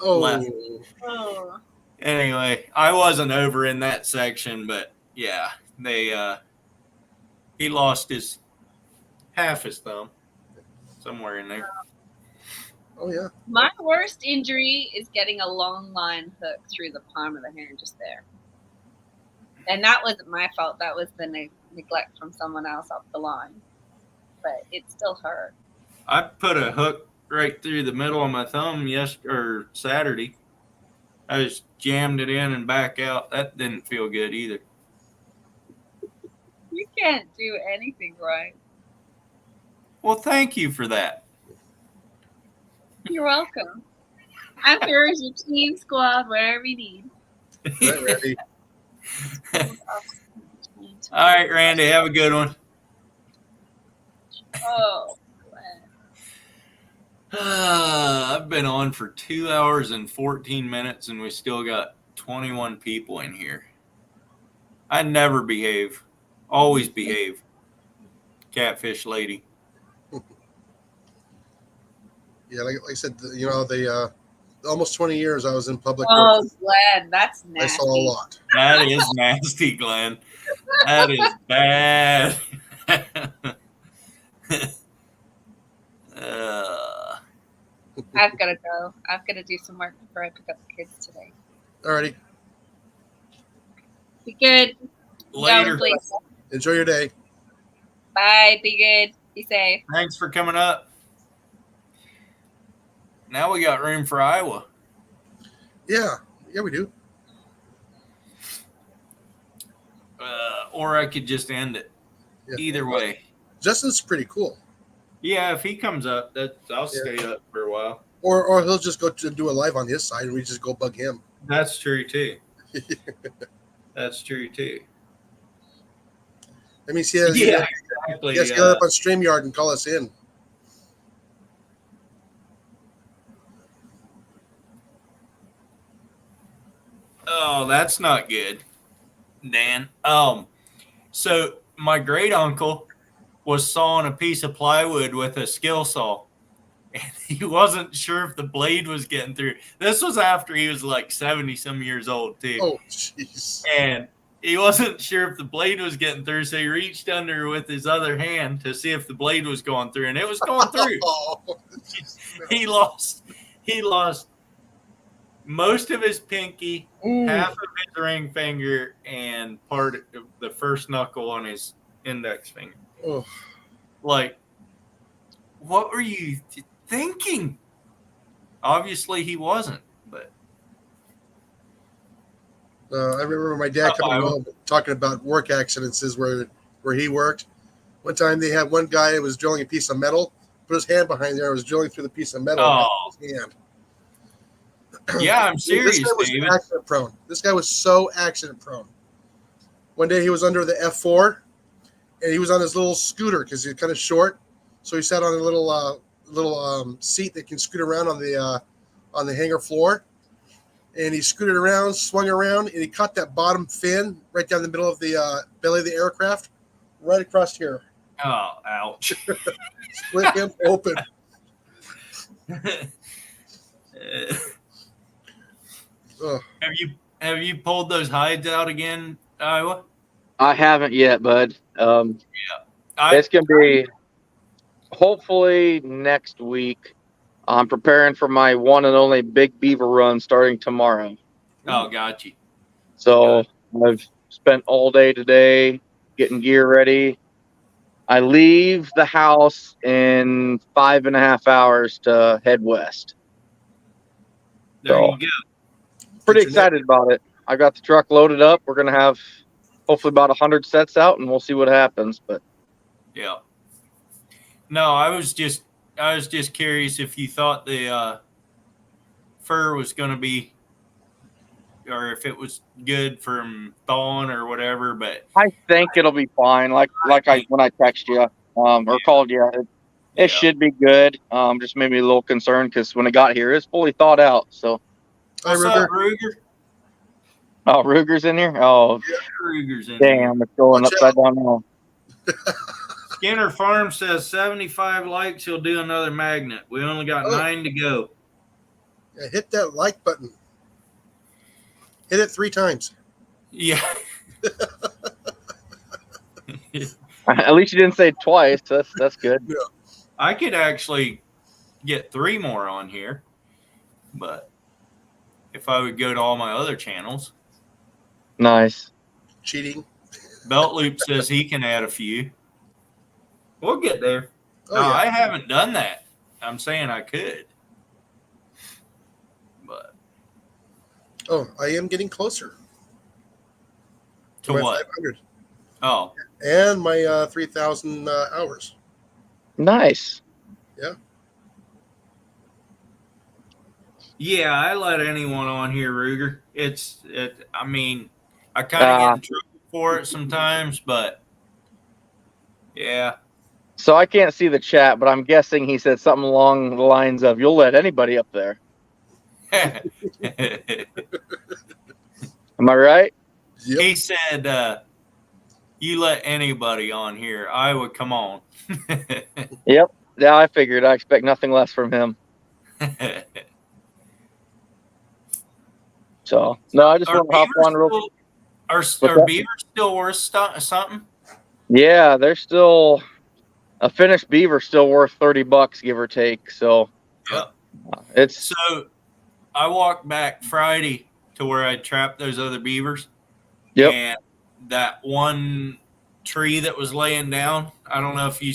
Oh, left. Oh. Anyway, I wasn't over in that section, but yeah, he lost half his thumb somewhere in there. oh yeah. My worst injury is getting a long line hook through the palm of the hand just there. And that wasn't my fault. That was the neglect from someone else up the line. But it still hurt. I put a hook right through the middle of my thumb Saturday. I just jammed it in and back out. That didn't feel good either. You can't do anything right. Well, thank you for that. You're welcome. I'm here as your team squad, whatever you need. Right, Randy. All right, Randy, have a good one. Oh, I've been on for 2 hours and 14 minutes, and we still got 21 people in here. I never behave. Always behave. Catfish lady. Yeah, like I said, the almost 20 years I was in public oh, work, Glenn, that's I nasty. saw a lot. That is nasty, Glenn. That is bad. I've got to go. I've got to do some work before I pick up the kids today. Alrighty. Be good. Later. Go, please. Enjoy your day. Bye. Be good. Be safe. Thanks for coming up. Now we got room for Iowa. Yeah. Yeah, we do. Or I could just end it. Yeah. Either way. Justin's pretty cool. Yeah, if he comes up, I'll stay up for a while. Or he'll just go to do a live on his side and we just go bug him. That's true too. That's true too. Let me see. Yeah, exactly. Yes, get up on StreamYard and call us in. Oh, that's not good, Dan. So my great uncle was sawing a piece of plywood with a skill saw, and he wasn't sure if the blade was getting through. This was after he was like 70 some years old too. Oh, jeez. And he wasn't sure if the blade was getting through, so he reached under with his other hand to see if the blade was going through, and it was going through. Oh, He lost most of his pinky, half of his ring finger, and part of the first knuckle on his index finger. oh. Like, what were you thinking? Obviously, he wasn't. But I remember my dad coming home talking about work accidents where he worked. One time they had one guy who was drilling a piece of metal, put his hand behind there, and was drilling through the piece of metal with his hand. Yeah, I'm serious, This guy was David. accident prone. This guy was so accident prone. One day he was under the F4, and he was on his little scooter because he's kind of short. So he sat on a little seat that can scoot around on the hangar floor. And he scooted around, swung around, and he caught that bottom fin right down the middle of the belly of the aircraft, right across here. Oh, ouch. Split him open. Oh, Have you pulled those hides out again, Iowa? I haven't yet, bud. I, It's gonna be hopefully next week. I'm preparing for my one and only big beaver run starting tomorrow. oh, got you. So I've spent all day today getting gear ready. I leave the house in 5.5 hours to head west. There So- you go. Pretty Get your net- excited about it. I got the truck loaded up. We're gonna have hopefully about 100 sets out, and we'll see what happens. But Yeah. No, I was just curious if you thought the fur was going to be, or if it was good from thawing or whatever. But I think it'll be fine. Like I when I text you or called you, it yeah. should be good. Just made me a little concerned because when it got here, it's fully thawed out. So, Hi, What's up, Ruger. Ruger? oh, Ruger's in here. Oh, Ruger's in there. damn, it's going Watch upside down now. Skinner Farm says 75 likes. He'll do another magnet. We only got 9 to go. Yeah, hit that like button. Hit it 3 times. Yeah. At least you didn't say it twice. That's good. I could actually get 3 more on here, but if I would go to all my other channels, Nice. Cheating. Belt Loop says he can add a few. We'll get there. Oh, No, yeah. I haven't done that. I'm saying I could, but Oh, I am getting closer to my what? 500 Oh, and my 3,000 hours. Nice. yeah. I let anyone on here, Ruger. I mean, I kind of get in trouble for it sometimes, but yeah. So I can't see the chat, but I'm guessing he said something along the lines of, "You'll let anybody up there." Am I right? Yep. He said, you let anybody on here, I would come on. Yep. Yeah, I figured. I expect nothing less from him. So no, I just want to hop on real. Are that? beavers still worth something? Yeah, they're still a finished beaver still worth $30, give or take. So Yeah. it's So I walked back Friday to where I trapped those other beavers. Yep. And that one tree that was laying down, I don't know if you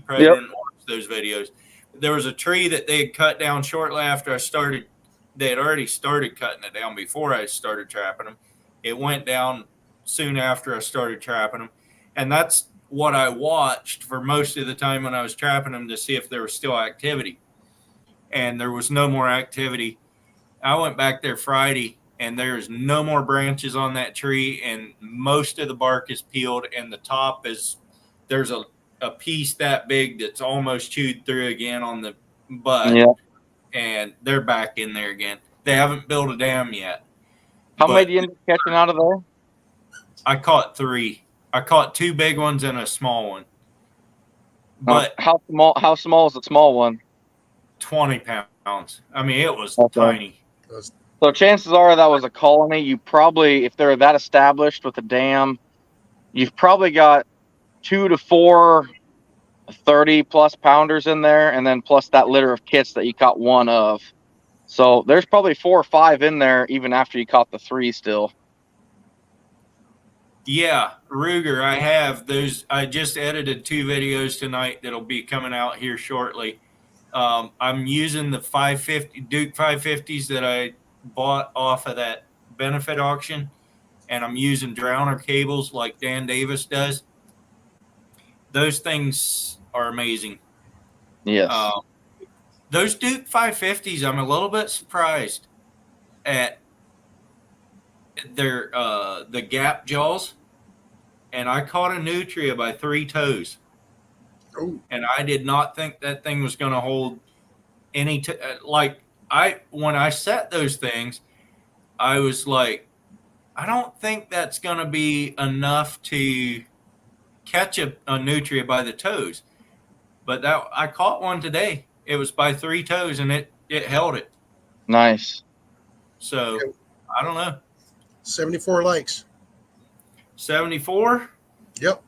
probably Yep. didn't watch those videos. There was a tree that they had cut down shortly after I started. They had already started cutting it down before I started trapping them. It went down soon after I started trapping them. And that's what I watched for most of the time when I was trapping them to see if there was still activity. And there was no more activity. I went back there Friday and there's no more branches on that tree, and most of the bark is peeled, and the top is, there's a piece that big that's almost chewed through again on the bud. Yeah. And they're back in there again. They haven't built a dam yet. How But many do you end up catching out of there? I caught 3. I caught 2 big ones and a small one. But How small? How small is the small one? 20 pounds. I mean, it was Okay. tiny. So chances are that was a colony. You probably, if they're that established with a dam, you've probably got 2 to 4 30-plus pounders in there, and then plus that litter of kits that you caught 1 of. So there's probably 4 or 5 in there even after you caught the 3 still. Yeah, Ruger, I have those. I just edited 2 videos tonight that'll be coming out here shortly. I'm using the 550 Duke 550s that I bought off of that benefit auction, and I'm using drowner cables like Dan Davis does. Those things are amazing. Yes. Those Duke 550s, I'm a little bit surprised at their the gap jaws. And I caught a nutria by 3 toes. Oh, And I did not think that thing was going to hold any when I set those things, I was like, I don't think that's going to be enough to catch a nutria by the toes. But that I caught one today. It was by 3 toes, and it held it. Nice. So I don't know. 74 likes. 74? Yep.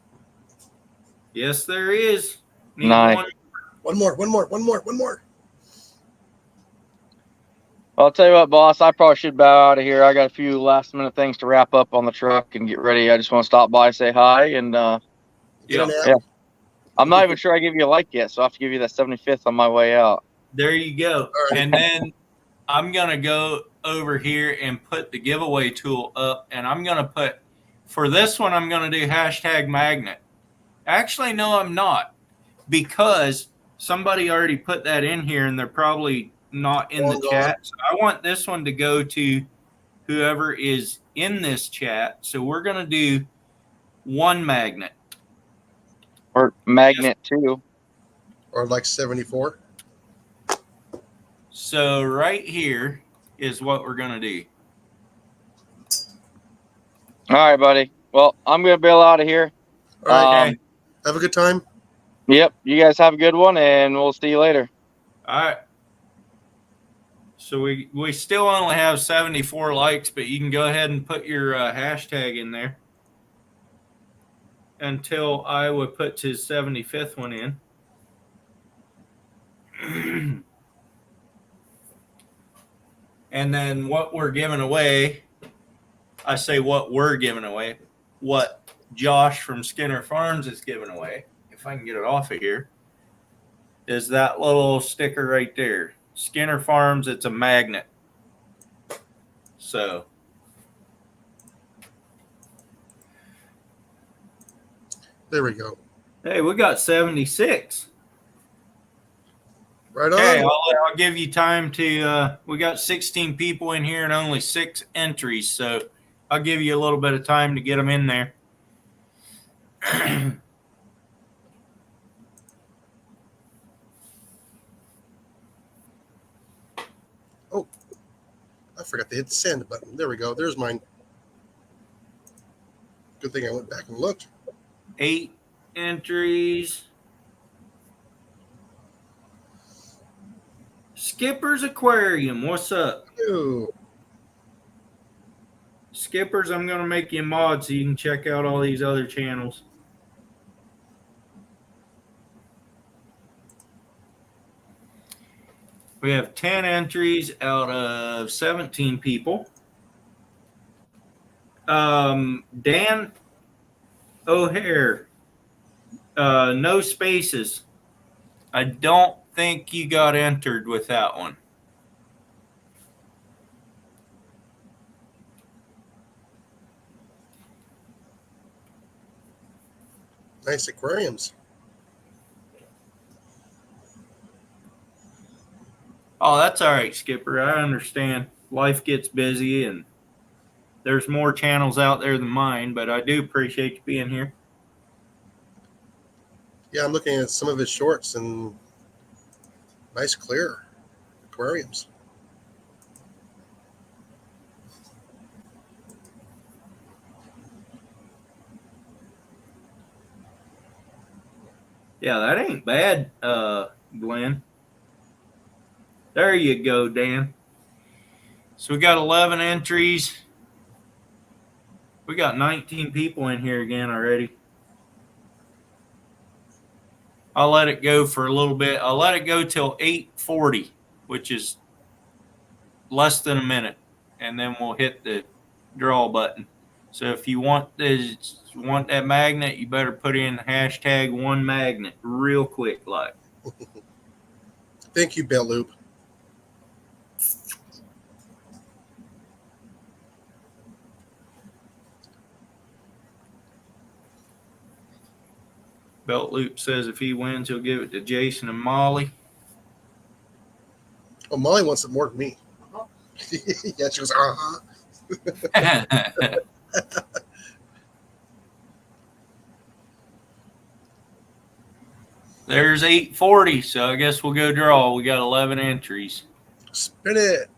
Yes, there is. Need Nice. One more. Well, I'll tell you what, boss, I probably should bow out of here. I got a few last minute things to wrap up on the truck and get ready. I just want to stop by, say hi, and Get an app. yeah. I'm not even sure I give you a like yet, so I have to give you that 75th on my way out. There you go. right. And then I'm going to go over here and put the giveaway tool up, and I'm going to put, for this one, I'm going to do #magnet. Actually, no, I'm not, because somebody already put that in here, and they're probably not in the Long chat. So I want this one to go to whoever is in this chat. So we're going to do 1 magnet. Or magnet, too. Or like 74. So right here is what we're going to do. All right, buddy. Well, I'm going to bail out of here. All right. Okay. Have a good time. Yep. You guys have a good one, and we'll see you later. All right. So we still only have 74 likes, but you can go ahead and put your hashtag in there until I would put his 75th one in. And then what we're giving away, I say what we're giving away, what Josh from Skinner Farms is giving away, if I can get it off of here, is that little sticker right there. Skinner Farms, it's a magnet. So There we go. hey, we got 76. Right Okay, on. I'll give you time to we got 16 people in here and only 6 entries, so I'll give you a little bit of time to get them in there. I forgot to hit the send button. There we go. There's mine. Good thing I went back and looked. 8 entries. Skipper's Aquarium, what's up? Ew. Skippers, I'm going to make you a mod so you can check out all these other channels. We have 10 entries out of 17 people. Dan O'Hare, no spaces. I don't think you got entered with that one. Nice aquariums. Oh, that's all right, Skipper. I understand. Life gets busy and there's more channels out there than mine, but I do appreciate you being here. Yeah, I'm looking at some of his shorts and nice clear aquariums. Yeah, that ain't bad, Glenn. There you go, Dan. So we got 11 entries. We got 19 people in here again already. I'll let it go for a little bit. I'll let it go till 8:40, which is less than a minute, and then we'll hit the draw button. So if you want that magnet, you better put in hashtag one magnet real quick, like. Thank you, Belt Loop. Belt Loop says if he wins, he'll give it to Jason and Molly. Oh, Molly wants it more than me. Yeah, she goes, There's 8:40, so I guess we'll go draw. We got 11 entries. Spin it.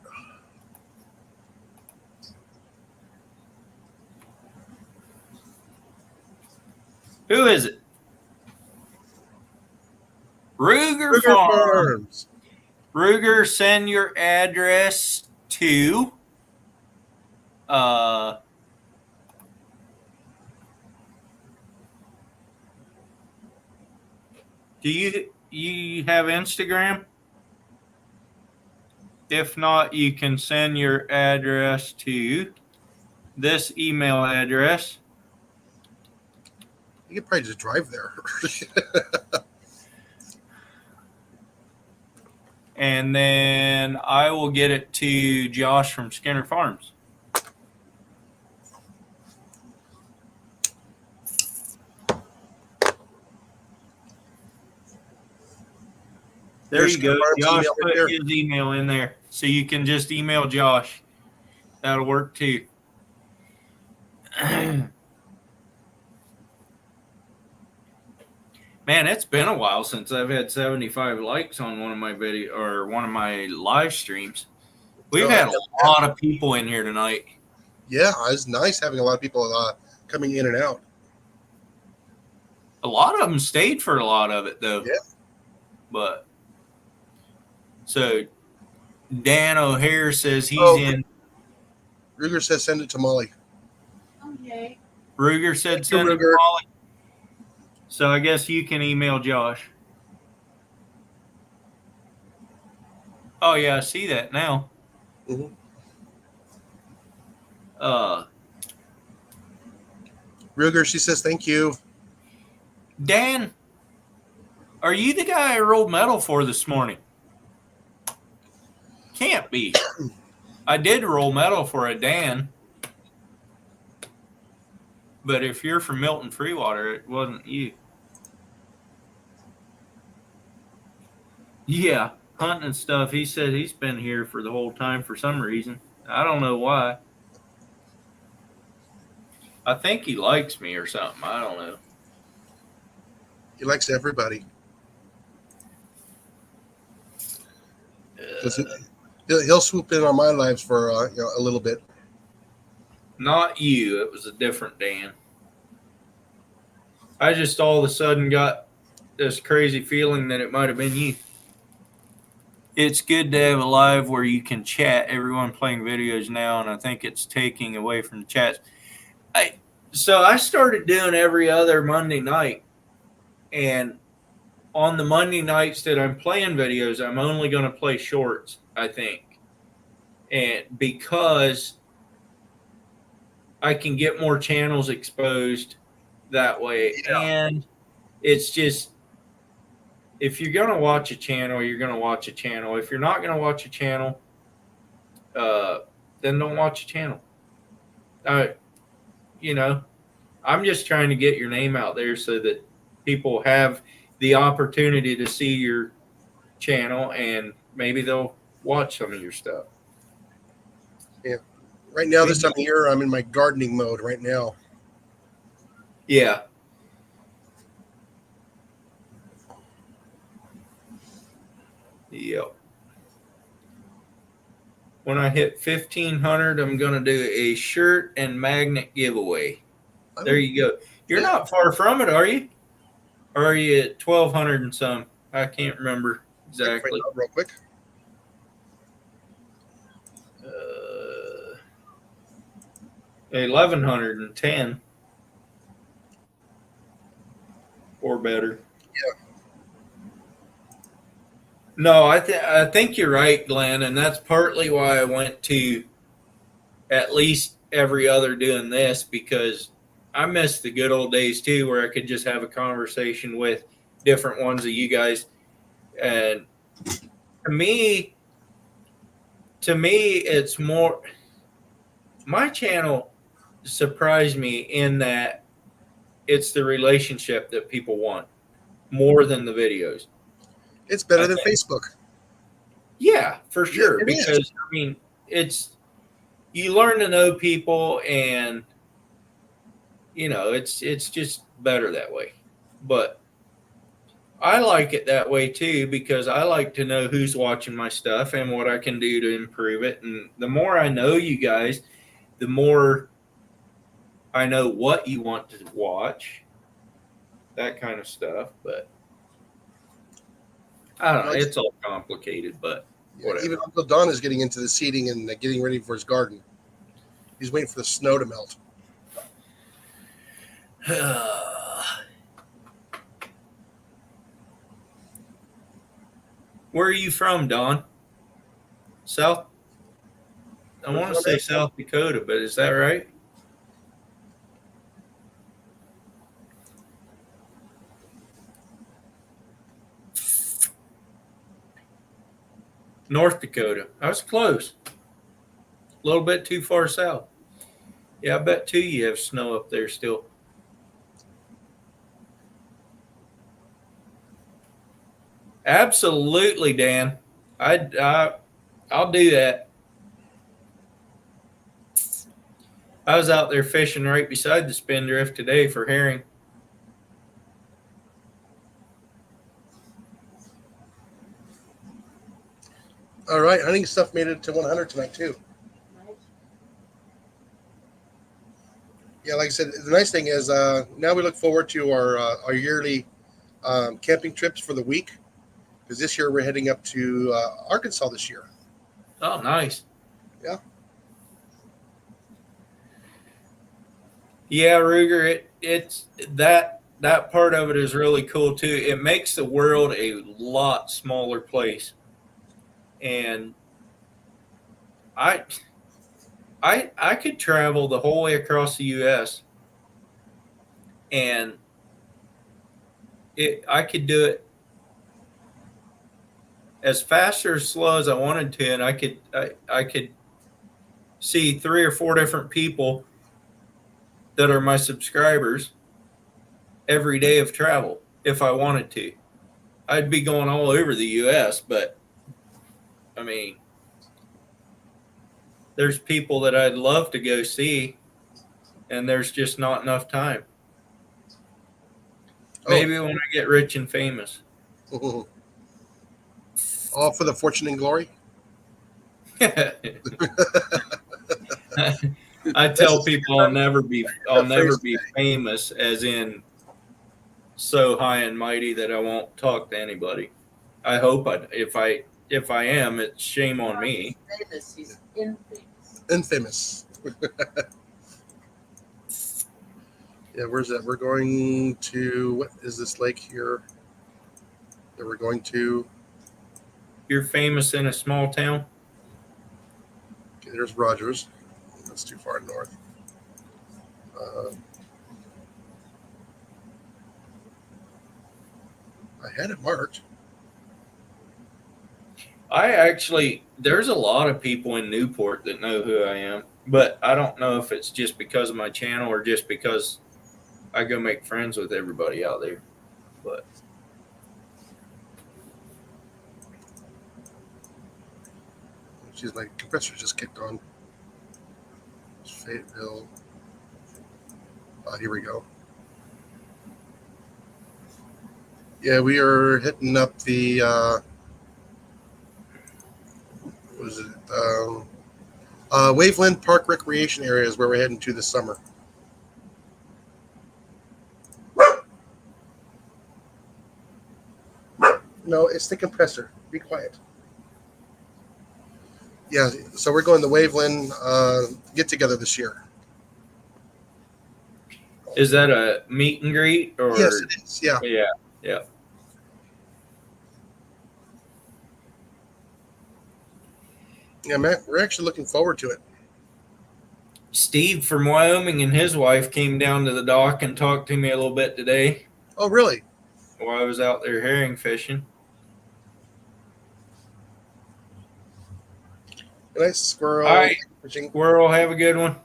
Who is it? Ruger Sugar Farms. Farms. Ruger, send your address to do you have Instagram? If not, you can send your address to this email address. You could probably just drive there. And then I will get it to Josh from Skinner Farms. There you go. Josh put his email in there. So you can just email Josh. That'll work too. Man, it's been a while since I've had 75 likes on one of my video or one of my live streams. We've had a lot of people in here tonight. Yeah, it's nice having a lot of people coming in and out. A lot of them stayed for a lot of it, though. Yeah. But so Dan O'Hare says he's in. Ruger says send it to Molly. Okay. Ruger said send it to Molly. So I guess you can email Josh. Oh yeah, I see that now. Mm-hmm. Ruger, she says thank you. Dan, are you the guy I rolled metal for this morning? Can't be. I did roll metal for a Dan. But if you're from Milton Freewater, it wasn't you. Yeah, hunting and stuff. He said he's been here for the whole time for some reason. I don't know why. I think he likes me or something. I don't know. He likes everybody. He'll swoop in on my lives for a little bit. Not you. It was a different Dan. I just all of a sudden got this crazy feeling that it might have been you. It's good to have a live where you can chat. Everyone playing videos now, and I think it's taking away from the chats. So I started doing every other Monday night, and on the Monday nights that I'm playing videos, I'm only going to play shorts, I think. And because I can get more channels exposed that way. Yeah. And it's just, if you're going to watch a channel, you're going to watch a channel. If you're not going to watch a channel, then don't watch a channel. You know, I'm just trying to get your name out there so that people have the opportunity to see your channel and maybe they'll watch some of your stuff. Right now, this time of year, I'm in my gardening mode right now. Yeah. Yep. When I hit 1,500, I'm going to do a shirt and magnet giveaway. There you go. You're not far from it, are you? Or are you at 1,200 and some? I can't remember exactly. Real quick. 1,110 or better. Yeah. No, I think you're right, Glenn, and that's partly why I went to at least every other doing this, because I miss the good old days too, where I could just have a conversation with different ones of you guys. And to me, it's more, my channel surprised me in that it's the relationship that people want more than the videos. It's better than Facebook. Yeah, for sure. It is. Because I mean, it's, you learn to know people, and you know, it's just better that way. But I like it that way too, because I like to know who's watching my stuff and what I can do to improve it. And the more I know you guys, the more I know what you want to watch, that kind of stuff. But I don't know. It's all complicated, but whatever. Even Uncle Don is getting into the seeding and getting ready for his garden. He's waiting for the snow to melt. Where are you from, Don? South? I want to say South Dakota, but is that right? North Dakota. I was close. A little bit too far south. Yeah, I bet too you have snow up there still. Absolutely, Dan. I'll do that. I was out there fishing right beside the Spindrift today for herring. All right, hunting stuff made it to 100 tonight too. Yeah, like I said, the nice thing is now we look forward to our yearly camping trips for the week, because this year we're heading up to Arkansas this year. Oh, nice. Yeah. Yeah, Ruger, it's that part of it is really cool too. It makes the world a lot smaller place. And I could travel the whole way across the US, and I could do it as fast or as slow as I wanted to, and I could see 3 or 4 different people that are my subscribers every day of travel if I wanted to. I'd be going all over the US, but I mean, there's people that I'd love to go see, and there's just not enough time. Maybe when I get rich and famous. All for the fortune and glory. I tell people I'll never be famous, as in so high and mighty that I won't talk to anybody. I hope if I am, it's shame on me. Famous. He's infamous. Infamous. Yeah, where's that? We're going to, what is this lake here that we're going to? You're famous in a small town? Okay, there's Rogers. That's too far north. I had it marked. There's a lot of people in Newport that know who I am, but I don't know if it's just because of my channel or just because I go make friends with everybody out there. But Jeez, my compressor just kicked on. Fayetteville. Here we go. Yeah, we are hitting up the what is it? Waveland Park Recreation area is where we're heading to this summer. No, it's the compressor. Be quiet. Yeah, so we're going to Waveland get together this year. is that a meet and greet or? Yes, it is. Yeah. Yeah. Yeah, man, we're actually looking forward to it. Steve from Wyoming and his wife came down to the dock and talked to me a little bit today Oh, really? while I was out there herring fishing. Nice squirrel. All right, Fishing. Squirrel, have a good one.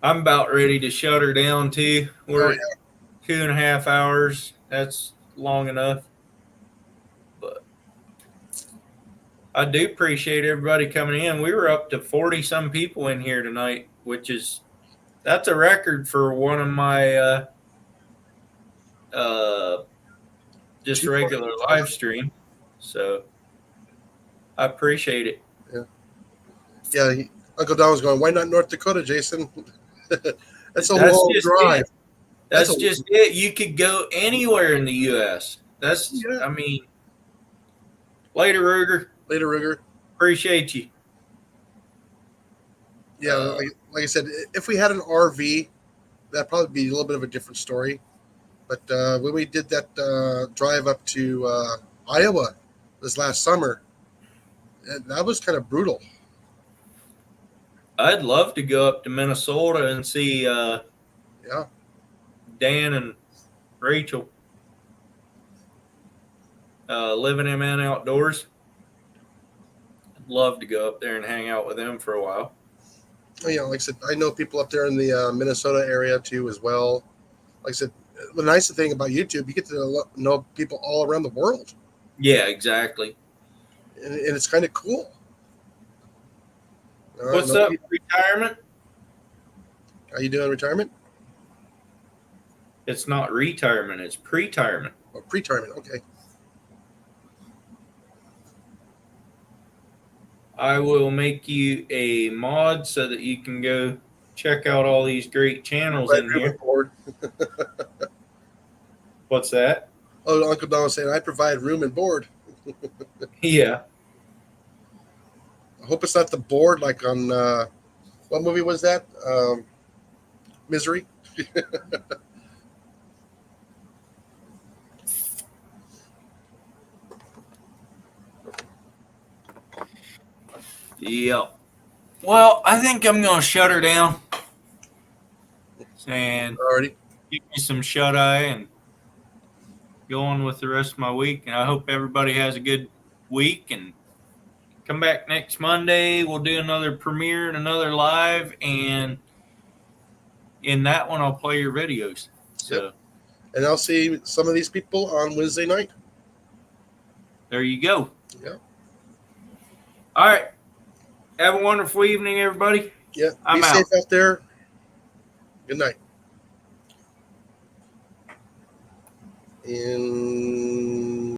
I'm about ready to shut her down too. We're Oh, at 2.5 hours. That's long enough. But I do appreciate everybody coming in. We were up to 40 some people in here tonight, that's a record for one of my just regular live stream. So I appreciate it. Yeah, Uncle Don was going, why not North Dakota, Jason? That's a That's long just drive. it. That's That's a- just it. You could go anywhere in the U.S. Yeah. I mean, later, Ruger. Later, Ruger. Appreciate you. Yeah, like I said, if we had an RV, that'd probably be a little bit of a different story. But when we did that drive up to Iowa this last summer, that was kind of brutal. I'd love to go up to Minnesota and see Yeah. Dan and Rachel living in Man Outdoors. I'd love to go up there and hang out with them for a while. Oh, yeah, like I said, I know people up there in the Minnesota area too as well. Like I said, the nice thing about YouTube, you get to know people all around the world, Yeah, exactly. and it's kind of cool. What's up, retirement? How you doing, retirement? It's not retirement, it's pre-tirement. Oh, pre-retirement, okay. I will make you a mod so that you can go check out all these great channels in here. Board. What's that? Oh, Uncle Don was saying, I provide room and board. Yeah. I hope it's not the board like on, what movie was that? Misery? Yep. Well, I think I'm going to shut her down and Already. give me some shut eye and go on with the rest of my week. And I hope everybody has a good week and come back next Monday. We'll do another premiere and another live. And in that one, I'll play your videos. So Yep. And I'll see some of these people on Wednesday night. there you go. Yeah. All right. Have a wonderful evening, everybody. Yeah. I'm Be out. safe out there. Good night. And